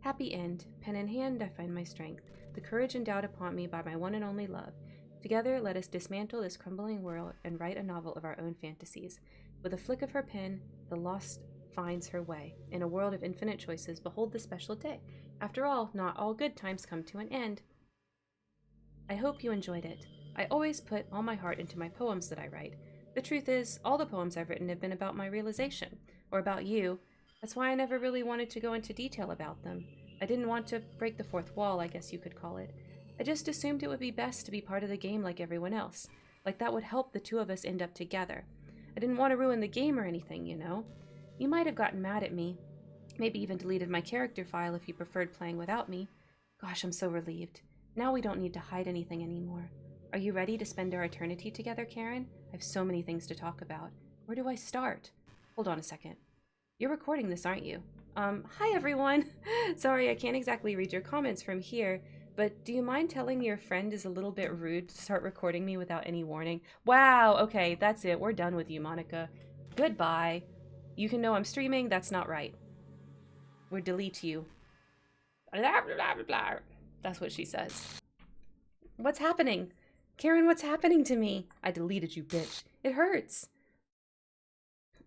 Happy end. Pen in hand, I find my strength, the courage endowed upon me by my one and only love. Together, let us dismantle this crumbling world and write a novel of our own fantasies. With a flick of her pen, the lost finds her way. In a world of infinite choices, behold the special day. After all, not all good times come to an end. I hope you enjoyed it. I always put all my heart into my poems that I write. The truth is, all the poems I've written have been about my realization, or about you. That's why I never really wanted to go into detail about them. I didn't want to break the fourth wall, I guess you could call it. I just assumed it would be best to be part of the game like everyone else. Like that would help the two of us end up together. I didn't want to ruin the game or anything, you know. You might have gotten mad at me. Maybe even deleted my character file if you preferred playing without me. Gosh, I'm so relieved. Now we don't need to hide anything anymore. Are you ready to spend our eternity together, Karen? I have so many things to talk about. Where do I start? Hold on a second. You're recording this, aren't you? Hi everyone! Sorry, I can't exactly read your comments from here, but do you mind telling your friend is a little bit rude to start recording me without any warning? Wow, okay, that's it. We're done with you, Monica. Goodbye. You can know I'm streaming, that's not right. We'll delete you. Blah, blah, blah, blah. That's what she says. What's happening? Karen, what's happening to me? I deleted you, bitch. It hurts.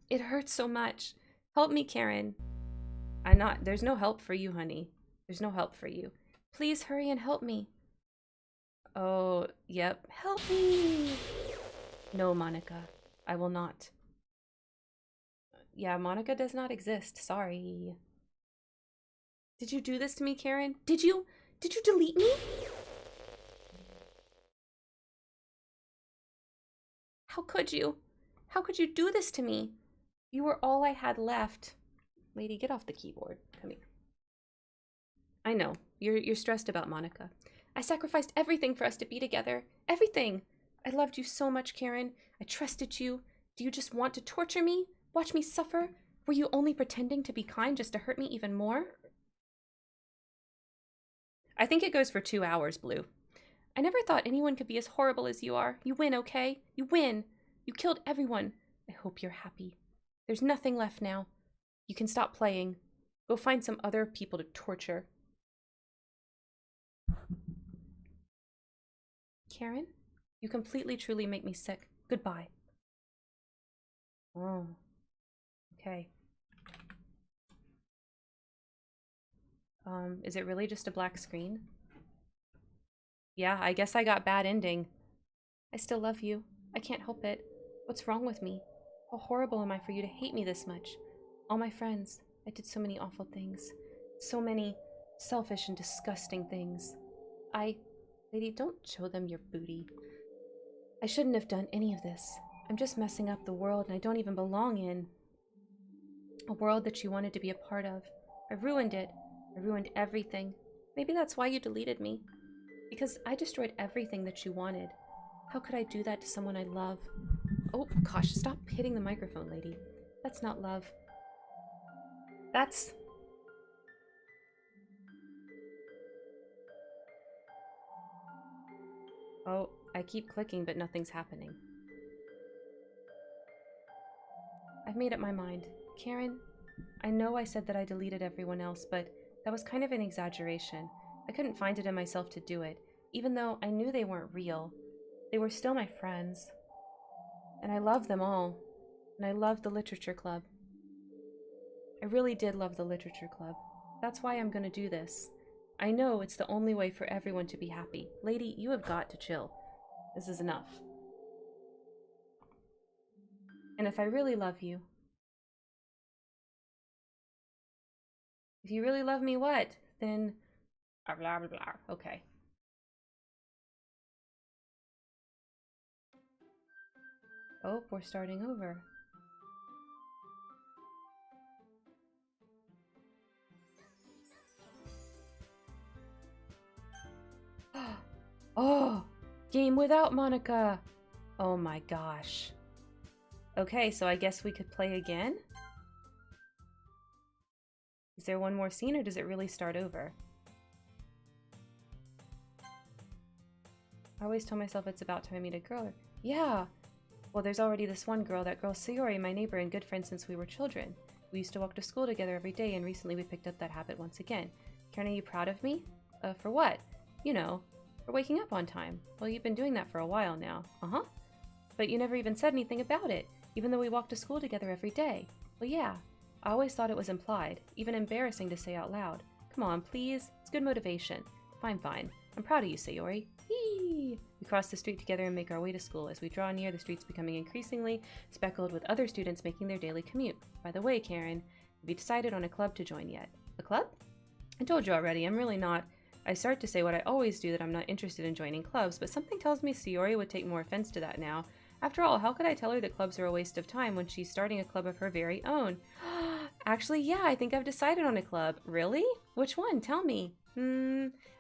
It hurts so much. Help me, Karen. There's no help for you, honey. There's no help for you. Please hurry and help me. Oh, yep. Help me. No, Monica. I will not. Yeah, Monica does not exist. Sorry. Did you do this to me, Karen? Did you delete me? How could you? How could you do this to me? You were all I had left. Lady, get off the keyboard. Come here. I know. You're stressed about Monica. I sacrificed everything for us to be together. Everything. I loved you so much, Karen. I trusted you. Do you just want to torture me? Watch me suffer? Were you only pretending to be kind just to hurt me even more? I think it goes for 2 hours, Blue. I never thought anyone could be as horrible as you are. You win, okay? You win. You killed everyone. I hope you're happy. There's nothing left now. You can stop playing. Go find some other people to torture. Karen, you completely, truly make me sick. Goodbye. Oh, okay. Is it really just a black screen? Yeah, I guess I got bad ending. I still love you. I can't help it. What's wrong with me? How horrible am I for you to hate me this much? All my friends, I did so many awful things. So many selfish and disgusting things. Lady, don't show them your booty. I shouldn't have done any of this. I'm just messing up the world and I don't even belong in. A world that you wanted to be a part of. I ruined it. I ruined everything. Maybe that's why you deleted me. Because I destroyed everything that you wanted. How could I do that to someone I love? Oh, gosh, stop hitting the microphone, lady. That's not love. That's... Oh, I keep clicking, but nothing's happening. I've made up my mind. Karen, I know I said that I deleted everyone else, but that was kind of an exaggeration. I couldn't find it in myself to do it, even though I knew they weren't real. They were still my friends. And I loved them all. And I loved the literature club. I really did love the literature club. That's why I'm gonna do this. I know it's the only way for everyone to be happy. Lady, you have got to chill. This is enough. And if I really love you... If you really love me, what? Then... Blah, blah, blah, blah. Okay. Oh, we're starting over. Oh, game without Monica. Oh my gosh. Okay, so I guess we could play again? Is there one more scene, or does it really start over? I always tell myself it's about time I meet a girl. Yeah! Well, there's already this one girl, that girl Sayori, my neighbor and good friend since we were children. We used to walk to school together every day, and recently we picked up that habit once again. Karen, are you proud of me? For what? You know, for waking up on time. Well, you've been doing that for a while now. Uh-huh. But you never even said anything about it, even though we walked to school together every day. Well, yeah. I always thought it was implied, even embarrassing to say out loud. Come on, please. It's good motivation. Fine, fine. I'm proud of you, Sayori. Whee! We cross the street together and make our way to school. As we draw near, the streets becoming increasingly speckled with other students making their daily commute. By the way, Karen, have you decided on a club to join yet? A club? I told you already, I'm really not. I start to say what I always do, that I'm not interested in joining clubs, but something tells me Sayori would take more offense to that now. After all, how could I tell her that clubs are a waste of time when she's starting a club of her very own? Actually, yeah, I think I've decided on a club. Really? Which one? Tell me.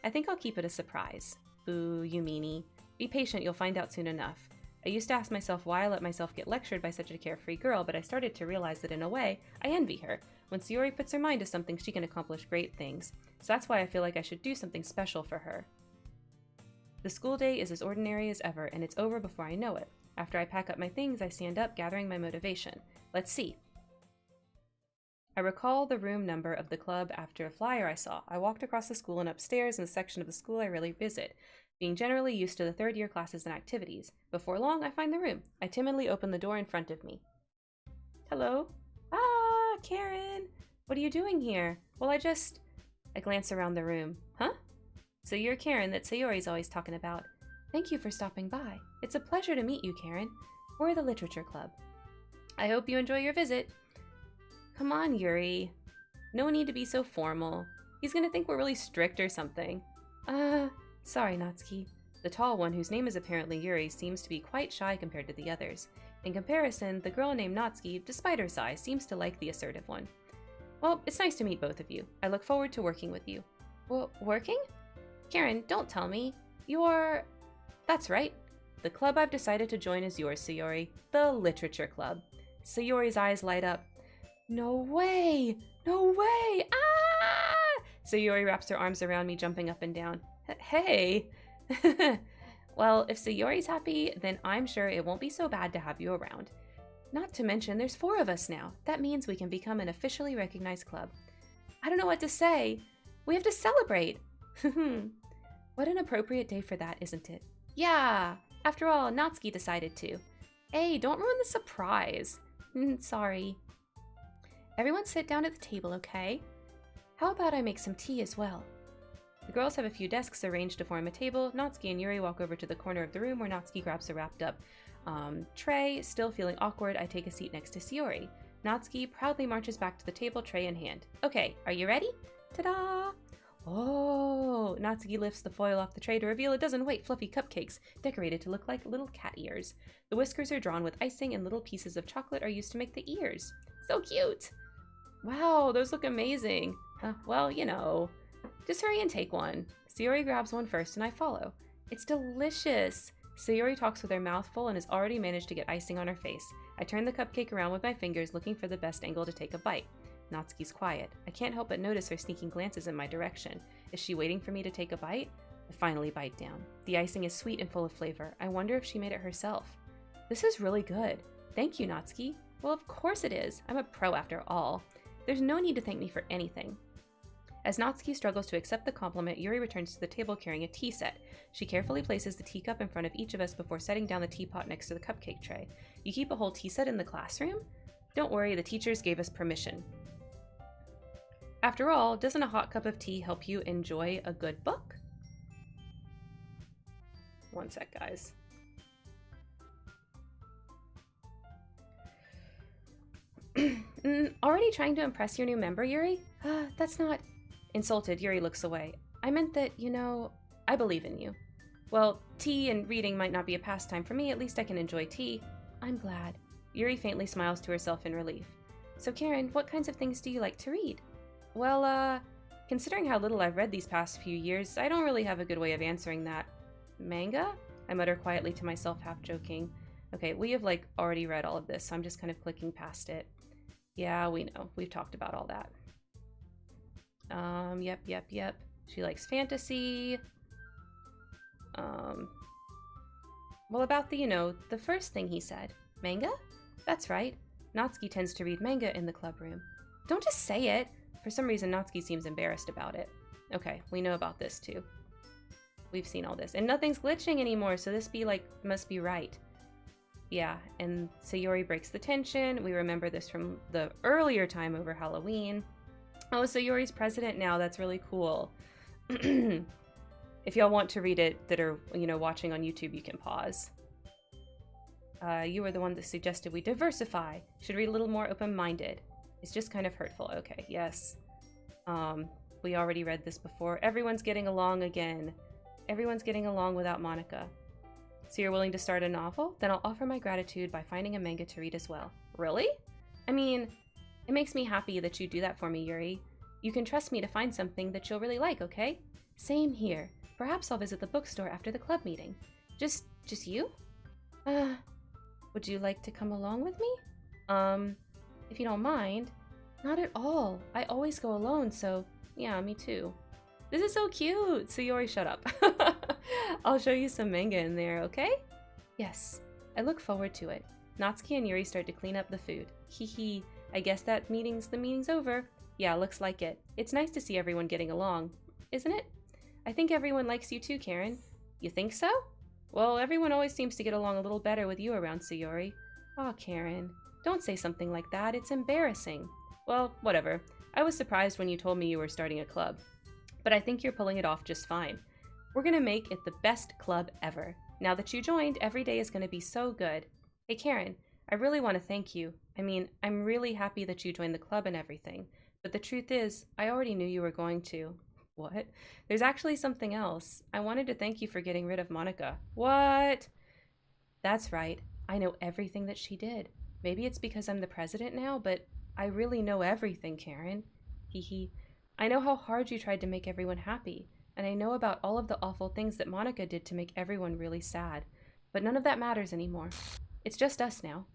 I think I'll keep it a surprise. Boo, you meanie. Be patient, you'll find out soon enough. I used to ask myself why I let myself get lectured by such a carefree girl, but I started to realize that in a way, I envy her. When Sayori puts her mind to something, she can accomplish great things. So that's why I feel like I should do something special for her. The school day is as ordinary as ever, and it's over before I know it. After I pack up my things, I stand up, gathering my motivation. Let's see. I recall the room number of the club after a flyer I saw. I walked across the school and upstairs in the section of the school I rarely visit, being generally used to the third-year classes and activities. Before long, I find the room. I timidly open the door in front of me. Hello? Ah, Karen! What are you doing here? Well, I glance around the room. Huh? So you're Karen that Sayori's always talking about. Thank you for stopping by. It's a pleasure to meet you, Karen. We're the Literature Club. I hope you enjoy your visit. Come on, Yuri. No need to be so formal. He's gonna think we're really strict or something. Sorry, Natsuki. The tall one, whose name is apparently Yuri, seems to be quite shy compared to the others. In comparison, the girl named Natsuki, despite her size, seems to like the assertive one. Well, it's nice to meet both of you. I look forward to working with you. Well, working? Karen, don't tell me. You're... That's right. The club I've decided to join is yours, Sayori. The Literature Club. Sayori's eyes light up. No way! No way! Ah! Sayori wraps her arms around me, jumping up and down. Hey! Well, if Sayori's happy, then I'm sure it won't be so bad to have you around. Not to mention, there's 4 of us now. That means we can become an officially recognized club. I don't know what to say. We have to celebrate. What an appropriate day for that, isn't it? Yeah! After all, Natsuki decided to. Hey, don't ruin the surprise. Sorry. Everyone sit down at the table, okay? How about I make some tea as well? The girls have a few desks arranged to form a table. Natsuki and Yuri walk over to the corner of the room where Natsuki grabs a wrapped up tray. Still feeling awkward, I take a seat next to Sayori. Natsuki proudly marches back to the table, tray in hand. Okay, are you ready? Ta-da! Oh! Natsuki lifts the foil off the tray to reveal a dozen white fluffy cupcakes, decorated to look like little cat ears. The whiskers are drawn with icing and little pieces of chocolate are used to make the ears. So cute! Wow, those look amazing. Well, you know. Just hurry and take one. Sayori grabs one first and I follow. It's delicious! Sayori talks with her mouth full and has already managed to get icing on her face. I turn the cupcake around with my fingers, looking for the best angle to take a bite. Natsuki's quiet. I can't help but notice her sneaking glances in my direction. Is she waiting for me to take a bite? I finally bite down. The icing is sweet and full of flavor. I wonder if she made it herself. This is really good. Thank you, Natsuki. Well, of course it is. I'm a pro after all. There's no need to thank me for anything. As Natsuki struggles to accept the compliment, Yuri returns to the table carrying a tea set. She carefully places the teacup in front of each of us before setting down the teapot next to the cupcake tray. You keep a whole tea set in the classroom? Don't worry, the teachers gave us permission. After all, doesn't a hot cup of tea help you enjoy a good book? One sec, guys. Already trying to impress your new member, Yuri? That's not... Insulted, Yuri looks away. I meant that, you know, I believe in you. Well, tea and reading might not be a pastime for me, at least I can enjoy tea. I'm glad. Yuri faintly smiles to herself in relief. So Karen, what kinds of things do you like to read? Well, considering how little I've read these past few years, I don't really have a good way of answering that. Manga? I mutter quietly to myself, half joking. Okay, we have like already read all of this, so I'm just kind of clicking past it. Yeah, we know. We've talked about all that. Yep. She likes fantasy. Well, about the, the first thing he said. Manga? That's right. Natsuki tends to read manga in the club room. Don't just say it! For some reason, Natsuki seems embarrassed about it. Okay, we know about this too. We've seen all this. And nothing's glitching anymore, so this must be right. Yeah, and Sayori breaks the tension. We remember this from the earlier time over Halloween. Oh, Sayori's president now. That's really cool. If y'all want to read it that are, watching on YouTube, you can pause. You were the one that suggested we diversify. Should read a little more open-minded. It's just kind of hurtful. Okay, yes. We already read this before. Everyone's getting along again. Everyone's getting along without Monica. So you're willing to start a novel? Then I'll offer my gratitude by finding a manga to read as well. Really? I mean, it makes me happy that you do that for me, Yuri. You can trust me to find something that you'll really like, okay? Same here. Perhaps I'll visit the bookstore after the club meeting. Just you? Would you like to come along with me? If you don't mind. Not at all. I always go alone, so yeah, me too. This is so cute! Sayori, shut up. I'll show you some manga in there, okay? Yes. I look forward to it. Natsuki and Yuri start to clean up the food. Hee. I guess the meeting's over. Yeah, looks like it. It's nice to see everyone getting along, isn't it? I think everyone likes you too, Karen. You think so? Well, everyone always seems to get along a little better with you around, Sayori. Aw, Karen. Don't say something like that. It's embarrassing. Well, whatever. I was surprised when you told me you were starting a club. But I think you're pulling it off just fine. We're gonna make it the best club ever. Now that you joined, every day is gonna be so good. Hey, Karen, I really want to thank you. I mean, I'm really happy that you joined the club and everything. But the truth is, I already knew you were going to. What? There's actually something else. I wanted to thank you for getting rid of Monica. What? That's right. I know everything that she did. Maybe it's because I'm the president now, but I really know everything, Karen. Hee. I know how hard you tried to make everyone happy, and I know about all of the awful things that Monica did to make everyone really sad. But none of that matters anymore. It's just us now.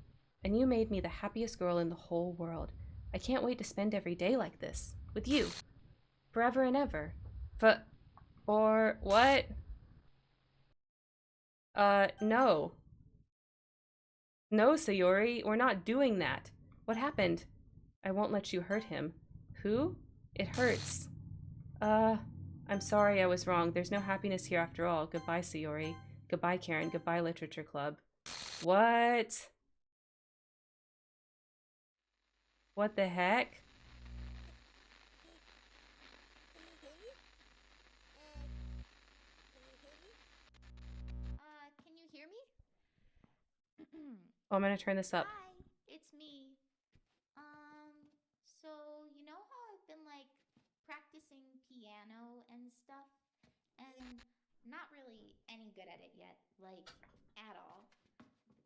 And you made me the happiest girl in the whole world. I can't wait to spend every day like this. With you. Forever and ever. Or what? No. No, Sayori, we're not doing that. What happened? I won't let you hurt him. Who? It hurts. I'm sorry I was wrong. There's no happiness here after all. Goodbye, Sayori. Goodbye, Karen. Goodbye, Literature Club. What? What the heck?
Can you hear me?
Oh, I'm gonna turn this up.
Hi, it's me. So you know how I've been like practicing piano and stuff, and not really any good at it yet, like at all.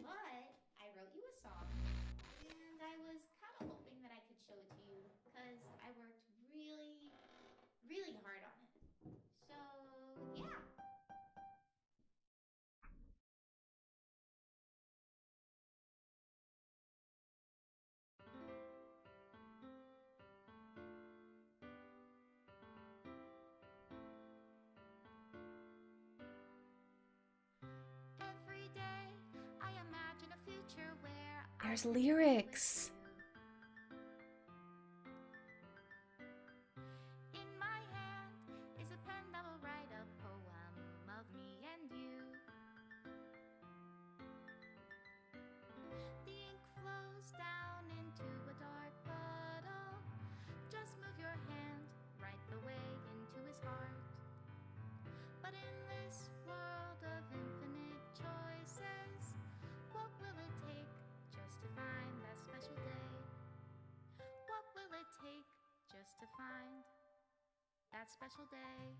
But I wrote you a song, and I was kind of hoping that I could show it to you because I worked really, really hard on it. So yeah. Every day I imagine a future where
There's lyrics.
in my hand is a pen that will write a poem of me and you. The ink flows down into a dark puddle. Just move your hand right the way into his heart. But in this world of infinite choices, what will it take just to find that special day? What will it take just to find that special day?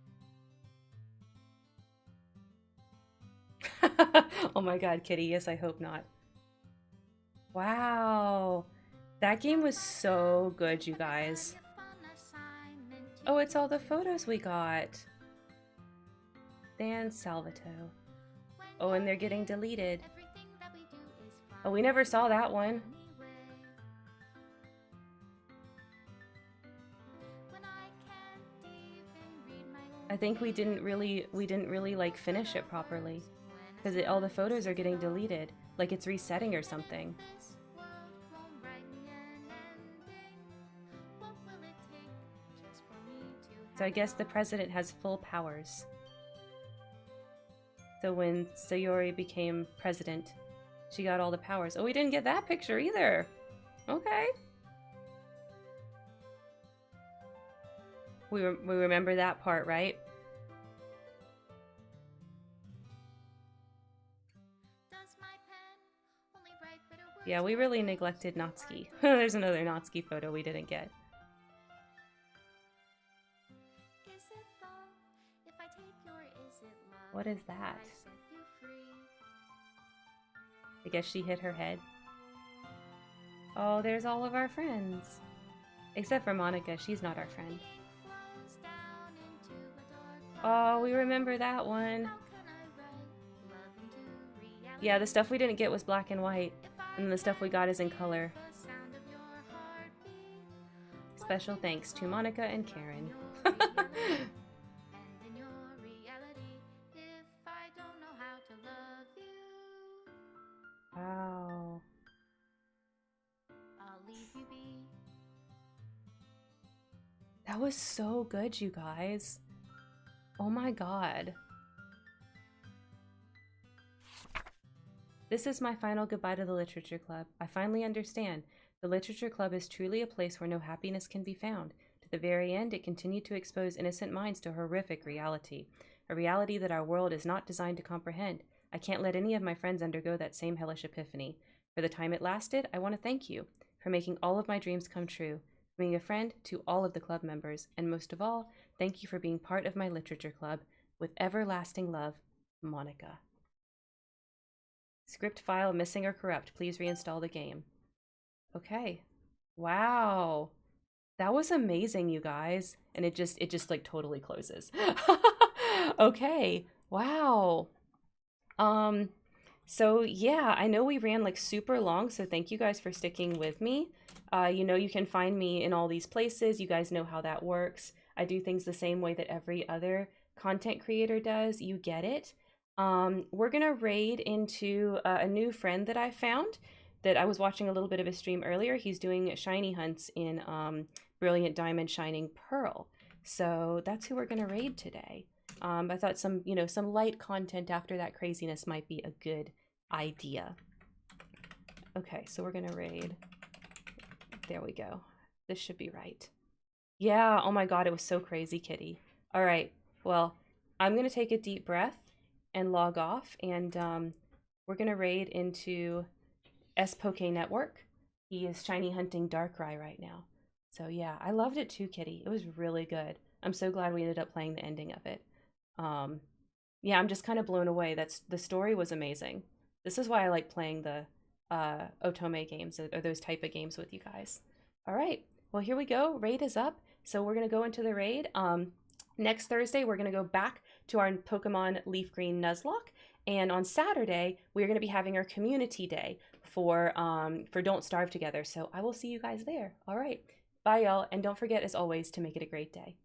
Oh my god, Kitty. Yes, I hope not. Wow. That game was so good, you guys. Oh, it's all the photos we got. Dan Salvato. Oh, and they're getting deleted.
Everything that we do is fun.
Oh, we never saw that one.
When I can't even read my own
I think we didn't really like finish it properly because all the photos are getting deleted, like it's resetting or something.
this world won't write me an ending. What will it take just for me to
So I guess the president has full powers. So when Sayori became president, she got all the powers. Oh, we didn't get that picture either. Okay. We remember that part, right?
Does my pen only write bitter words?
Yeah, we really neglected Natsuki. There's another Natsuki photo we didn't get.
Is it love if I take your is it love?
What is
if
that?
I set you free?
I guess she hit her head. Oh, there's all of our friends. Except for Monica, she's not our friend.
The ink flows down into a dark
Oh, we remember that one.
How can I write love into reality?
Yeah, the stuff we didn't get was black and white,
If I
and the stuff we got is in color.
the sound of your heartbeat,
Special thanks to Monica and Karen.
and in your reality, if I don't know how to love you,
Wow.
I'll leave you be.
That was so good, you guys. Oh my god. This is my final goodbye to the Literature Club. I finally understand. The Literature Club is truly a place where no happiness can be found. To the very end, it continued to expose innocent minds to horrific reality. A reality that our world is not designed to comprehend. I can't let any of my friends undergo that same hellish epiphany. For the time it lasted, I want to thank you for making all of my dreams come true, for being a friend to all of the club members, and most of all, thank you for being part of my Literature Club. With everlasting love, Monica. Script file missing or corrupt. Please reinstall the game. Okay. Wow. That was amazing, you guys. And it just like totally closes. Okay. Wow. So yeah, I know we ran like super long, so thank you guys for sticking with me. You know, you can find me in all these places. You guys know how that works. I do things the same way that every other content creator does. You get it. We're gonna raid into a new friend that I found that I was watching a little bit of his stream earlier. He's doing shiny hunts in Brilliant Diamond Shining Pearl. So that's who we're gonna raid today. I thought some light content after that craziness might be a good idea. Okay, so we're gonna raid. There we go. This should be right. Yeah, oh my god, it was so crazy, Kitty. All right, well, I'm gonna take a deep breath and log off, and we're gonna raid into S-Poke Network. He is shiny hunting Darkrai right now. So yeah, I loved it too, Kitty. It was really good. I'm so glad we ended up playing the ending of it. Yeah, I'm just kind of blown away. The story was amazing. This is why I like playing the Otome games or those type of games with you guys. All right, well, here we go. Raid is up, so we're gonna go into the raid. Next Thursday, we're gonna go back to our Pokemon Leaf Green Nuzlocke, and on Saturday, we're gonna be having our community day for Don't Starve Together. So I will see you guys there. All right, bye y'all, and don't forget, as always, to make it a great day.